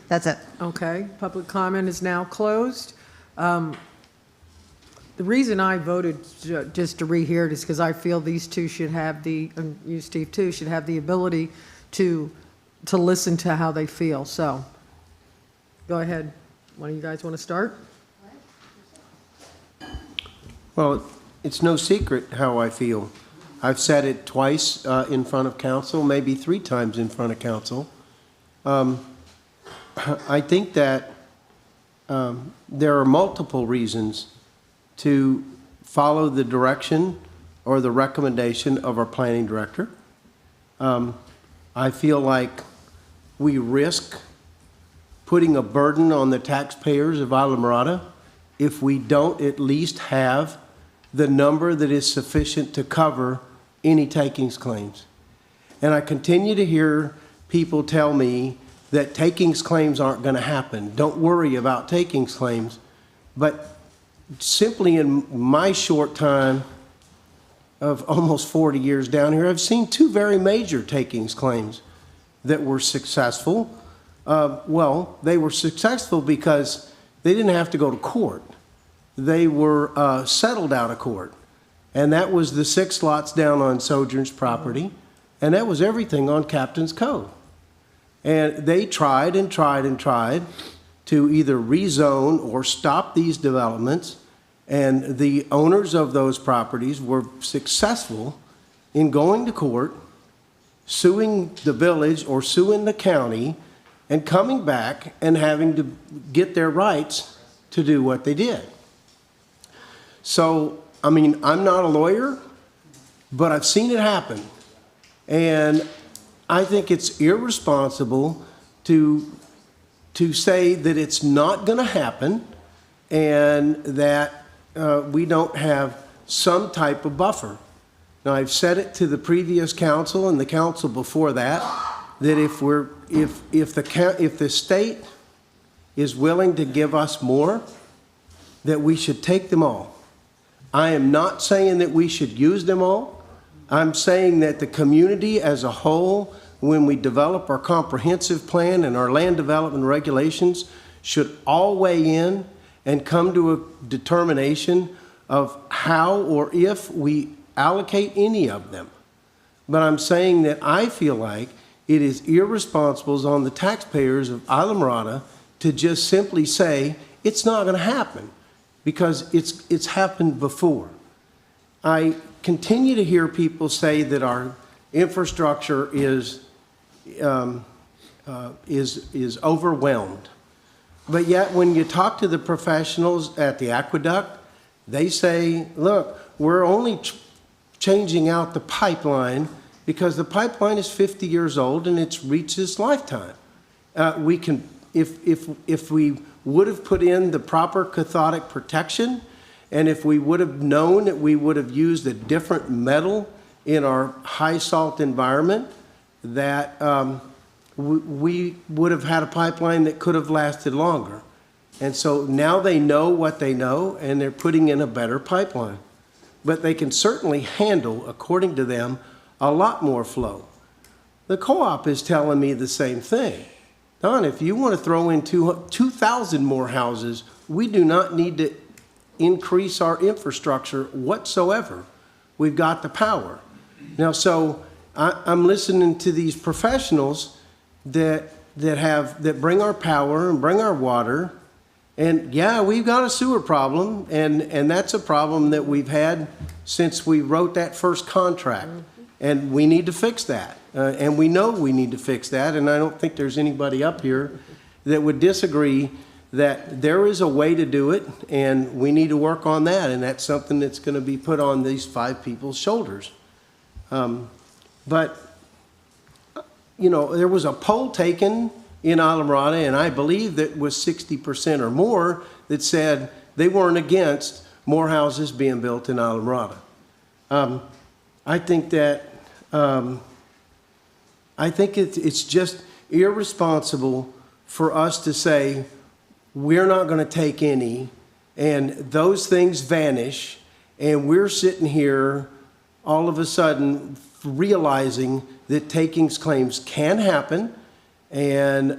That's it. Okay, public comment is now closed. The reason I voted just to rehear it is because I feel these two should have and you, Steve, too, should have the ability to listen to how they feel. So, go ahead. One of you guys want to start? Well, it's no secret how I feel. I've said it twice in front of council, maybe 3 times in front of council. I think that there are multiple reasons to follow the direction or the recommendation of our planning director. I feel like we risk putting a burden on the taxpayers of Islamorada if we don't at least have the number that is sufficient to cover any takings claims. And I continue to hear people tell me that takings claims aren't going to happen. Don't worry about takings claims. But simply in my short time of almost 40 years down here, I've seen 2 very major takings claims that were successful. Well, they were successful because they didn't have to go to court. They were settled out of court. And that was the 6 lots down on Sojourn's property, and that was everything on Captain's Cove. And they tried and tried and tried to either rezone or stop these developments, and the owners of those properties were successful in going to court, suing the village or suing the county, and coming back and having to get their rights to do what they did. So, I mean, I'm not a lawyer, but I've seen it happen. And I think it's irresponsible to say that it's not going to happen and that we don't have some type of buffer. Now, I've said it to the previous council and the council before that, that if the state is willing to give us more, that we should take them all. I am not saying that we should use them all. I'm saying that the community as a whole when we develop our comprehensive plan and our land development regulations, should all weigh in and come to a determination of how or if we allocate any of them. But I'm saying that I feel like it is irresponsible on the taxpayers of Islamorada to just simply say, it's not going to happen, because it's happened before. I continue to hear people say that our infrastructure is overwhelmed. But yet, when you talk to the professionals at the aqueduct, they say, look, we're only changing out the pipeline because the pipeline is 50 years old and it's reached its lifetime. We can, if we would have put in the proper cathodic protection, and if we would have known that we would have used a different metal in our high salt environment, that we would have had a pipeline that could have lasted longer. And so now they know what they know, and they're putting in a better pipeline. But they can certainly handle, according to them, a lot more flow. The co-op is telling me the same thing. Don, if you want to throw in 2,000 more houses, we do not need to increase our infrastructure whatsoever. We've got the power. Now, so I'm listening to these professionals that bring our power and bring our water. And yeah, we've got a sewer problem, and that's a problem that we've had since we wrote that first contract. And we need to fix that. And we know we need to fix that, and I don't think there's anybody up here that would disagree that there is a way to do it, and we need to work on that, and that's something that's going to be put on these 5 people's shoulders. But, you know, there was a poll taken in Islamorada, and I believe that was 60% or more that said they weren't against more houses being built in Islamorada. I think that it's just irresponsible for us to say we're not going to take any, and those things vanish, and we're sitting here all of a sudden realizing that takings claims can happen, and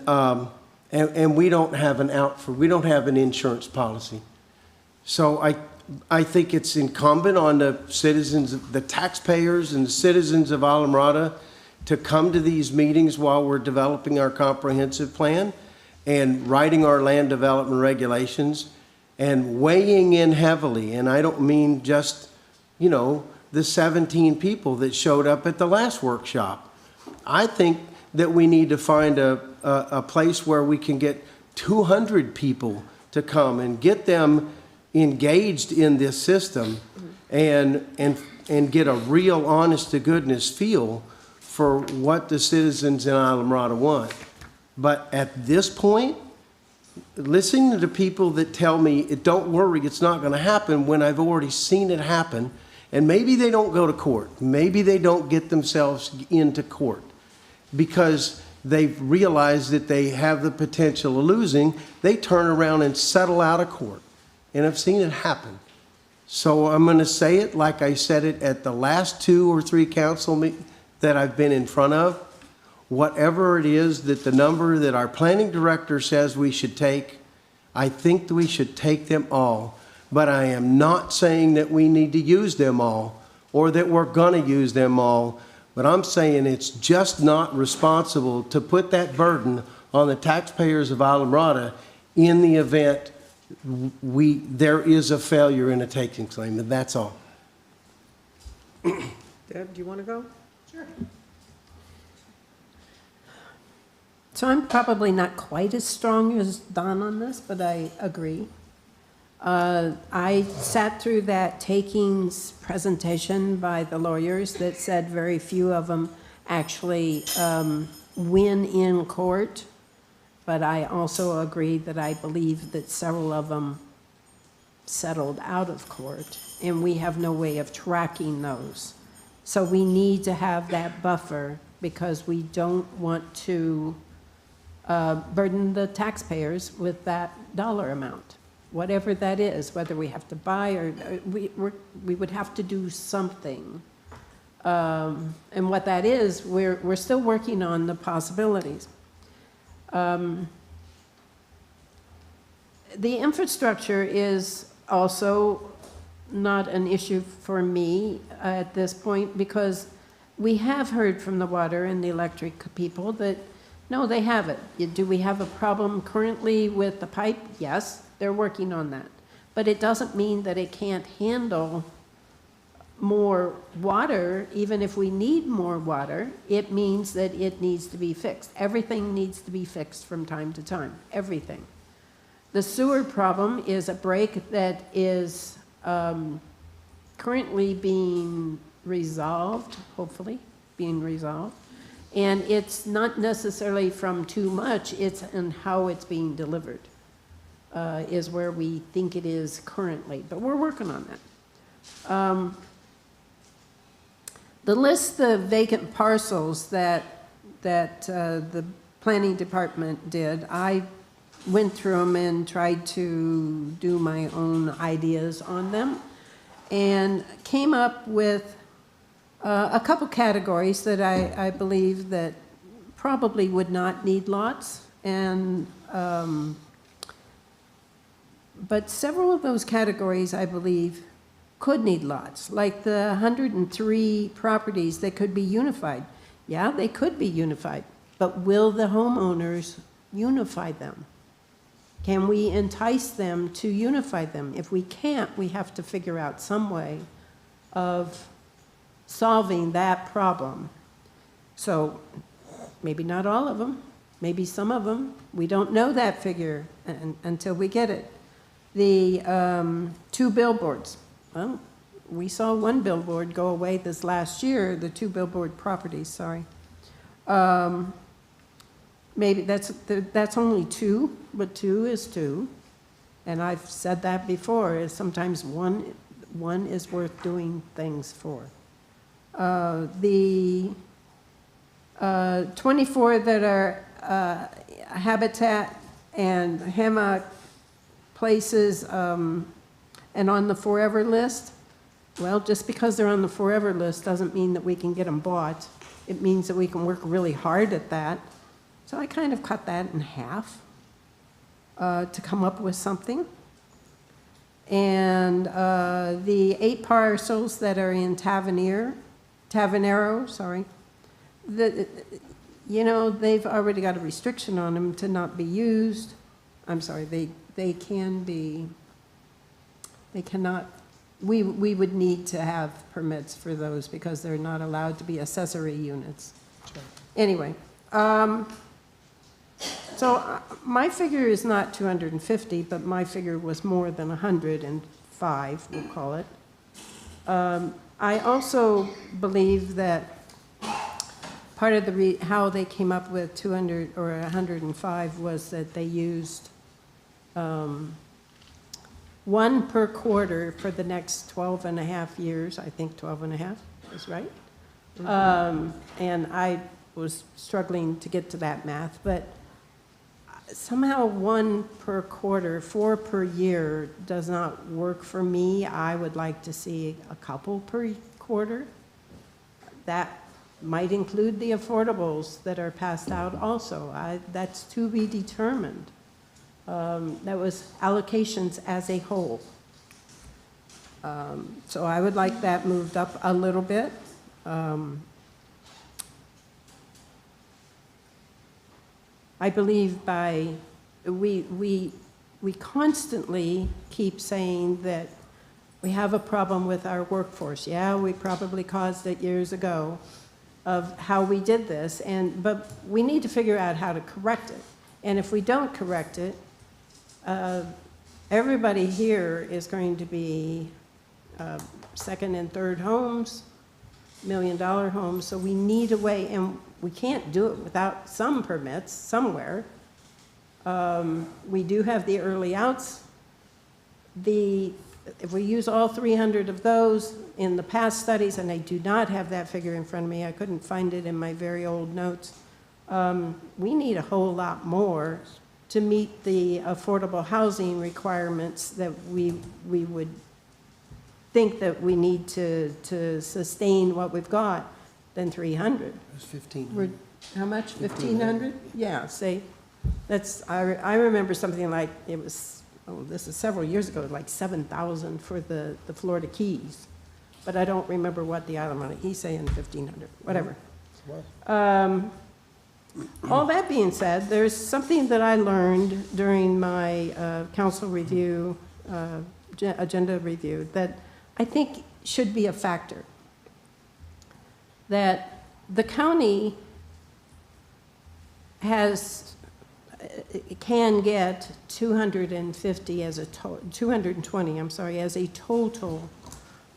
we don't have we don't have an insurance policy. So I think it's incumbent on the citizens, the taxpayers and the citizens of Islamorada to come to these meetings while we're developing our comprehensive plan and writing our land development regulations and weighing in heavily. And I don't mean just, you know, the 17 people that showed up at the last workshop. I think that we need to find a place where we can get 200 people to come and get them engaged in this system and get a real honest to goodness feel for what the citizens in Islamorada want. But at this point, listening to the people that tell me, don't worry, it's not going to happen, when I've already seen it happen, and maybe they don't go to court, maybe they don't get themselves into court because they've realized that they have the potential of losing, they turn around and settle out of court. And I've seen it happen. So I'm going to say it like I said it at the last 2 or 3 council meetings that I've been in front of. Whatever it is that the number that our planning director says we should take, I think that we should take them all. But I am not saying that we need to use them all or that we're going to use them all. But I'm saying it's just not responsible to put that burden on the taxpayers of Islamorada in the event there is a failure in a taking claim, and that's all. Deb, do you want to go? Sure. So I'm probably not quite as strong as Don on this, but I agree. I sat through that takings presentation by the lawyers that said very few of them actually win in court. But I also agree that I believe that several of them settled out of court, and we have no way of tracking those. So we need to have that buffer because we don't want to burden the taxpayers with that dollar amount, whatever that is, whether we have to buy or we would have to do something And what that is, we're still working on the possibilities. The infrastructure is also not an issue for me at this point, because we have heard from the water and the electric people that, no, they have it. Do we have a problem currently with the pipe? Yes, they're working on that. But it doesn't mean that it can't handle more water. Even if we need more water, it means that it needs to be fixed. Everything needs to be fixed from time to time, everything. The sewer problem is a break that is currently being resolved, hopefully being resolved. And it's not necessarily from too much, it's in how it's being delivered, is where we think it is currently. But we're working on that. The list of vacant parcels that the planning department did, I went through them and tried to do my own ideas on them, and came up with a couple categories that I believe that probably would not need lots, and but several of those categories I believe could need lots, like the 103 properties that could be unified. Yeah, they could be unified, but will the homeowners unify them? Can we entice them to unify them? If we can't, we have to figure out some way of solving that problem. So maybe not all of them, maybe some of them. We don't know that figure until we get it. The 2 billboards. Well, we saw 1 billboard go away this last year, the 2 billboard properties, sorry. Maybe that's only 2, but 2 is 2. And I've said that before, is sometimes one is worth doing things for. The 24 that are habitat and hammock places and on the forever list, well, just because they're on the forever list doesn't mean that we can get them bought. It means that we can work really hard at that. So I kind of cut that in half to come up with something. And the 8 parcels that are in Tavernier, sorry, you know, they've already got a restriction on them to not be used. I'm sorry, they can be, they cannot, we would need to have permits for those because they're not allowed to be accessory units. Anyway, so my figure is not 250, but my figure was more than 105, we'll call it. I also believe that part of the how they came up with 200 or 105 was that they used 1 per quarter for the next 12 and a half years. I think 12 and a half is right. And I was struggling to get to that math, but somehow 1 per quarter, 4 per year does not work for me. I would like to see a couple per quarter. That might include the affordables that are passed out also. That's to be determined. That was allocations as a whole. So I would like that moved up a little bit. I believe we constantly keep saying that we have a problem with our workforce. Yeah, we probably caused it years ago of how we did this, but we need to figure out how to correct it. And if we don't correct it, everybody here is going to be second and third homes, $1 million homes, so we need a way, and we can't do it without some permits somewhere. We do have the early outs. If we use all 300 of those in the past studies, and I do not have that figure in front of me, I couldn't find it in my very old notes, we need a whole lot more to meet the affordable housing requirements that we would think that we need to sustain what we've got, then 300. It was 15. We're, how much? 1,500? Yeah, say, that's, I remember something like, it was, oh, this is several years ago, like 7,000 for the Florida Keys. But I don't remember what the island money, he's saying 1,500, whatever. All that being said, there's something that I learned during my council review, agenda review, that I think should be a factor. That the county can get 250 as a 220, I'm sorry, as a total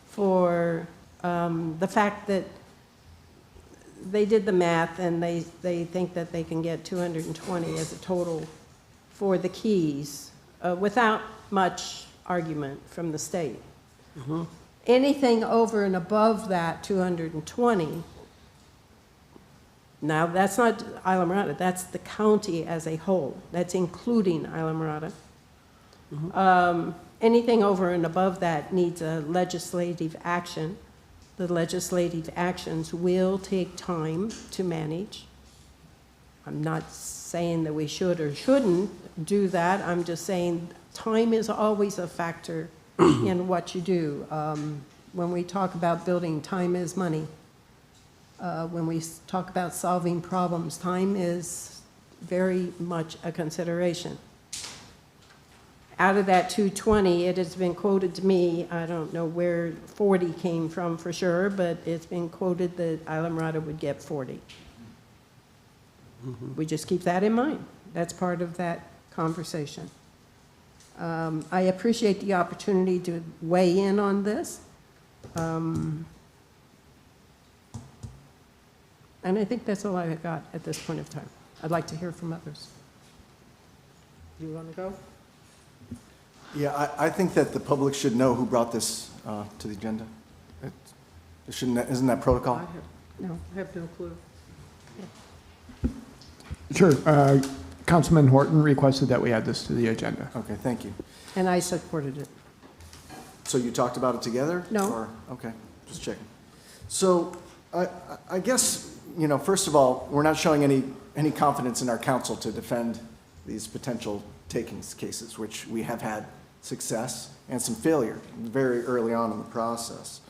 for the fact that they did the math and they think that they can get 220 as a total for the keys without much argument from the state. Mm-hmm. Anything over and above that 220, now that's not Islamorada, that's the county as a whole. That's including Islamorada. Anything over and above that needs a legislative action. The legislative actions will take time to manage. I'm not saying that we should or shouldn't do that. I'm just saying time is always a factor in what you do. When we talk about building, time is money. When we talk about solving problems, time is very much a consideration. Out of that 220, it has been quoted to me, I don't know where 40 came from for sure, but it's been quoted that Islamorada would get 40. We just keep that in mind. That's part of that conversation. I appreciate the opportunity to weigh in on this. And I think that's all I got at this point of time. I'd like to hear from others. You want to go? Yeah, I think that the public should know who brought this to the agenda. Isn't that protocol? I have no clue. Sure. Councilman Horton requested that we add this to the agenda. Okay, thank you. And I supported it. So you talked about it together? No. Or, okay, just checking. So I guess, you know, first of all, we're not showing any confidence in our council to defend these potential takings cases, which we have had success and some failure very early on in the process.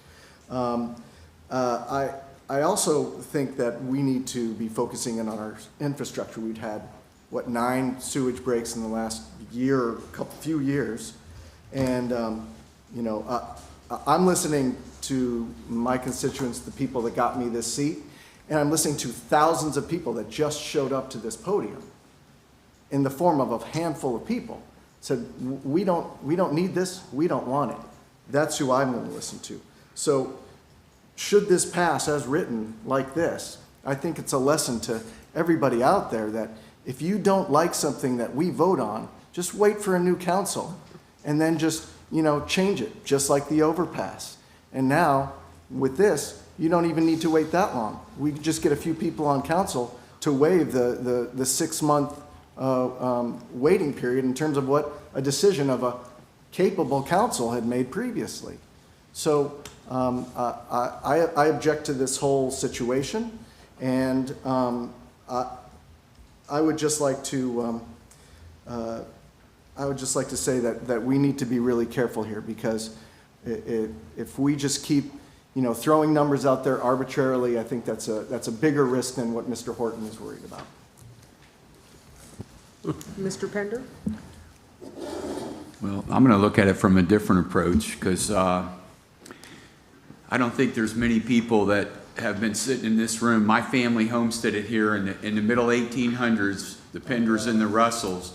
I also think that we need to be focusing in on our infrastructure. We've had, what, 9 sewage breaks in the last year, few years. And, you know, I'm listening to my constituents, the people that got me this seat, and I'm listening to thousands of people that just showed up to this podium in the form of a handful of people, said, we don't need this, we don't want it. That's who I'm going to listen to. So should this pass as written like this, I think it's a lesson to everybody out there that if you don't like something that we vote on, just wait for a new council and then just, you know, change it, just like the overpass. And now with this, you don't even need to wait that long. We could just get a few people on council to waive the 6-month waiting period in terms of what a decision of a capable council had made previously. So I object to this whole situation, and I would just like to say that we need to be really careful here, because if we just keep, you know, throwing numbers out there arbitrarily, I think that's a bigger risk than what Mr. Horton is worried about. Mr. Pender? Well, I'm going to look at it from a different approach, because I don't think there's many people that have been sitting in this room. My family homesteaded here in the middle 1800s, the Penders and the Russells.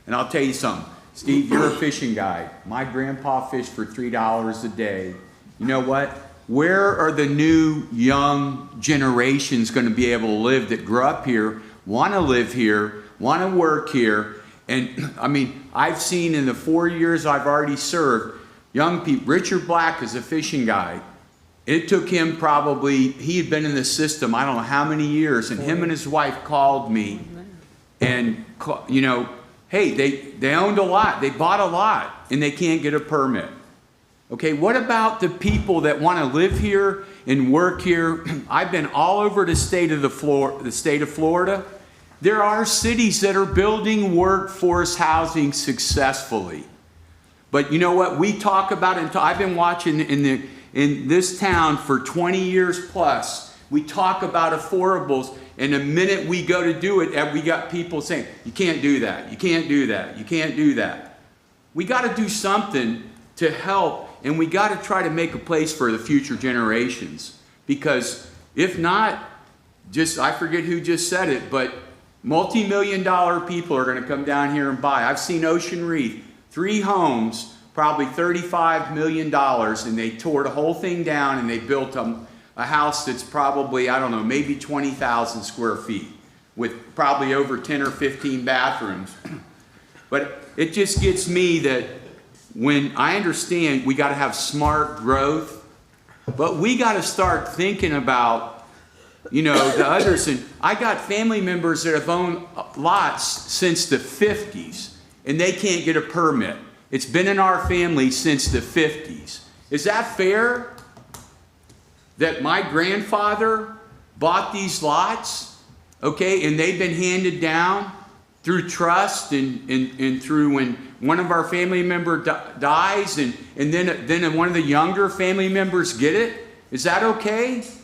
And I'll tell you something, Steve, you're a fishing guy. My grandpa fished for $3 a day. You know what? Where are the new young generations going to be able to live that grew up here, want to live here, want to work here? And I mean, I've seen in the 4 years I've already served, young people. Richard Black is a fishing guy. It took him probably, he had been in the system, I don't know how many years, and him and his wife called me and, you know, hey, they owned a lot, they bought a lot, and they can't get a permit. Okay, what about the people that want to live here and work here? I've been all over the state of Florida. There are cities that are building workforce housing successfully. But you know what? We talk about it. I've been watching in this town for 20 years plus. We talk about affordables, and the minute we go to do it, we got people saying, you can't do that, you can't do that, you can't do that. We got to do something to help, and we got to try to make a place for the future generations. Because if not, I forget who just said it, but multi-million-dollar people are going to come down here and buy. I've seen Ocean Reef, 3 homes, probably $35 million, and they tore the whole thing down and they built a house that's probably, I don't know, maybe 20,000 square feet with probably over 10 or 15 bathrooms. But it just gets me that when I understand we got to have smart growth, but we got to start thinking about, the others. And I got family members that have owned lots since the 50s, and they can't get a permit. It's been in our family since the 50s. Is that fair? That my grandfather bought these lots, okay, and they've been handed down through trust and through when one of our family member dies and then one of the younger family members get it? Is that okay? Is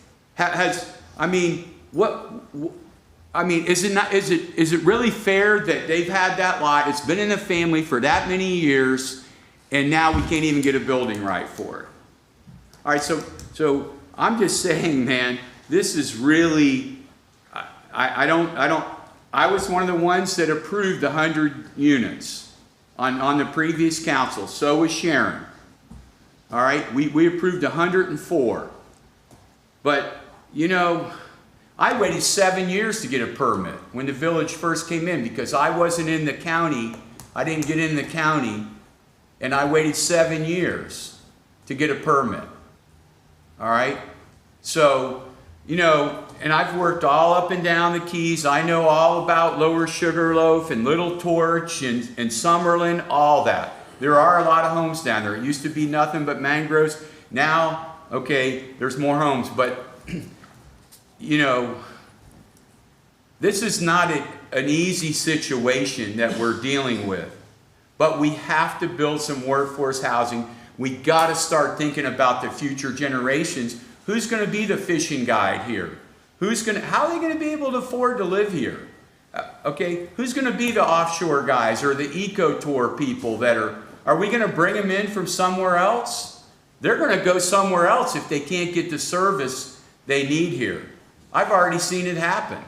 it really fair that they've had that lot, it's been in the family for that many years, and now we can't even get a building right for it? All right, so I'm just saying, man, this is really, I was one of the ones that approved 100 units on the previous council. So was Sharon. All right, we approved 104. But, I waited 7 years to get a permit when the village first came in because I wasn't in the county. I didn't get in the county, and I waited 7 years to get a permit. All right? So, and I've worked all up and down the Keys. I know all about Lower Sugarloaf and Little Torch and Summerlin, all that. There are a lot of homes down there. It used to be nothing but mangroves. Now, okay, there's more homes, but this is not an easy situation that we're dealing with. But we have to build some workforce housing. We got to start thinking about the future generations. Who's going to be the fishing guide here? How are they going to be able to afford to live here? Okay, who's going to be the offshore guys or the eco tour people that are we going to bring them in from somewhere else? They're going to go somewhere else if they can't get the service they need here. I've already seen it happen.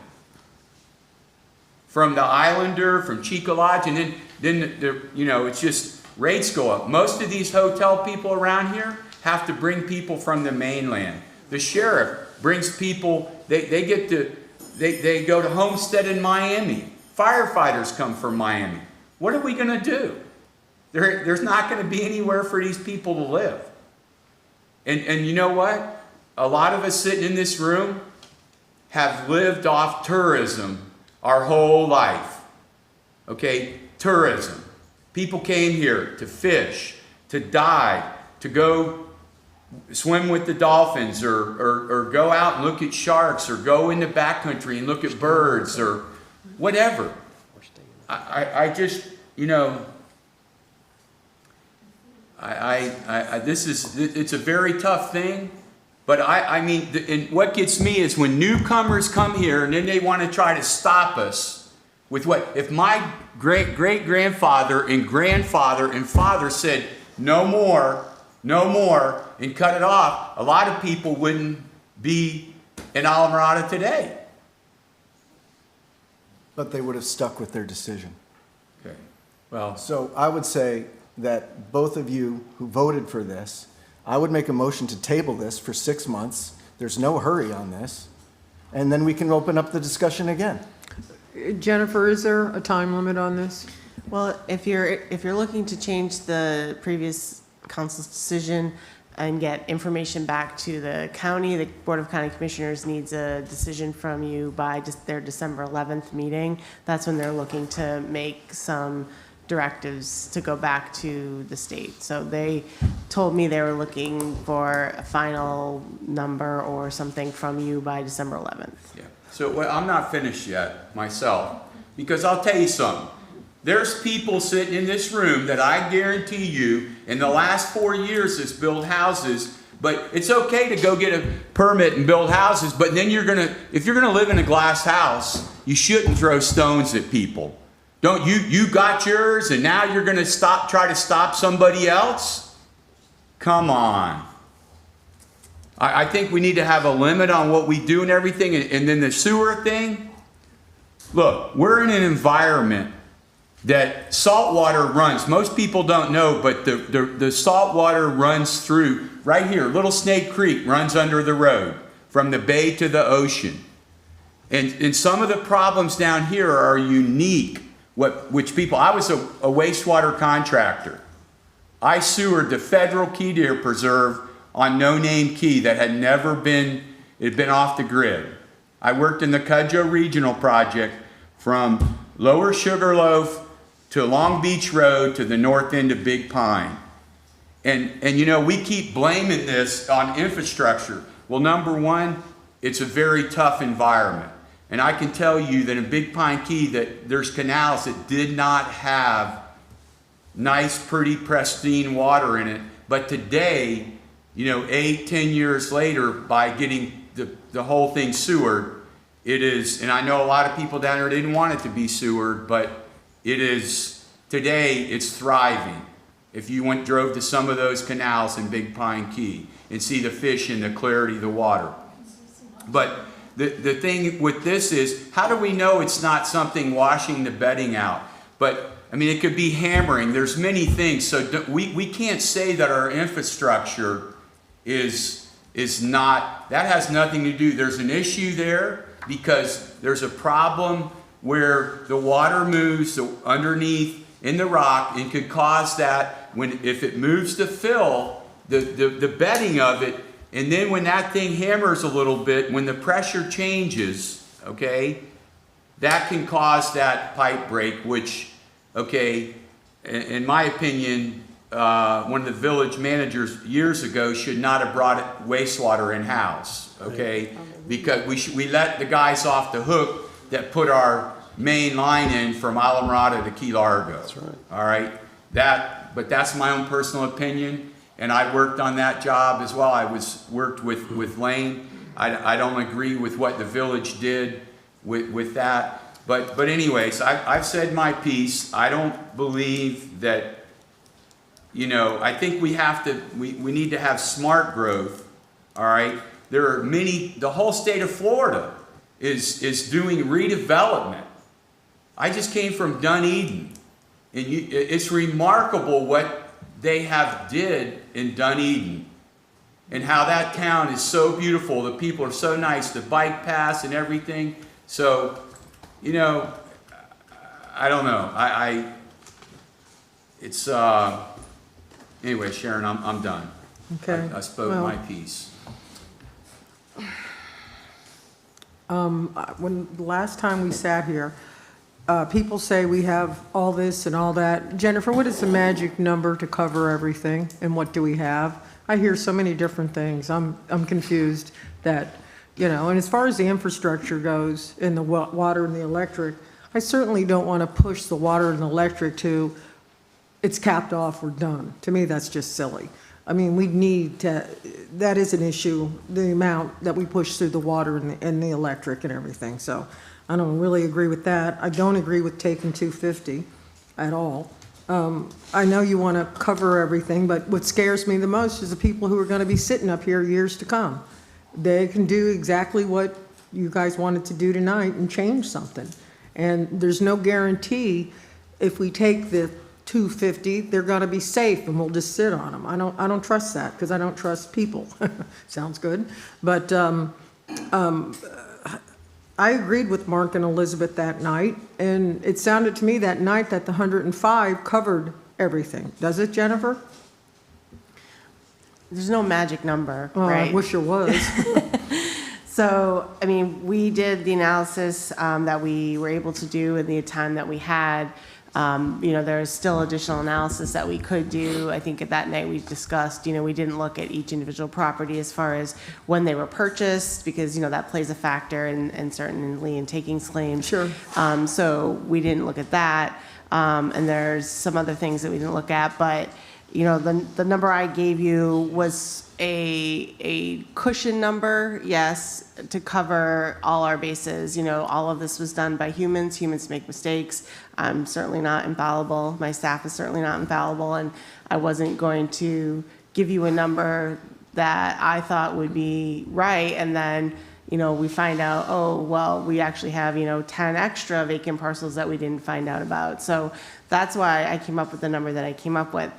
From the Islander, from Chico Lodge, and then it's just rates go up. Most of these hotel people around here have to bring people from the mainland. The sheriff brings people, they go to Homestead in Miami. Firefighters come from Miami. What are we going to do? There's not going to be anywhere for these people to live. And you know what? A lot of us sitting in this room have lived off tourism our whole life. Okay? Tourism. People came here to fish, to dive, to go swim with the dolphins or go out and look at sharks or go in the backcountry and look at birds or whatever. I just, it's a very tough thing. But and what gets me is when newcomers come here and then they want to try to stop us with what? If my great-grandfather and grandfather and father said, no more, and cut it off, a lot of people wouldn't be in Alamorada today. But they would have stuck with their decision. Okay. Well, so I would say that both of you who voted for this, I would make a motion to table this for 6 months. There's no hurry on this. And then we can open up the discussion again. Jennifer, is there a time limit on this? Well, if you're looking to change the previous council's decision and get information back to the county, the Board of County Commissioners needs a decision from you by their December 11th meeting. That's when they're looking to make some directives to go back to the state. So they told me they were looking for a final number or something from you by December 11th. Yeah. So well, I'm not finished yet myself, because I'll tell you something. There's people sitting in this room that I guarantee you in the last 4 years has built houses, but it's okay to go get a permit and build houses, but then if you're gonna live in a glass house, you shouldn't throw stones at people. Don't you got yours and now you're gonna try to stop somebody else? Come on. I think we need to have a limit on what we do and everything. And then the sewer thing, look, we're in an environment that salt water runs. Most people don't know, but the salt water runs through, right here, Little Snake Creek runs under the road from the bay to the ocean. And some of the problems down here are unique, which people, I was a wastewater contractor. I sewered the federal Key Deer Preserve on No Name Key that had never been, it had been off the grid. I worked in the Cudjoe Regional Project from Lower Sugarloaf to Long Beach Road to the north end of Big Pine. And you know, we keep blaming this on infrastructure. Well, number one, it's a very tough environment. And I can tell you that in Big Pine Key that there's canals that did not have nice, pretty, pristine water in it. But today, you know, 8-10 years later, by getting the whole thing sewered, it is, and I know a lot of people down there didn't want it to be sewered, but it is, today it's thriving. If you drove to some of those canals in Big Pine Key and see the fish and the clarity of the water. But the thing with this is, how do we know it's not something washing the bedding out? But I mean, it could be hammering. There's many things. So we can't say that our infrastructure is not, that has nothing to do. There's an issue there because there's a problem where the water moves underneath in the rock and could cause that if it moves to fill the bedding of it, and then when that thing hammers a little bit, when the pressure changes, okay, that can cause that pipe break, which, okay, in my opinion, one of the village managers years ago should not have brought wastewater in-house, okay? Because we let the guys off the hook that put our main line in from Islamorada to Key Largo. That's right. All right? But that's my own personal opinion, and I worked on that job as well. I worked with Lane. I don't agree with what the village did with that. But anyways, I've said my piece. I don't believe that, you know, I think we need to have smart growth, all right? There are the whole state of Florida is doing redevelopment. I just came from Dunedin, and it's remarkable what they have did in Dunedin and how that town is so beautiful. The people are so nice, the bike paths and everything. So, you know, I don't know. Anyway, Sharon, I'm done. Okay. I spoke my piece. When the last time we sat here, people say we have all this and all that. Jennifer, what is the magic number to cover everything, and what do we have? I hear so many different things. I'm confused that, you know, and as far as the infrastructure goes in the water and the electric, I certainly don't want to push the water and electric to it's capped off, we're done. To me, that's just silly. I mean, we need to, that is an issue, the amount that we push through the water and the electric and everything. So I don't really agree with that. I don't agree with taking 250 at all. I know you want to cover everything, but what scares me the most is the people who are going to be sitting up here years to come. They can do exactly what you guys wanted to do tonight and change something. And there's no guarantee if we take the 250, they're going to be safe and we'll just sit on them. I don't trust that because I don't trust people. Sounds good. But I agreed with Mark and Elizabeth that night, and it sounded to me that night that the 105 covered everything. Does it, Jennifer? There's no magic number, Oh, right? I wish there was. So, I mean, we did the analysis that we were able to do in the time that we had. There's still additional analysis that we could do. I think at that night we discussed, we didn't look at each individual property as far as when they were purchased, because, that plays a factor and certainly in takings claims. Sure. So we didn't look at that. And there's some other things that we didn't look at, but, the number I gave you was a cushion number, yes, to cover all our bases. All of this was done by humans. Humans make mistakes. I'm certainly not infallible. My staff is certainly not infallible, and I wasn't going to give you a number that I thought would be right, and then, we find out, oh, well, we actually have, 10 extra vacant parcels that we didn't find out about. So that's why I came up with the number that I came up with.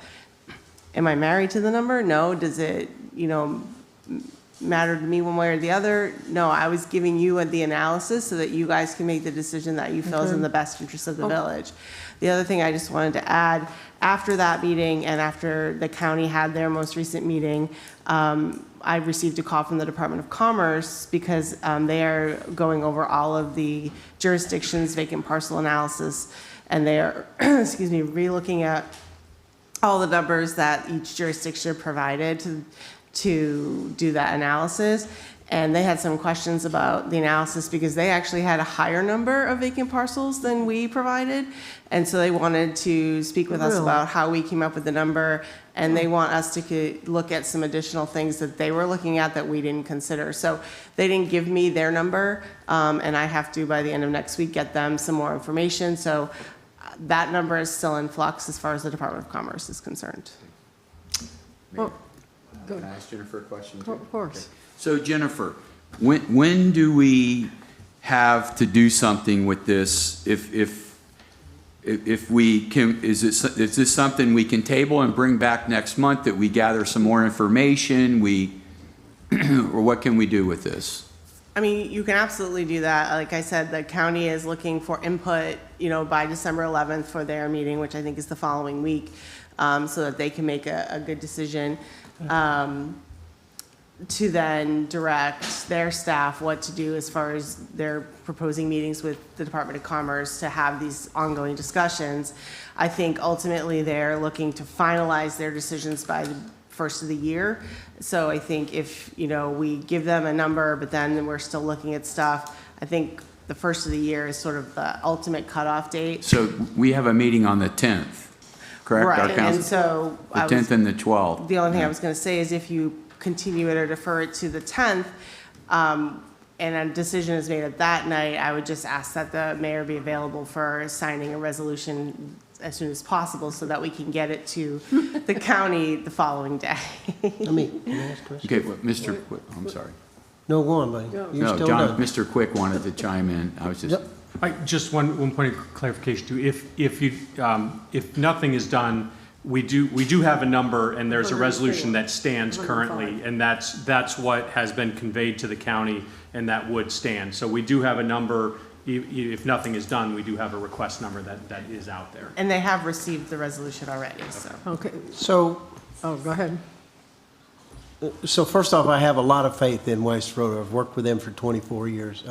Am I married to the number? No. Does it, matter to me one way or the other? No, I was giving you the analysis so that you guys can make the decision that you feel is in the best interest of the village. The other thing I just wanted to add, after that meeting and after the county had their most recent meeting, I received a call from the Department of Commerce because they are going over all of the jurisdictions' vacant parcel analysis, and they are, re-looking at all the numbers that each jurisdiction provided to do that analysis. And they had some questions about the analysis because they actually had a higher number of vacant parcels than we provided. And so they wanted to speak with us about how we came up with the number, and they want us to look at some additional things that they were looking at that we didn't consider. So they didn't give me their number, and I have to, by the end of next week, get them some more information. So that number is still in flux as far as the Department of Commerce is concerned. Well, can I ask Jennifer a question too? Of course. Okay. So Jennifer, when do we have to do something with this? If we can, is this something we can table and bring back next month, that we gather some more information, or what can we do with this? I mean, you can absolutely do that. Like I said, the county is looking for input, by December 11th for their meeting, which I think is the following week, so that they can make a good decision to then direct their staff what to do as far as their proposing meetings with the Department of Commerce to have these ongoing discussions. I think ultimately they're looking to finalize their decisions by the first of the year. So I think if, we give them a number, but then we're still looking at stuff, I think the first of the year is sort of the ultimate cutoff date. So we have a meeting on the 10th, correct? Right, Our council? and so The 10th and the 12th. The only thing I was going to say is if you continue it or defer it to the 10th, and a decision is made at that night, I would just ask that the mayor be available for signing a resolution as soon as possible so that we can get it to the county the following day. Can I ask a question? Okay, well, Mr. Quick, I'm sorry. No, go on, buddy. You're No, still John, done. Mr. Quick wanted to chime in. I was just. Yep. Just one point of clarification too. If nothing is done, we do have a number, and there's a resolution that stands currently, and that's what has been conveyed to the county, and that would stand. So we do have a number. If nothing is done, we do have a request number that is out there. And they have received the resolution already, so. Okay. So, Oh, go ahead. so first off, I have a lot of faith in West Road. I've worked with them for 24 years.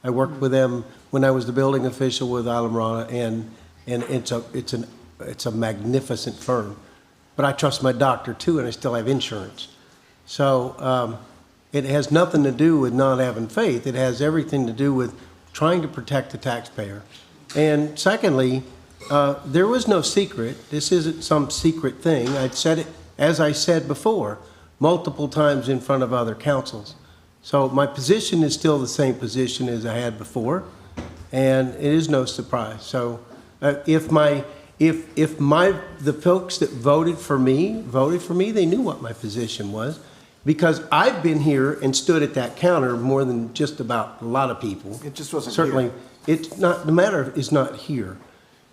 I worked with them when I was the building official with Islamorada, and it's a magnificent firm. But I trust my doctor too, and I still have insurance. So it has nothing to do with not having faith. It has everything to do with trying to protect the taxpayer. And secondly, there was no secret. This isn't some secret thing. I'd said it, as I said before, multiple times in front of other councils. So my position is still the same position as I had before, and it is no surprise. So if the folks that voted for me, they knew what my position was, because I've been here and stood at that counter more than just about a lot of people. It just wasn't Certainly, here. it's not, the matter is not here.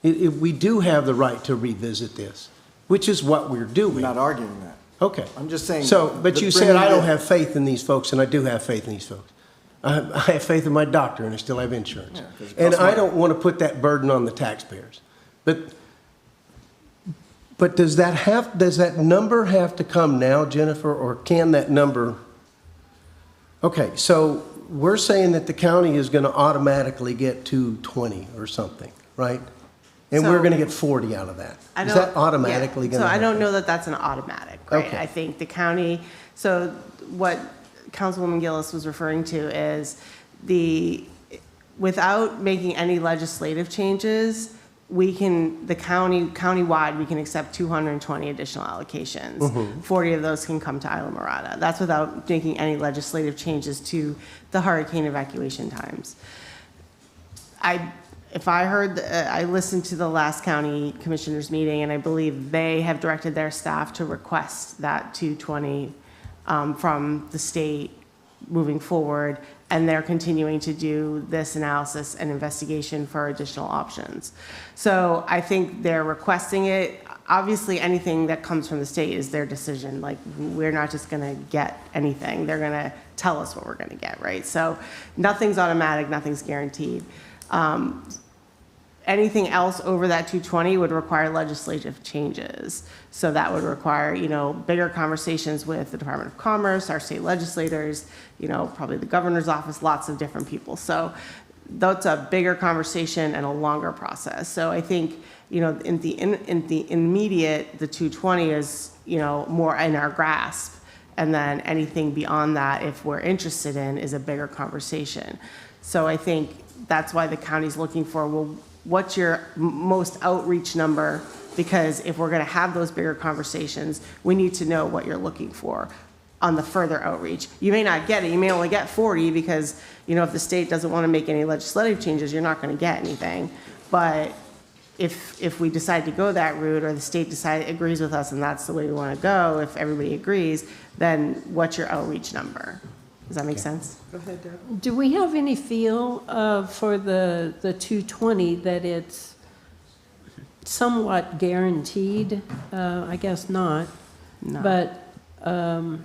We do have the right to revisit this, which is what we're doing. I'm not arguing that. Okay. I'm just saying. So, but you said bringing I don't it- have faith in these folks, and I do have faith in these folks. I have faith in my doctor, and I still have insurance. Yeah, 'cause it And costs I money. don't want to put that burden on the taxpayers. But does that number have to come now, Jennifer, or can that number? Okay, so we're saying that the county is going to automatically get 220 or something, right? And we're So- going to get 40 out of that. I Is don't- that automatically yeah. going to So I happen? don't know that that's an automatic, right? Okay. I think the county, so what Councilwoman Gillis was referring to is without making any legislative changes, countywide, we can accept 220 additional allocations. Mhm. 40 of those can come to Islamorada. That's without making any legislative changes to the hurricane evacuation times. I listened to the last county commissioners meeting, and I believe they have directed their staff to request that 220 from the state moving forward, and they're continuing to do this analysis and investigation for additional options. So I think they're requesting it. Obviously, anything that comes from the state is their decision. Like, we're not just gonna get anything. They're gonna tell us what we're gonna get, right? So nothing's automatic, nothing's guaranteed. Anything else over that 220 would require legislative changes. So that would require, bigger conversations with the Department of Commerce, our state legislators, probably the governor's office, lots of different people. So that's a bigger conversation and a longer process. So I think, in the immediate, the 220 is, more in our grasp. And then anything beyond that, if we're interested in, is a bigger conversation. So I think that's why the county's looking for, well, what's your most outreach number? Because if we're gonna have those bigger conversations, we need to know what you're looking for on the further outreach. You may not get it, you may only get 40 because, if the state doesn't wanna make any legislative changes, you're not gonna get anything. But if we decide to go that route, or the state agrees with us and that's the way we wanna go, if everybody agrees, then what's your outreach number? Does that make sense? Go ahead, Deb. Do we have any feel for the 220 that it's somewhat guaranteed? I guess not. No. But, and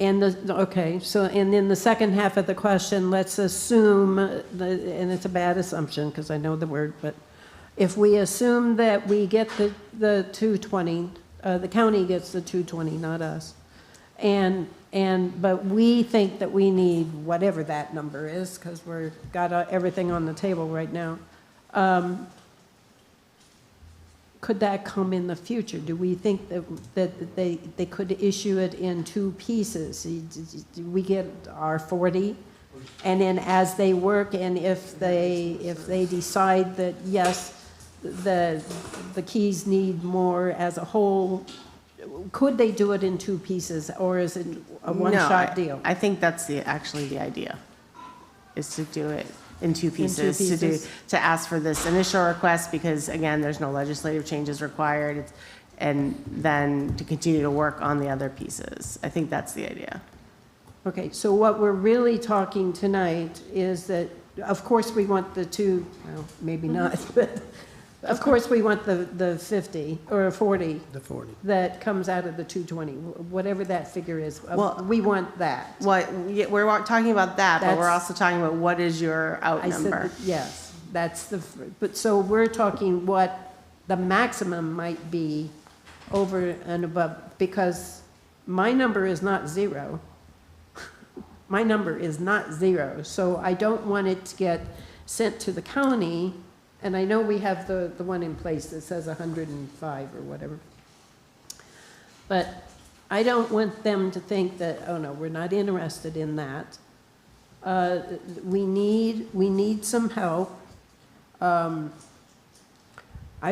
then the second half of the question, let's assume, and it's a bad assumption because I know the word, but if we assume that we get the 220, the county gets the 220, not us, but we think that we need whatever that number is, because we've got everything on the table right now. Could that come in the future? Do we think that they could issue it in two pieces? Do we get our 40? And then as they work, and if they decide that, yes, the keys need more as a whole, could they do it in two pieces, or is it a one-shot deal? I think that's actually the idea, is to do it in two pieces. To ask for this initial request, because again, there's no legislative changes required, and then to continue to work on the other pieces. I think that's the idea. Okay, so what we're really talking tonight is that, of course, we want the two, well, maybe not, but of course, we want the 50 or 40. The 40. That comes out of the 220, whatever that figure is. Well, we want that. We're talking about that, but we're That's- also talking about what is your out I said number. that- yes, but so we're talking what the maximum might be over and above, because my number is not zero. My number is not zero, so I don't want it to get sent to the county, and I know we have the one in place that says 105 or whatever. But I don't want them to think that, oh no, we're not interested in that. We need some help. I've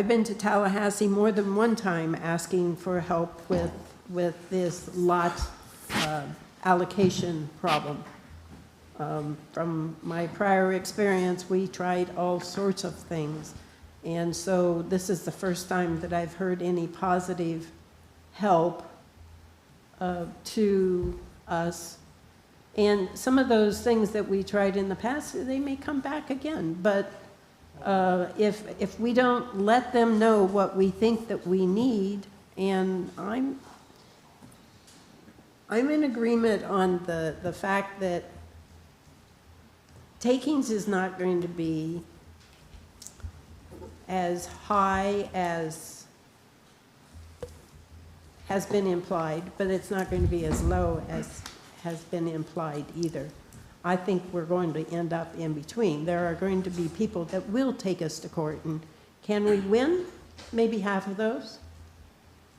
been to Tallahassee more than one time asking for help with this lot allocation problem. From my prior experience, we tried all sorts of things. And so this is the first time that I've heard any positive help to us. And some of those things that we tried in the past, they may come back again. But if we don't let them know what we think that we need, and I'm in agreement on the fact that takings is not going to be as high as has been implied, but it's not going to be as low as has been implied either. I think we're going to end up in between. There are going to be people that will take us to court, and can we win? Maybe half of those.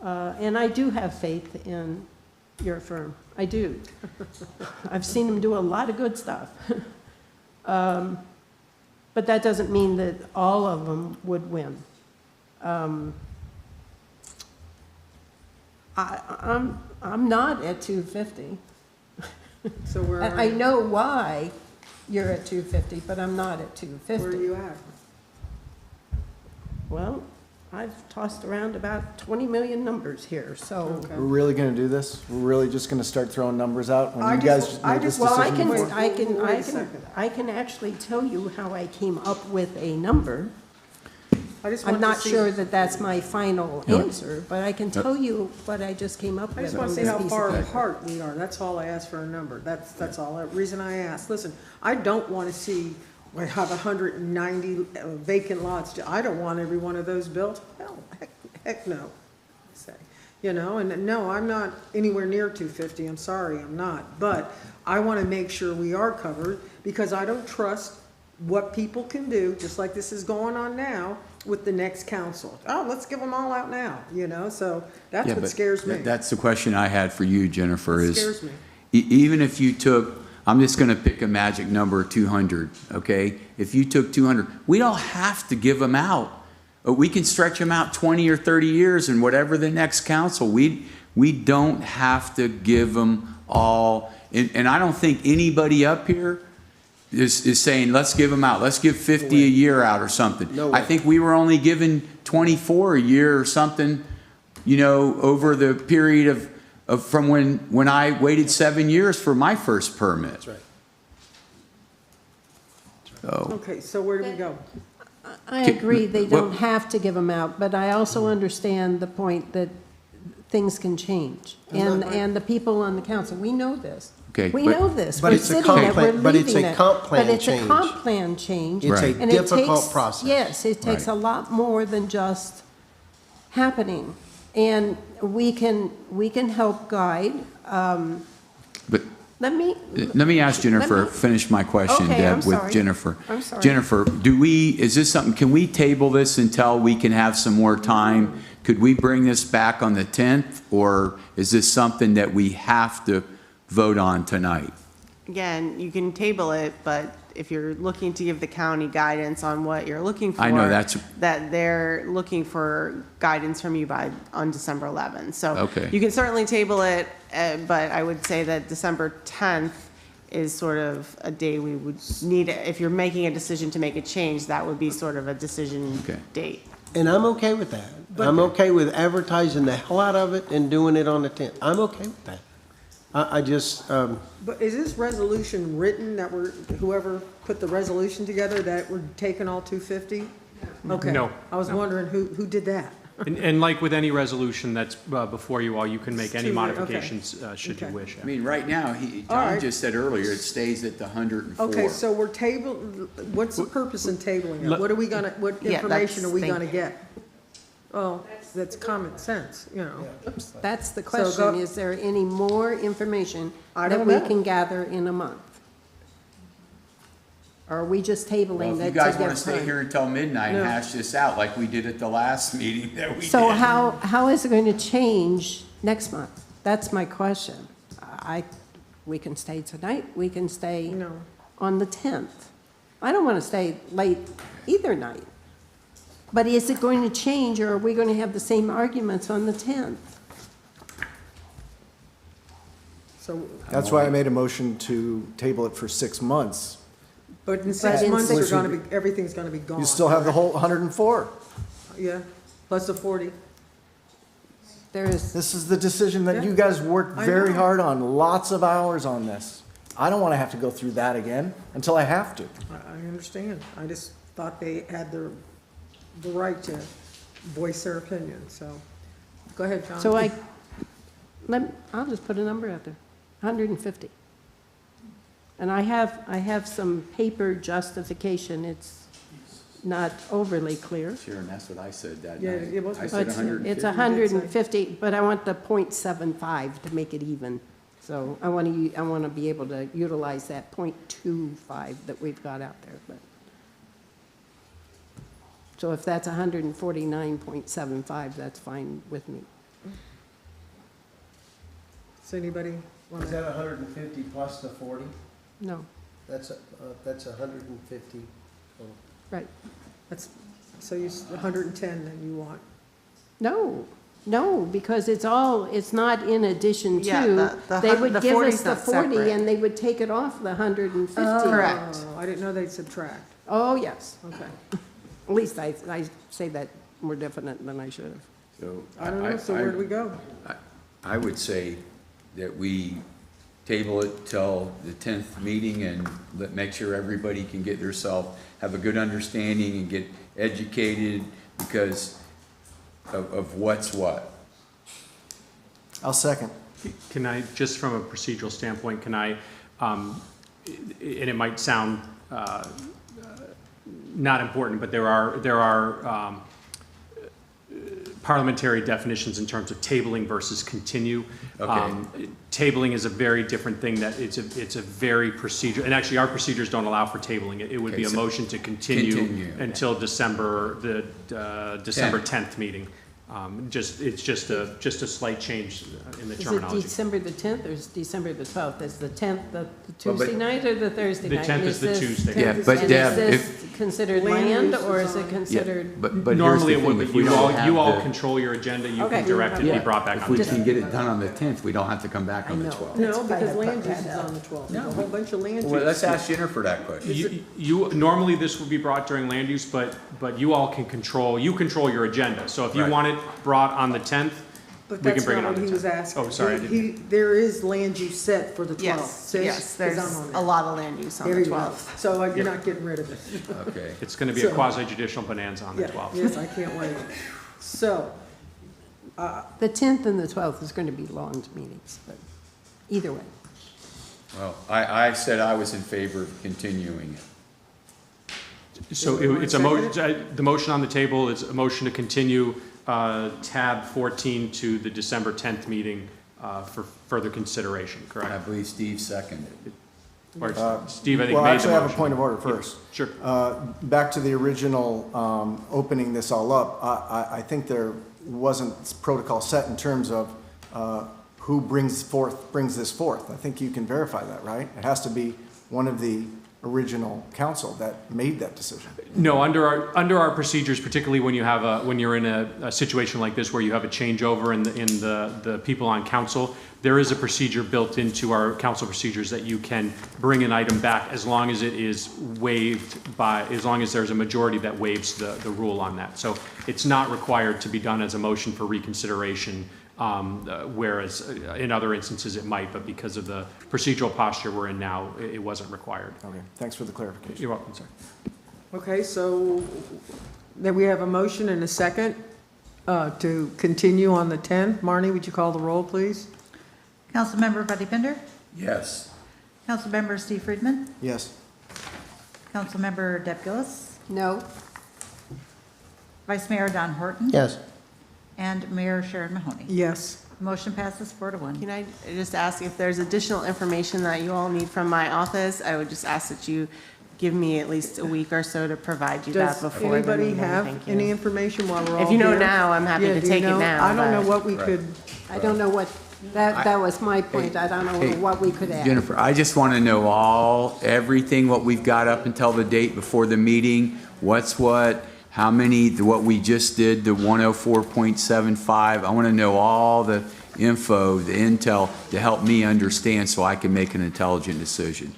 And I do have faith in your firm. I do. I've seen them do a lot of good stuff. But that doesn't mean that all of them would win. I'm not at 250. So where are I you? know why you're at 250, but I'm not at 250. Where are you at? Well, I've tossed around about 20 million numbers here, so. We're really gonna do this? We're really just gonna start throwing numbers out when you guys made this Well, decision before? I can actually tell you how I came up with a number. I just I'm want to not see- sure that that's my final answer, but I can tell you what I just came up with. I just want to on see this how piece of far paper. apart we are. That's all I asked for a number. That's all. The reason I asked. Listen, I don't want to see we have 190 vacant lots. I don't want every one of those built. Hell, heck no. I say, you know, and no, I'm not anywhere near 250. I'm sorry, I'm not. But I want to make sure we are covered because I don't trust what people can do, just like this is going on now with the next council. Oh, let's give them all out now, you know? So that's Yeah, what but scares me. That's the question I had for you, Jennifer, is Scares me. even if you took, I'm just going to pick a magic number of 200, okay? If you took 200, we don't have to give them out. We can stretch them out 20 or 30 years and whatever the next council. We don't have to give them all. And I don't think anybody up here is saying, let's give them out. Let's give 50 a year out or something. No way. I think we were only given 24 a year or something, you know, over the period of from when I waited 7 years for my first permit. That's right. So, Okay, so where do we go? I agree, they don't have to give them out, but I also understand the point that things can change. And the people on the council, we know this. Okay, We but- know this. But We're it's a sitting comp there, plan- we're but it's leaving a it. comp plan But it's a change. comp plan change. It's a Right. And it difficult takes- process. Yes, it takes Right. a lot more than just happening. And we can help guide. but Let me. let me ask Jennifer, let me- finish my question, Okay, I'm Deb, with sorry. Jennifer. I'm sorry. Jennifer, is this something, can we table this until we can have some more time? Could we bring this back on the 10th, or is this something that we have to vote on tonight? Again, you can table it, but if you're looking to give the county guidance on what you're looking for. I know that's- That they're looking for guidance from you on December 11th. So Okay. you can certainly table it, but I would say that December 10th is sort of a day we would need, if you're making a decision to make a change, that would be sort of a decision Okay. date. And I'm okay with that. I'm okay with advertising the hell out of it and doing it on the 10th. I'm okay with that. I just, But is this resolution written that whoever put the resolution together, that we're taking all 250? Okay. No, I was no. wondering who did that? And like with any resolution that's before you all, you can make any Too late, okay. modifications should you Okay. wish. I mean, right now, All John right. just said earlier, it stays at the 104. Okay, so we're what's the purpose in tabling it? What Yeah, information are we that's- gonna get? Well, that's common sense, you know. That's the So question, go- is there any more information I that don't we know. can gather in a month? Or are we just Well, tabling if that you to guys give want to stay time? here until midnight and No. hash this out like we did at the last meeting that we did. So how is it going to change next month? That's my question. We can stay tonight, we can stay No. on the 10th. I don't want to stay late either night. But is it going to change, or are we going to have the same arguments on the 10th? So, That's why I made a motion to table it for 6 months. but in 6 in months, six- everything's gonna be gone. You still have the whole 104. Yeah, plus the 40. There's, This is the decision that you guys worked I very know. hard on, lots of hours on this. I don't want to have to go through that again until I have to. I understand. I just thought they had the right to voice their opinion, so. Go ahead, John. so I'll just put a number out there, 150. And I have some paper justification, it's not overly clear. Sharon, that's what I said that Yeah, night. it was- I said It's 150. it's 150, but I want the .75 to make it even. So I want to be able to utilize that .25 that we've got out there, but. So if that's 149.75, that's fine with me. Does anybody want Is to? that 150 plus the 40? No, That's 150. right. So 110 then you want? No, because it's not in addition Yeah, to. the They would the give 40 us is the not 40 separate. and they would take it off the 150. Correct. Oh, I didn't know they'd subtract. Oh, yes. Okay. At least I say that more definite than I should have. So I don't know, so where do we go? I would say that we table it till the 10th meeting and make sure everybody can get themselves, have a good understanding and get educated because of what's what. I'll second. Can I, just from a procedural standpoint, can I, and it might sound not important, but there are parliamentary definitions in terms of tabling versus continue. Okay. Tabling is a very different thing. That it's a very procedure, and actually our procedures don't allow for tabling it. It would be a Okay, so motion to continue until December 10th. 10th meeting. It's just a slight change in the Is it terminology. December the 10th or is December the 12th? Is the 10th the Tuesday night or the Thursday The night? 10th is the this- Tuesday. Yeah, but and Deb, is this considered land or is it considered? But Normally here's it the would, thing, but if we don't have you all the- control your agenda. You Okay. can direct it to be Yeah, brought back if on we the can 10th. get it done on the 10th, we don't have to come back on the 12th. No, because land use is on the 12th. There's a whole bunch of land use. Well, let's ask Jennifer that question. Normally this would be brought during land use, but you all can control your agenda. So if you Right. want it brought on the 10th, But we can that's bring it not on what the he was 10th. asking. Oh, sorry, I didn't. There is land use set for the 12th. Yes, See? yes, 'Cause there's I'm on a there. lot of land use on There the you go. 12th. So you're not getting rid of it. Okay. It's going to be a So- quasi judicial bonanza on the Yeah, 12th. yes, I can't wait. So, The 10th and the 12th is going to be long meetings, but either way. Well, I said I was in favor of continuing it. So it's a motion, the motion on the table is a motion to continue tab 14 to the December 10th meeting for further consideration, I correct? believe Steve seconded it. Or Steve, I think, Well, made the actually, I have a motion. point of order first. Sure. Back to the original opening this all up, I think there wasn't protocol set in terms of who brings this forth. I think you can verify that, right? It has to be one of the original council that made that decision. No, under our procedures, particularly when you're in a situation like this where you have a changeover in the people on council, there is a procedure built into our council procedures that you can bring an item back as long as it is as long as there's a majority that waives the rule on that. So it's not required to be done as a motion for reconsideration, whereas in other instances it might, but because of the procedural posture we're in now, it wasn't required. Okay, thanks for the clarification. You're welcome, sir. okay, so then we have a motion and a second to continue on the 10th. Marnie, would you call the roll, please? Councilmember Buddy Bender? Yes. Councilmember Steve Friedman? Yes. Councilmember Deb Gillis? No? Vice Mayor Don Horton? Yes. And Mayor Sharon Mahoney? Yes. Motion passes 4-1. Can I just ask if there's additional information that you all need from my office? I would just ask that you give me at least a week or so to provide you that Does before the anybody meeting. have Thank you. any information while we're all here? If you know now, I'm happy Yeah, to do you take it know? now, I don't know but- what we could, I don't know what, that was my point. I don't know Hey, what we could add. Jennifer, I just want to know everything what we've got up until the date before the meeting, what's what, how many, what we just did, the 104.75. I want to know all the info, the intel to help me understand so I can make an intelligent decision.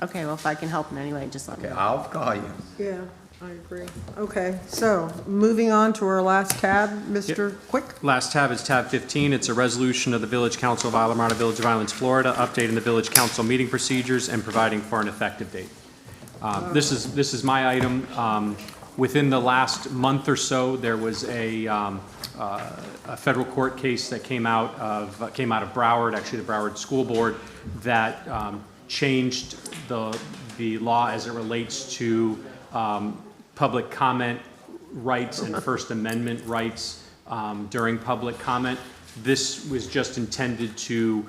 Okay, well, if I can help in any way, just let me Okay, know. I'll call you. yeah, I agree. Okay, so moving on to our last tab, Mr. Quick. Last tab is tab 15. It's a resolution of the Village Council of Isla Mirada, Village of Islands, Florida, updating the Village Council meeting procedures and providing for an effective date. This is my item. Within the last month or so, there was a federal court case that came out of Broward, actually the Broward School Board, that changed the law as it relates to public comment rights and First Amendment rights during public comment. This was just intended to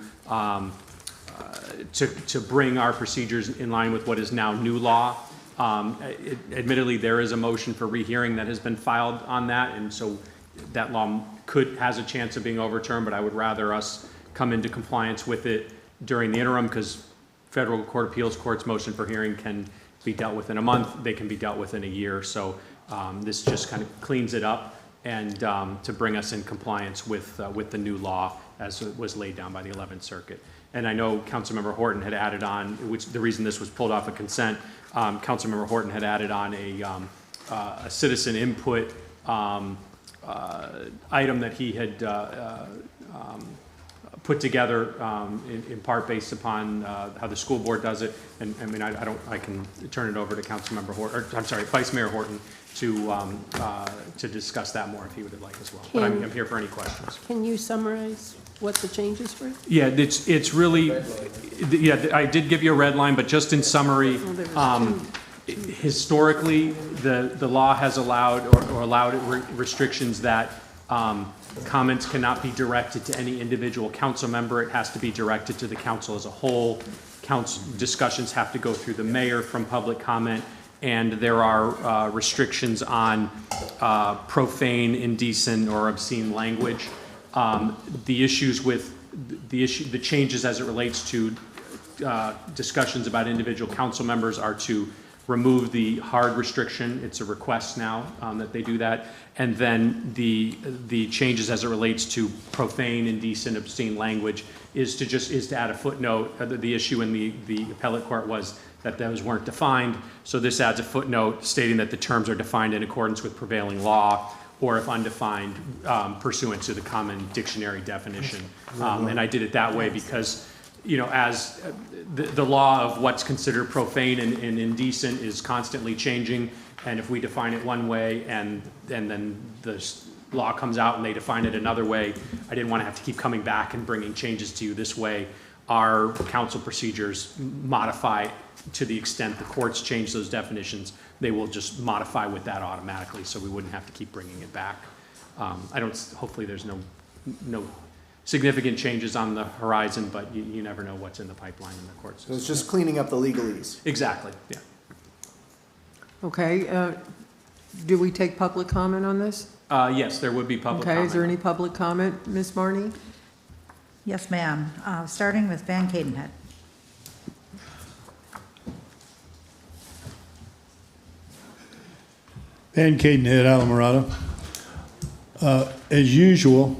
to bring our procedures in line with what is now new law. Admittedly, there is a motion for rehearing that has been filed on that, and so that law has a chance of being overturned, but I would rather us come into compliance with it during the interim, because Federal Court of Appeals Court's motion for hearing can be dealt with in a month, they can be dealt with in a year, so this just kind of cleans it up and to bring us in compliance with the new law as it was laid down by the 11th Circuit. And I know Councilmember Horton had added on, which the reason this was pulled off of consent, Councilmember Horton had added on a citizen input item that he had put together in part based upon how the school board does it. And I mean, I can turn it over to Councilmember Horton, or I'm sorry, Vice Mayor Horton to discuss that more if he would like as well. But I'm here for any questions. Can you summarize what the changes were? Yeah, it's really, yeah, I did give you a red line, but just in summary, historically, the law has allowed or allowed restrictions that comments cannot be directed to any individual council member. It has to be directed to the council as a whole. Council discussions have to go through the mayor from public comment, and there are restrictions on profane, indecent, or obscene language. The issues with the changes as it relates to discussions about individual council members are to remove the hard restriction. It's a request now that they do that. And then the changes as it relates to profane, indecent, obscene language is to add a footnote. The issue in the appellate court was that those weren't defined. So this adds a footnote stating that the terms are defined in accordance with prevailing law, or if undefined, pursuant to the common dictionary definition. And I did it that way because, you know, as the law of what's considered profane and indecent is constantly changing, and if we define it one way and then the law comes out and they define it another way, I didn't want to have to keep coming back and bringing changes to you. This way, our council procedures modify to the extent the courts change those definitions. They will just modify with that automatically, so we wouldn't have to keep bringing it back. Hopefully there's no significant changes on the horizon, but you never know what's in the pipeline in the court system. So it's just cleaning up the legalese. Exactly, yeah. Okay, do we take public comment on this? Yes, there would be public comment. Okay, is there any public comment, Ms. Marnie? Yes, ma'am. Starting with Van Cadenhead. Van Cadenhead, Alamorada. As usual,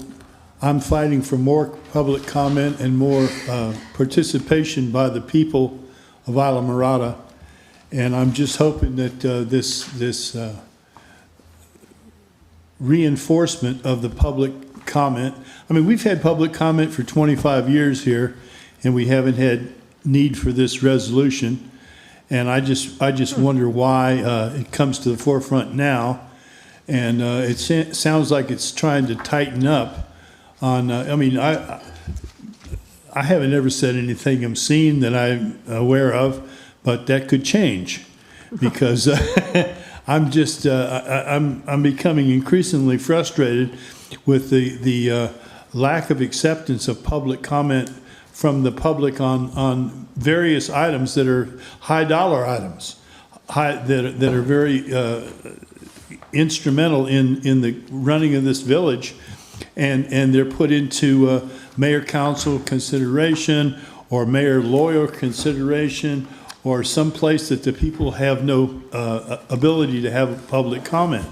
I'm fighting for more public comment and more participation by the people of Alamorada. And I'm just hoping that this reinforcement of the public comment. I mean, we've had public comment for 25 years here, and we haven't had need for this resolution. And I just wonder why it comes to the forefront now. And it sounds like it's trying to tighten up on, I mean, I haven't ever said anything obscene that I'm aware of, but that could change because I'm just, I'm becoming increasingly frustrated with the lack of acceptance of public comment from the public on various items that are high dollar items, that are very instrumental in the running of this village, and they're put into mayor council consideration or mayor lawyer consideration or some place that the people have no ability to have public comment.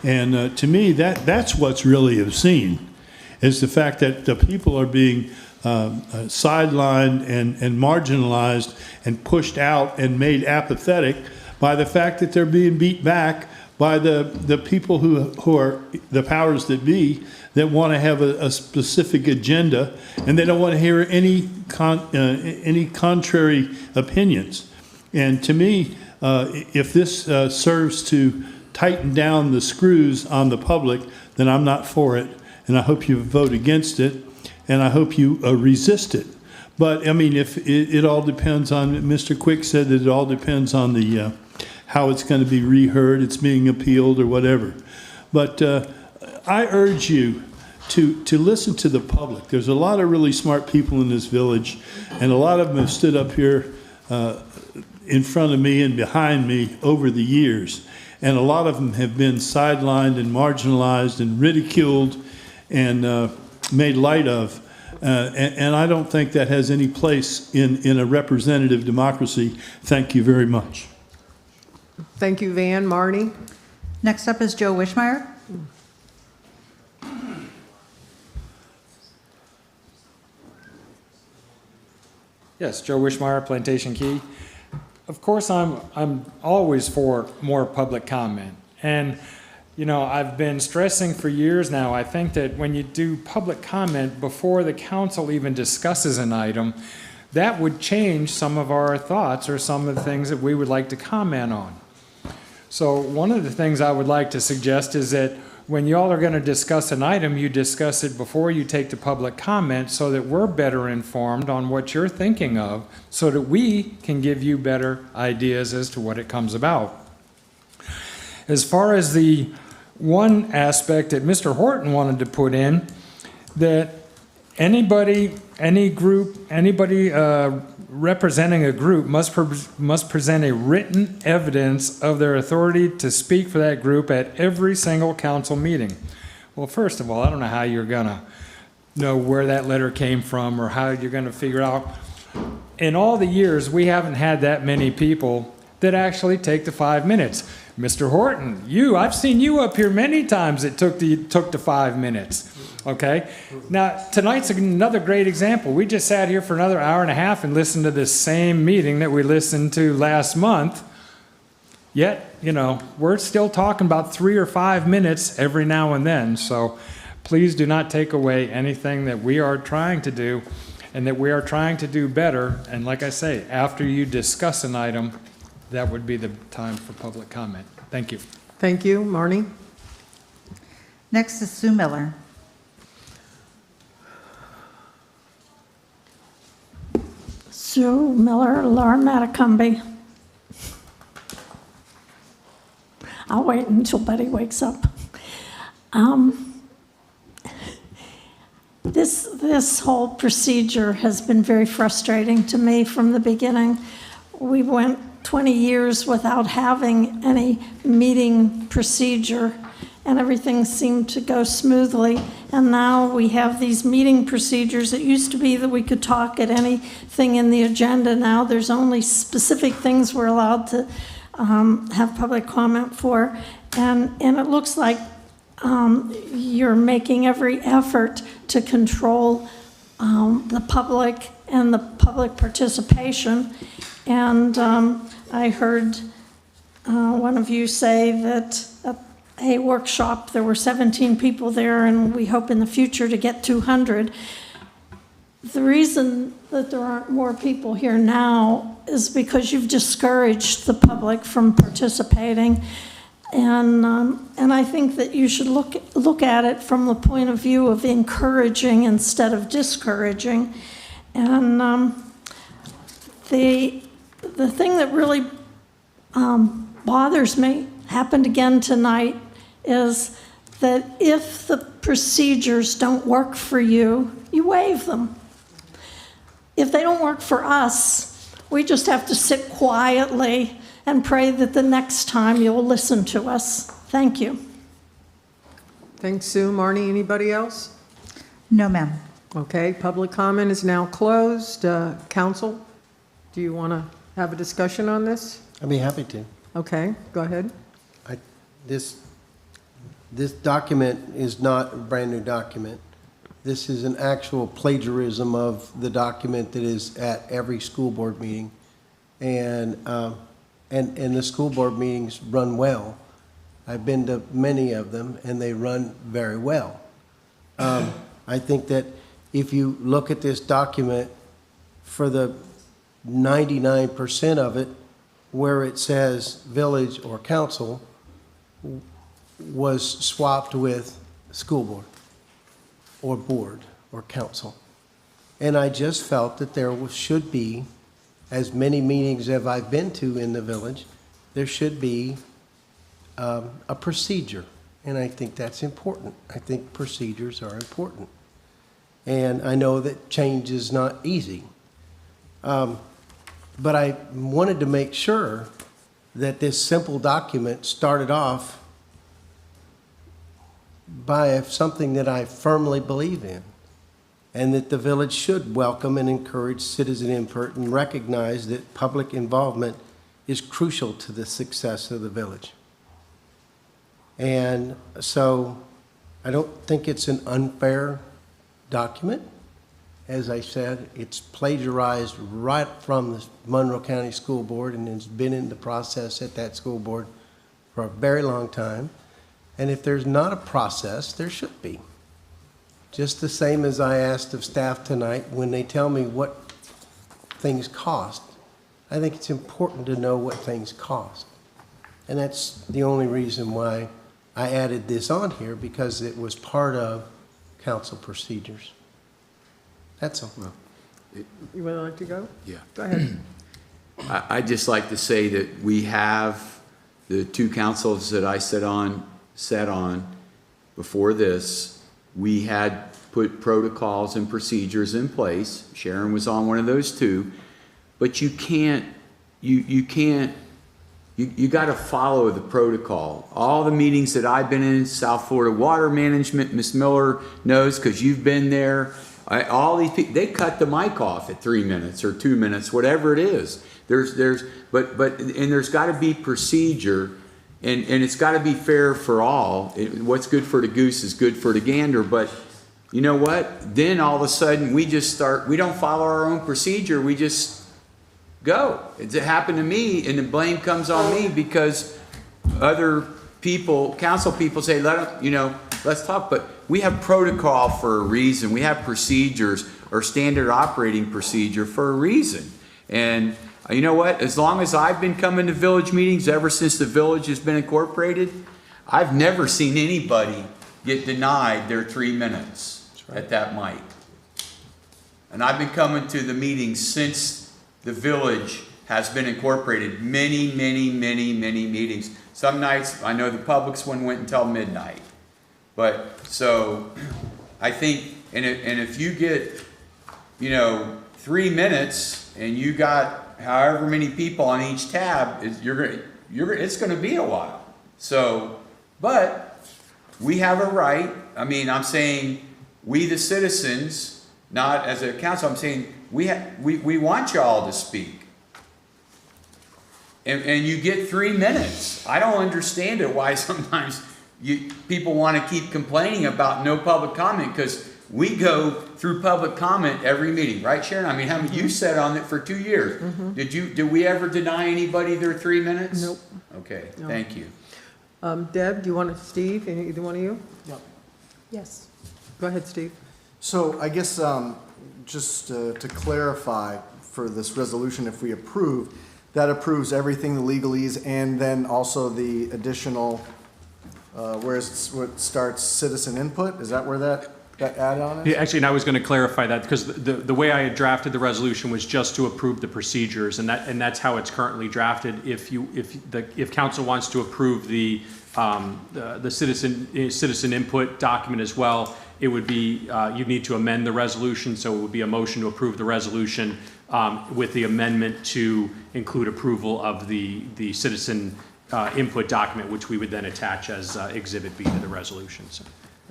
And to me, that's what's really obscene, is the fact that the people are being sidelined and marginalized and pushed out and made apathetic by the fact that they're being beat back by the people who are the powers that be, that want to have a specific agenda, and they don't want to hear any contrary opinions. And to me, if this serves to tighten down the screws on the public, then I'm not for it, and I hope you vote against it, and I hope you resist it. But I mean, if it all depends on, Mr. Quick said that it all depends on the how it's going to be reheard, it's being appealed or whatever. But I urge you to listen to the public. There's a lot of really smart people in this village, and a lot of them have stood up here in front of me and behind me over the years. And a lot of them have been sidelined and marginalized and ridiculed and made light of. And I don't think that has any place in a representative democracy. Thank you very much. Thank you, Van. Marnie? Next up is Joe Wishmeyer. Yes, Joe Wishmeyer, Plantation Key. Of course, I'm always for more public comment. And, you know, I've been stressing for years now, I think that when you do public comment before the council even discusses an item, that would change some of our thoughts or some of the things that we would like to comment on. So one of the things I would like to suggest is that when y'all are going to discuss an item, you discuss it before you take the public comment so that we're better informed on what you're thinking of, so that we can give you better ideas as to what it comes about. As far as the one aspect that Mr. Horton wanted to put in, that anybody, any group, anybody representing a group must present a written evidence of their authority to speak for that group at every single council meeting. Well, first of all, I don't know how you're gonna know where that letter came from or how you're gonna figure out. In all the years, we haven't had that many people that actually take the 5 minutes. Mr. Horton, I've seen you up here many times that took the 5 minutes. Okay? Now, tonight's another great example. We just sat here for another hour and a half and listened to this same meeting that we listened to last month. Yet, you know, we're still talking about 3 or 5 minutes every now and then. So please do not take away anything that we are trying to do and that we are trying to do better. And like I say, after you discuss an item, that would be the time for public comment. Thank you. Thank you. Marnie? Next is Sue Miller. Sue Miller, Laura Matacumby. I'll wait until Betty wakes up. This whole procedure has been very frustrating to me from the beginning. We went 20 years without having any meeting procedure, and everything seemed to go smoothly. And now we have these meeting procedures. It used to be that we could talk at anything in the agenda. Now there's only specific things we're allowed to have public comment for. And it looks like you're making every effort to control the public and the public participation. And I heard one of you say that at a workshop there were 17 people there, and we hope in the future to get 200. The reason that there aren't more people here now is because you've discouraged the public from participating. And I think that you should look at it from the point of view of encouraging instead of discouraging. And the thing that really bothers me, happened again tonight, is that if the procedures don't work for you, you waive them. If they don't work for us, we just have to sit quietly and pray that the next time you'll listen to us. Thank you. Thanks, Sue. Marnie, anybody else? No, ma'am. Okay, public comment is now closed. Council, do you want to have a discussion on this? I'd be happy to. Okay, go ahead. This document is not a brand-new document. This is an actual plagiarism of the document that is at every school board meeting. And the school board meetings run well. I've been to many of them, and they run very well. I think that if you look at this document, for the 99% of it, where it says village or council, was swapped with school board or council. And I just felt that there should be, as many meetings as I've been to in the village, there should be a procedure. and I think that's important. I think procedures are important. And I know that change is not easy. But I wanted to make sure that this simple document started off by something that I firmly believe in, and that the village should welcome and encourage citizen input and recognize that public involvement is crucial to the success of the village. And so I don't think it's an unfair document. As I said, it's plagiarized right from the Monroe County School Board and has been in the process at that school board for a very long time. And if there's not a process, there should be. Just the same as I asked of staff tonight, when they tell me what things cost, I think it's important to know what things cost. And that's the only reason why I added this on here, because it was part of council procedures. That's all. You would like to go? Yeah. Go ahead. I'd just like to say that we have the two councils that I sat on before this. We had put protocols and procedures in place. Sharon was on one of those too. But you got to follow the protocol. All the meetings that I've been in, South Florida Water Management, Ms. Miller knows because you've been there. All these people, they cut the mic off at 3 minutes or 2 minutes, whatever it is. But there's got to be procedure, and it's got to be fair for all. What's good for the goose is good for the gander. But you know what? Then all of a sudden we don't follow our own procedure. We just go. It happened to me, and the blame comes on me because other people, council people say, let's talk. But we have protocol for a reason. We have procedures or standard operating procedure for a reason. And you know what? As long as I've been coming to village meetings, ever since the village has been incorporated, I've never seen anybody get denied their 3 minutes at that mic. And I've been coming to the meetings since the village has been incorporated. Many meetings. Some nights, I know the public's one went until midnight. But so I think, and if you get, 3 minutes and you got however many people on each tab, it's going to be a while. So, but we have a right. I mean, I'm saying we the citizens, not as a council. I'm saying we want y'all to speak. And you get 3 minutes. I don't understand it why sometimes people want to keep complaining about no public comment, because we go through public comment every meeting, right, Sharon? I mean, how many you sat on it for 2 years? Mm-hmm. Did we ever deny anybody their 3 minutes? Nope. Okay, No. thank you. Deb, do you want to, Steve, either one of you? Yep. Yes. Go ahead, Steve. So I guess just to clarify for this resolution, if we approve, that approves everything, the legalese, and then also the additional, where it starts citizen input? Is that where that add-on is? Yeah, actually, and I was going to clarify that, because the way I had drafted the resolution was just to approve the procedures, and that's how it's currently drafted. If council wants to approve the citizen input document as well, it would be you'd need to amend the resolution, so it would be a motion to approve the resolution with the amendment to include approval of the citizen input document, which we would then attach as Exhibit B to the resolution.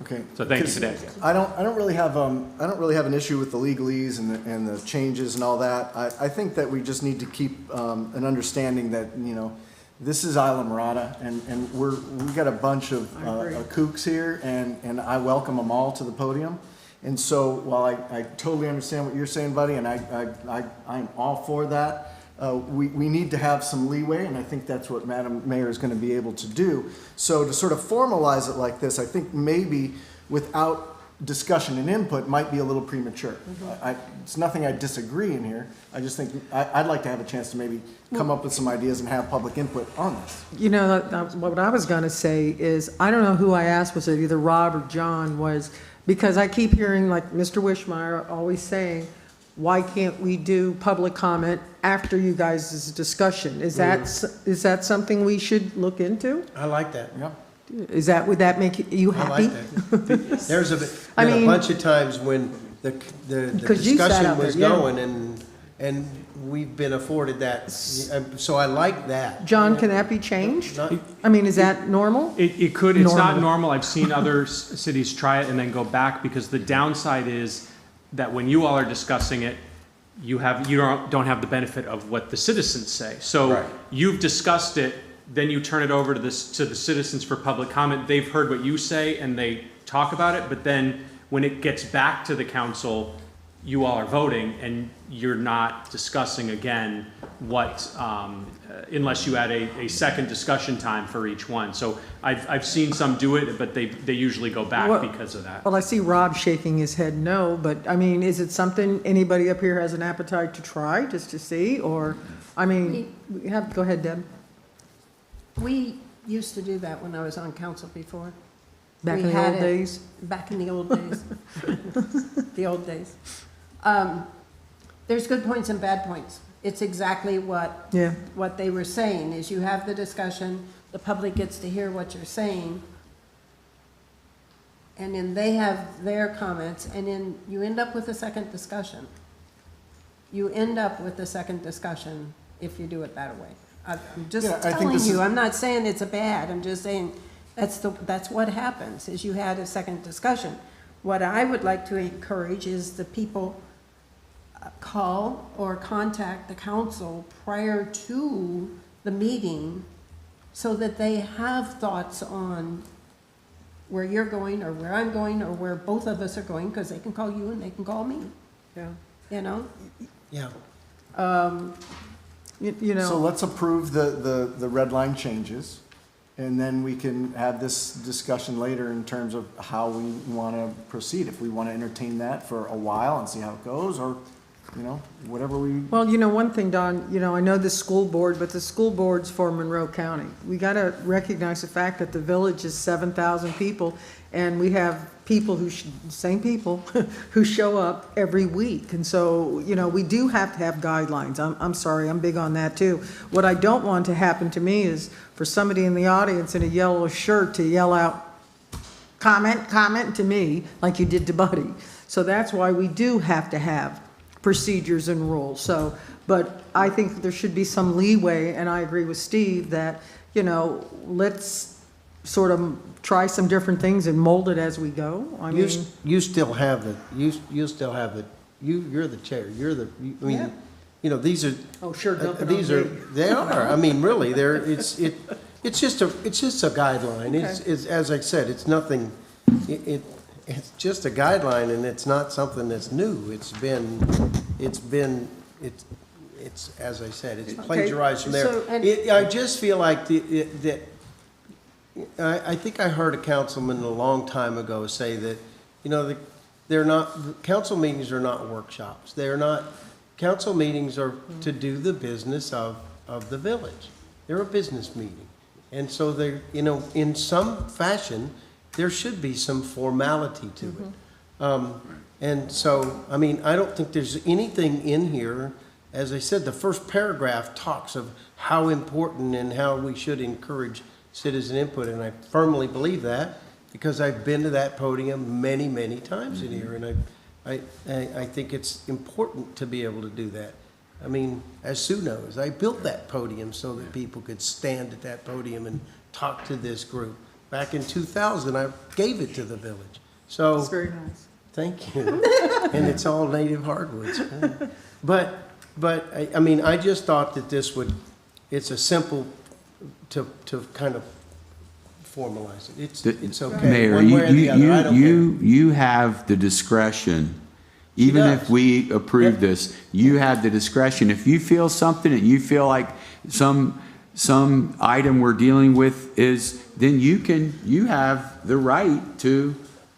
Okay. So thank you for that. I don't really have an issue with the legalese and the changes and all that. I think that we just need to keep an understanding that this is Isla Mirada, and we've got a bunch of kooks here, and I welcome them all to the podium. And so while I totally understand what you're saying, buddy, and I'm all for that, we need to have some leeway, and I think that's what Madam Mayor is going to be able to do. So to sort of formalize it like this, I think maybe without discussion and input might be a little premature. It's nothing I disagree in here. I just think I'd like to have a chance to maybe come up with some ideas and have public input on this. What I was going to say is, I don't know who I asked, was it either Rob or John, was because I keep hearing, like Mr. Wishmeyer always saying, why can't we do public comment after you guys' discussion? Is that something we should look into? I like that. Yeah. Would that make you I happy? like that. There's I been a mean- bunch of times when the 'Cause you sat discussion out there, was yeah. going and we've been afforded that. So I like that. John, can that be changed? Not- I mean, is that normal? It could, it's not Normal. normal. I've seen other cities try it and then go back, because the downside is that when you all are discussing it, you don't have the benefit of what the citizens say. So Right. you've discussed it, then you turn it over to the citizens for public comment. They've heard what you say and they talk about it, but then when it gets back to the council, you all are voting and you're not discussing again what, unless you add a second discussion time for each one. So I've seen some do it, but they usually go back Well- because of that. Well, I see Rob shaking his head no, but I mean, is it something anybody up here has an appetite to try, just to see, or, I mean, go ahead, Deb. We used to do that when I was on council before. Back We in the had old it- days? Back in the old days. The old days. There's good points and bad points. It's exactly what Yeah. they were saying, is you have the discussion, the public gets to hear what you're saying, and then they have their comments, and then you end up with a second discussion. You end up with a second discussion if you do it that way. I'm just Yeah, I think telling this you, is- I'm not saying it's a bad, I'm just saying that's what happens, is you had a second discussion. What I would like to encourage is the people call or contact the council prior to the meeting so that they have thoughts on where you're going or where I'm going or where both of us are going, because they can call you and they can call me, Yeah. you know? Yeah. You know. So let's approve the red line changes, and then we can have this discussion later in terms of how we want to proceed. If we want to entertain that for a while and see how it goes, or, you know, whatever we. Well, you know, one thing, Don, you know, I know the school board, but the school board's for Monroe County. We got to recognize the fact that the village is 7,000 people, and we have people same people, who show up every week. And so, you know, we do have to have guidelines. I'm sorry, I'm big on that too. What I don't want to happen to me is for somebody in the audience in a yellow shirt to yell out, comment to me, like you did to Buddy. So that's why we do have to have procedures and rules. So, but I think there should be some leeway, and I agree with Steve that, you know, let's sort of try some different things and mold it as we go. I mean, You still have it, you still have it, you're the chair, I mean, Yeah. you know, these are. Oh, sure, dump it on These are, me. they are, I mean, really, it's just a guideline. It's, as I said, it's nothing, it's just a guideline, and it's not something that's new. It's, as I said, it's plagiarized from there. So, and- I just feel like I think I heard a councilman a long time ago say that, you know, they're not, council meetings are not workshops. They're not, council meetings are to do the business of the village. They're a business meeting. And so they're, you know, in some fashion, there should be some formality to it. And so, I mean, I don't think there's anything in here, as I said, the first paragraph talks of how important and how we should encourage citizen input, and I firmly believe that because I've been to that podium many, many times in here, and I think it's important to be able to do that. I mean, as Sue knows, I built that podium so that people could stand at that podium and talk to this group. Back in 2000, I gave it to the village. So it's very nice. thank you. And it's all native hardwoods. But I mean, I just thought that this would, it's a simple to kind of formalize it. It's okay. Mayor, one way or the other. I don't care. you have the discretion, even if does. we approve this, you have the discretion. If you feel something that you feel like some item we're dealing with is, then you have the right to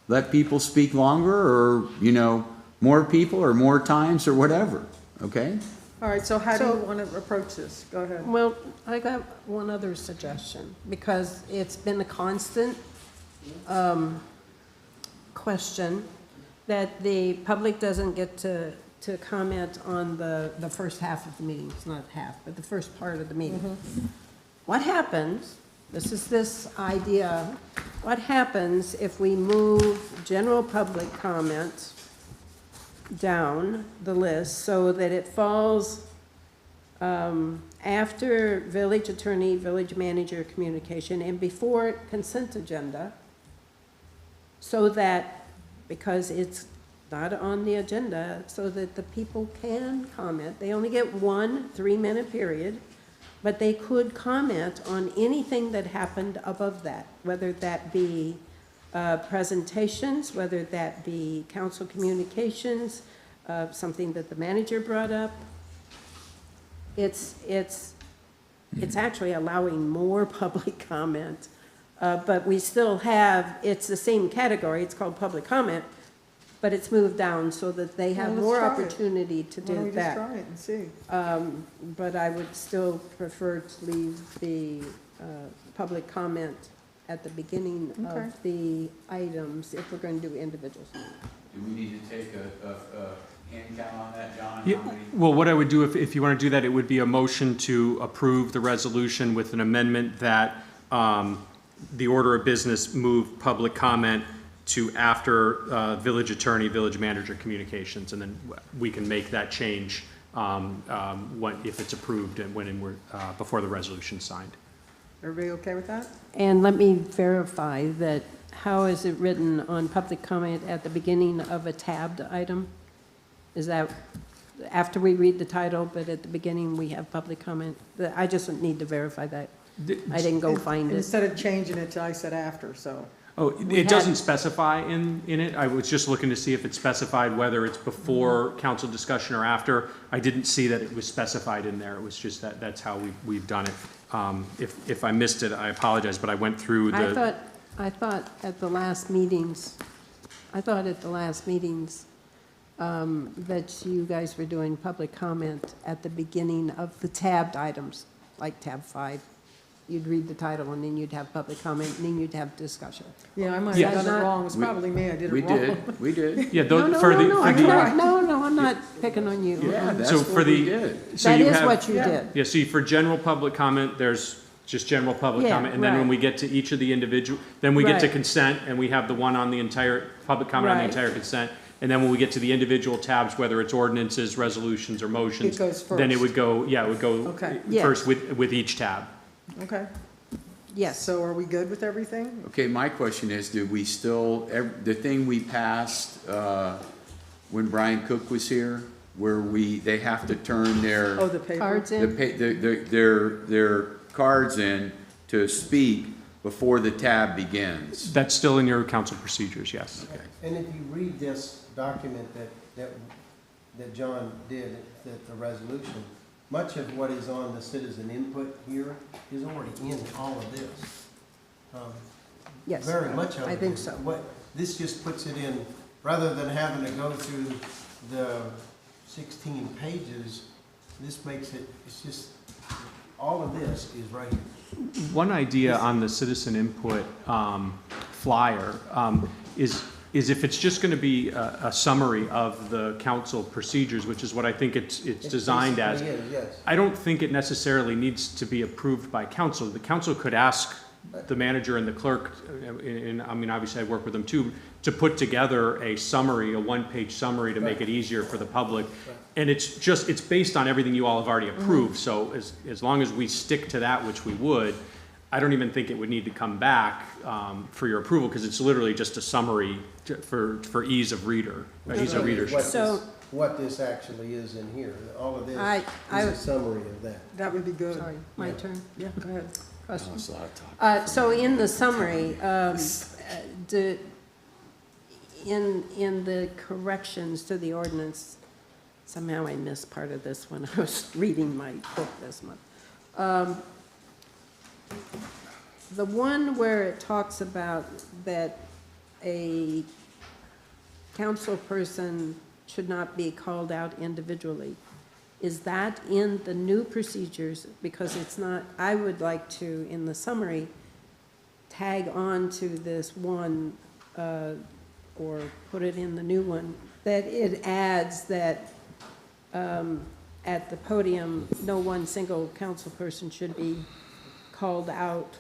let people speak longer, or, you know, more people or more times or whatever, okay? All right, so how do you want to approach this? Go ahead. Well, I got one other suggestion, because it's been a constant question that the public doesn't get to comment on the first half of the meeting. It's not half, but the first part of the meeting. What happens This is this idea, what happens if we move general public comment down the list so that it falls after village attorney, village manager communication, and before consent agenda, so that, because it's not on the agenda, so that the people can comment. They only get 1 3-minute period, but they could comment on anything that happened above that, whether that be presentations, whether that be council communications, something that the manager brought up. It's actually allowing more public comment, but we still have, it's the same category, it's called public comment, but it's moved down so that they have Well, let's more try it. opportunity to Why do don't we just that. try it and see? But I would still prefer to leave the public comment at the beginning Okay. of the items if we're going to do individuals. Do we need to take a hand count on that, John? Yeah, How many? well, what I would do, if you want to do that, it would be a motion to approve the resolution with an amendment that the order of business move public comment to after village attorney, village manager communications, and then we can make that change if it's approved and when we're before the resolution's signed. Everybody okay with that? And let me verify that, how is it written on public comment at the beginning of a tabbed item? Is that after we read the title, but at the beginning we have public comment? I just need to verify that. I didn't go find it. Instead of changing it, I said after, so. Oh, it doesn't specify in it. I was just looking to see if it specified whether it's before council discussion or after. I didn't see that it was specified in there. It was just that's how we've done it. If I missed it, I apologize, but I went through the. I thought at the last meetings, that you guys were doing public comment at the beginning of the tabbed items, like tab 5. You'd read the title and then you'd have public comment and then you'd have discussion. Yeah, I might Yes. have done it wrong. It was probably me. I did it wrong. We did. Yeah, No, I'm not picking on you. Yeah, that's So what for we the- did. So That you is have- what you did. Yeah, so for general public comment, there's just general public Yeah, comment, and then when right. we get to each of the individual, then we get to Right. consent, and we have the one on the entire, public comment on the Right. entire consent, and then when we get to the individual tabs, whether it's ordinances, resolutions, or motions. It goes Then it first. would go, yeah, it would go Okay. first with each tab. Okay. Yes. So are we good with everything? Okay, my question is, do we still, the thing we passed when Brian Cook was here, where they have to turn their. Oh, the paper? Cards in? Their cards in to speak before the tab begins. That's still in your council procedures, yes. And if you read this document that John did, the resolution, much of what is on the citizen input here is already in all of this. Yes. Very much of it. I think is. so. This just puts it in, rather than having to go through the 16 pages, this makes it, it's just, all of this is right here. One idea on the citizen input flyer is if it's just going to be a summary of the council procedures, which is what I think it's designed as. Basically is, yes. I don't think it necessarily needs to be approved by council. The council could ask the manager and the clerk, and I mean, obviously I work with them too, to put together a summary, a one-page summary to make it easier for the public. And it's based on everything you all have already approved. So as long as we stick to that, which we would, I don't even think it would need to come back for your approval, because it's literally just a summary for ease of reader, ease of readership. What this actually is in here, all of this I- is a summary of that. That would be good. Sorry, my turn? Yeah, go ahead. Question? That's a lot of talk. So in the summary, in the corrections to the ordinance, somehow I missed part of this when I was reading my book this month. The one where it talks about that a council person should not be called out individually, is that in the new procedures? Because it's not, I would like to, in the summary, tag on to this one, or put it in the new one, that it adds that at the podium, no one single council person should be called out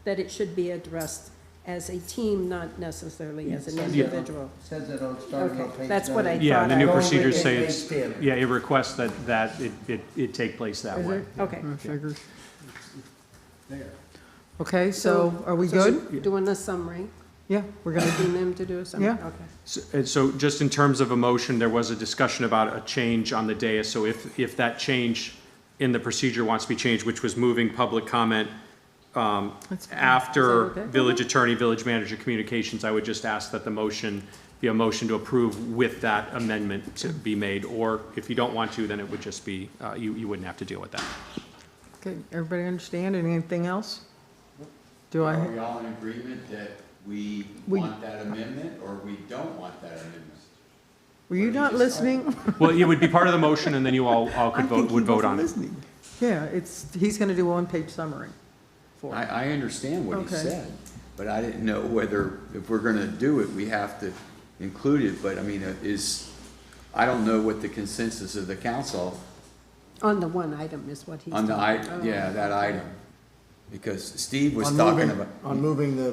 that it should be addressed as a team, not necessarily as an individual. Says it on starting on Okay, page that's what I 9. thought. Yeah, the new I- procedures say Page it's, 10. yeah, it requests that it take place that Is way. it? Okay. Figures. Okay, so are we good? Doing the summary, Yeah, we're gonna asking them to do a summary? Yeah. Okay. So just in terms of a motion, there was a discussion about a change on the dais. So if that change in the procedure wants to be changed, which was moving public comment after okay? village attorney, village manager communications, I would just ask that the motion be a motion to approve with that amendment to be made. Or if you don't want to, then it would just be, you wouldn't have to deal with that. Okay, everybody understand? Anything else? Do I? Are we all in agreement that we want that amendment, or we don't want that amendment? Were you not listening? Well, it would be part of the motion, and then you all could vote, would vote on it. Yeah, he's gonna do a one-page summary for it. I understand what he Okay. said, but I didn't know whether, if we're gonna do it, we have to include it, but I mean, I don't know what the consensus of the council On the one item is what he's on the, talking about. that item. Because Steve was On talking moving- about. On moving the,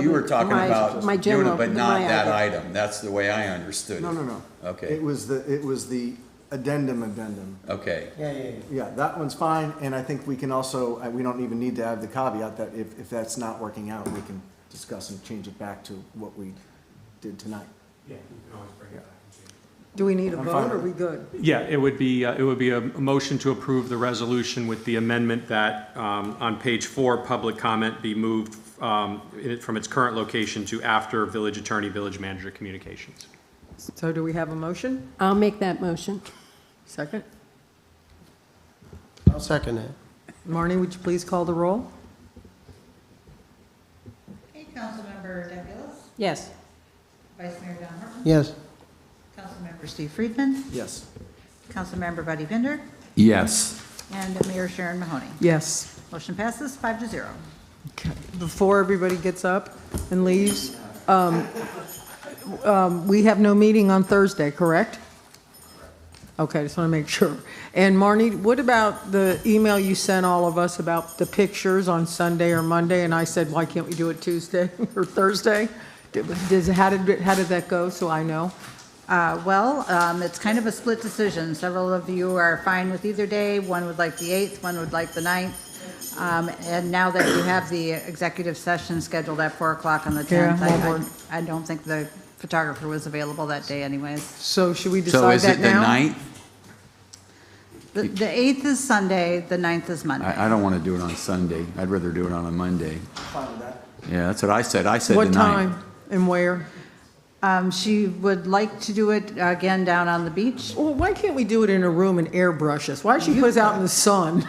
You were public- talking my- about my doing general- it, but my not that item. item. That's the way I understood it. no. Okay, It was the addendum. okay. Yeah, that one's fine, and I think we can also, we don't even need to add the caveat that if that's not working out, we can discuss and change it back to what we did tonight. Yeah, you can always bring it back. Do we need a I'm vote, fine. or are we good? Yeah, it would be a motion to approve the resolution with the amendment that on page 4, public comment be moved from its current location to after village attorney, village manager communications. So do we have a motion? I'll make that motion. Second? I'll second that. Marnie, would you please call the roll? Okay, Councilmember Daniels, Yes. Vice Mayor Don Hartman, Yes. Councilmember Steve Friedman, Yes. Councilmember Buddy Binder, Yes. and Mayor Sharon Mahoney. Yes. Motion passes 5-0. Okay. Before everybody gets up and leaves, we have no meeting on Thursday, correct? Okay, just want to make sure. And Marnie, what about the email you sent all of us about the pictures on Sunday or Monday? And I said, why can't we do it Tuesday or Thursday? How did that go, so I know? It's kind of a split decision. Several of you are fine with either day. One would like the 8th, one would like the 9th. And now that you have the executive session scheduled at 4 o'clock on the 10th, Yeah, I don't think the photographer was available that day anyways. So should we So decide is that it the now? 9th? The 8th is Sunday, the 9th is Monday. I don't want to do it on Sunday. I'd rather do it on a Monday. Fine with that. Yeah, that's what I said. I said the 9th. What time and where? She would like to do it again down on the beach. Well, why can't we do it in a room and airbrush us? Why should she put us out in the sun?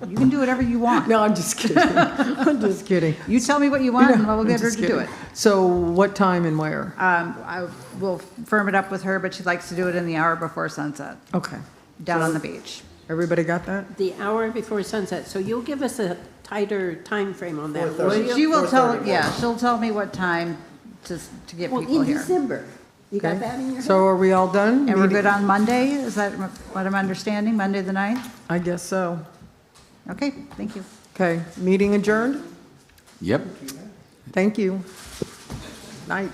You can do whatever you want. No, I'm just kidding. I'm just kidding. You tell me what you want, and we'll I'm get her just to do kidding. it. So what time and where? I will firm it up with her, but she likes to do it in the hour before sunset, Okay. down on the beach. Everybody got that? The hour before sunset, so you'll give us a tighter time frame on that, will you? She will tell, she'll tell me what time to get Well, people in here. December. You got Okay. that in your head? So are we all done? And we're Meeting- good on Monday? Is that what I'm understanding, Monday the 9th? I guess so. Okay, thank you. Okay, meeting adjourned? Yep. Thank you. Night.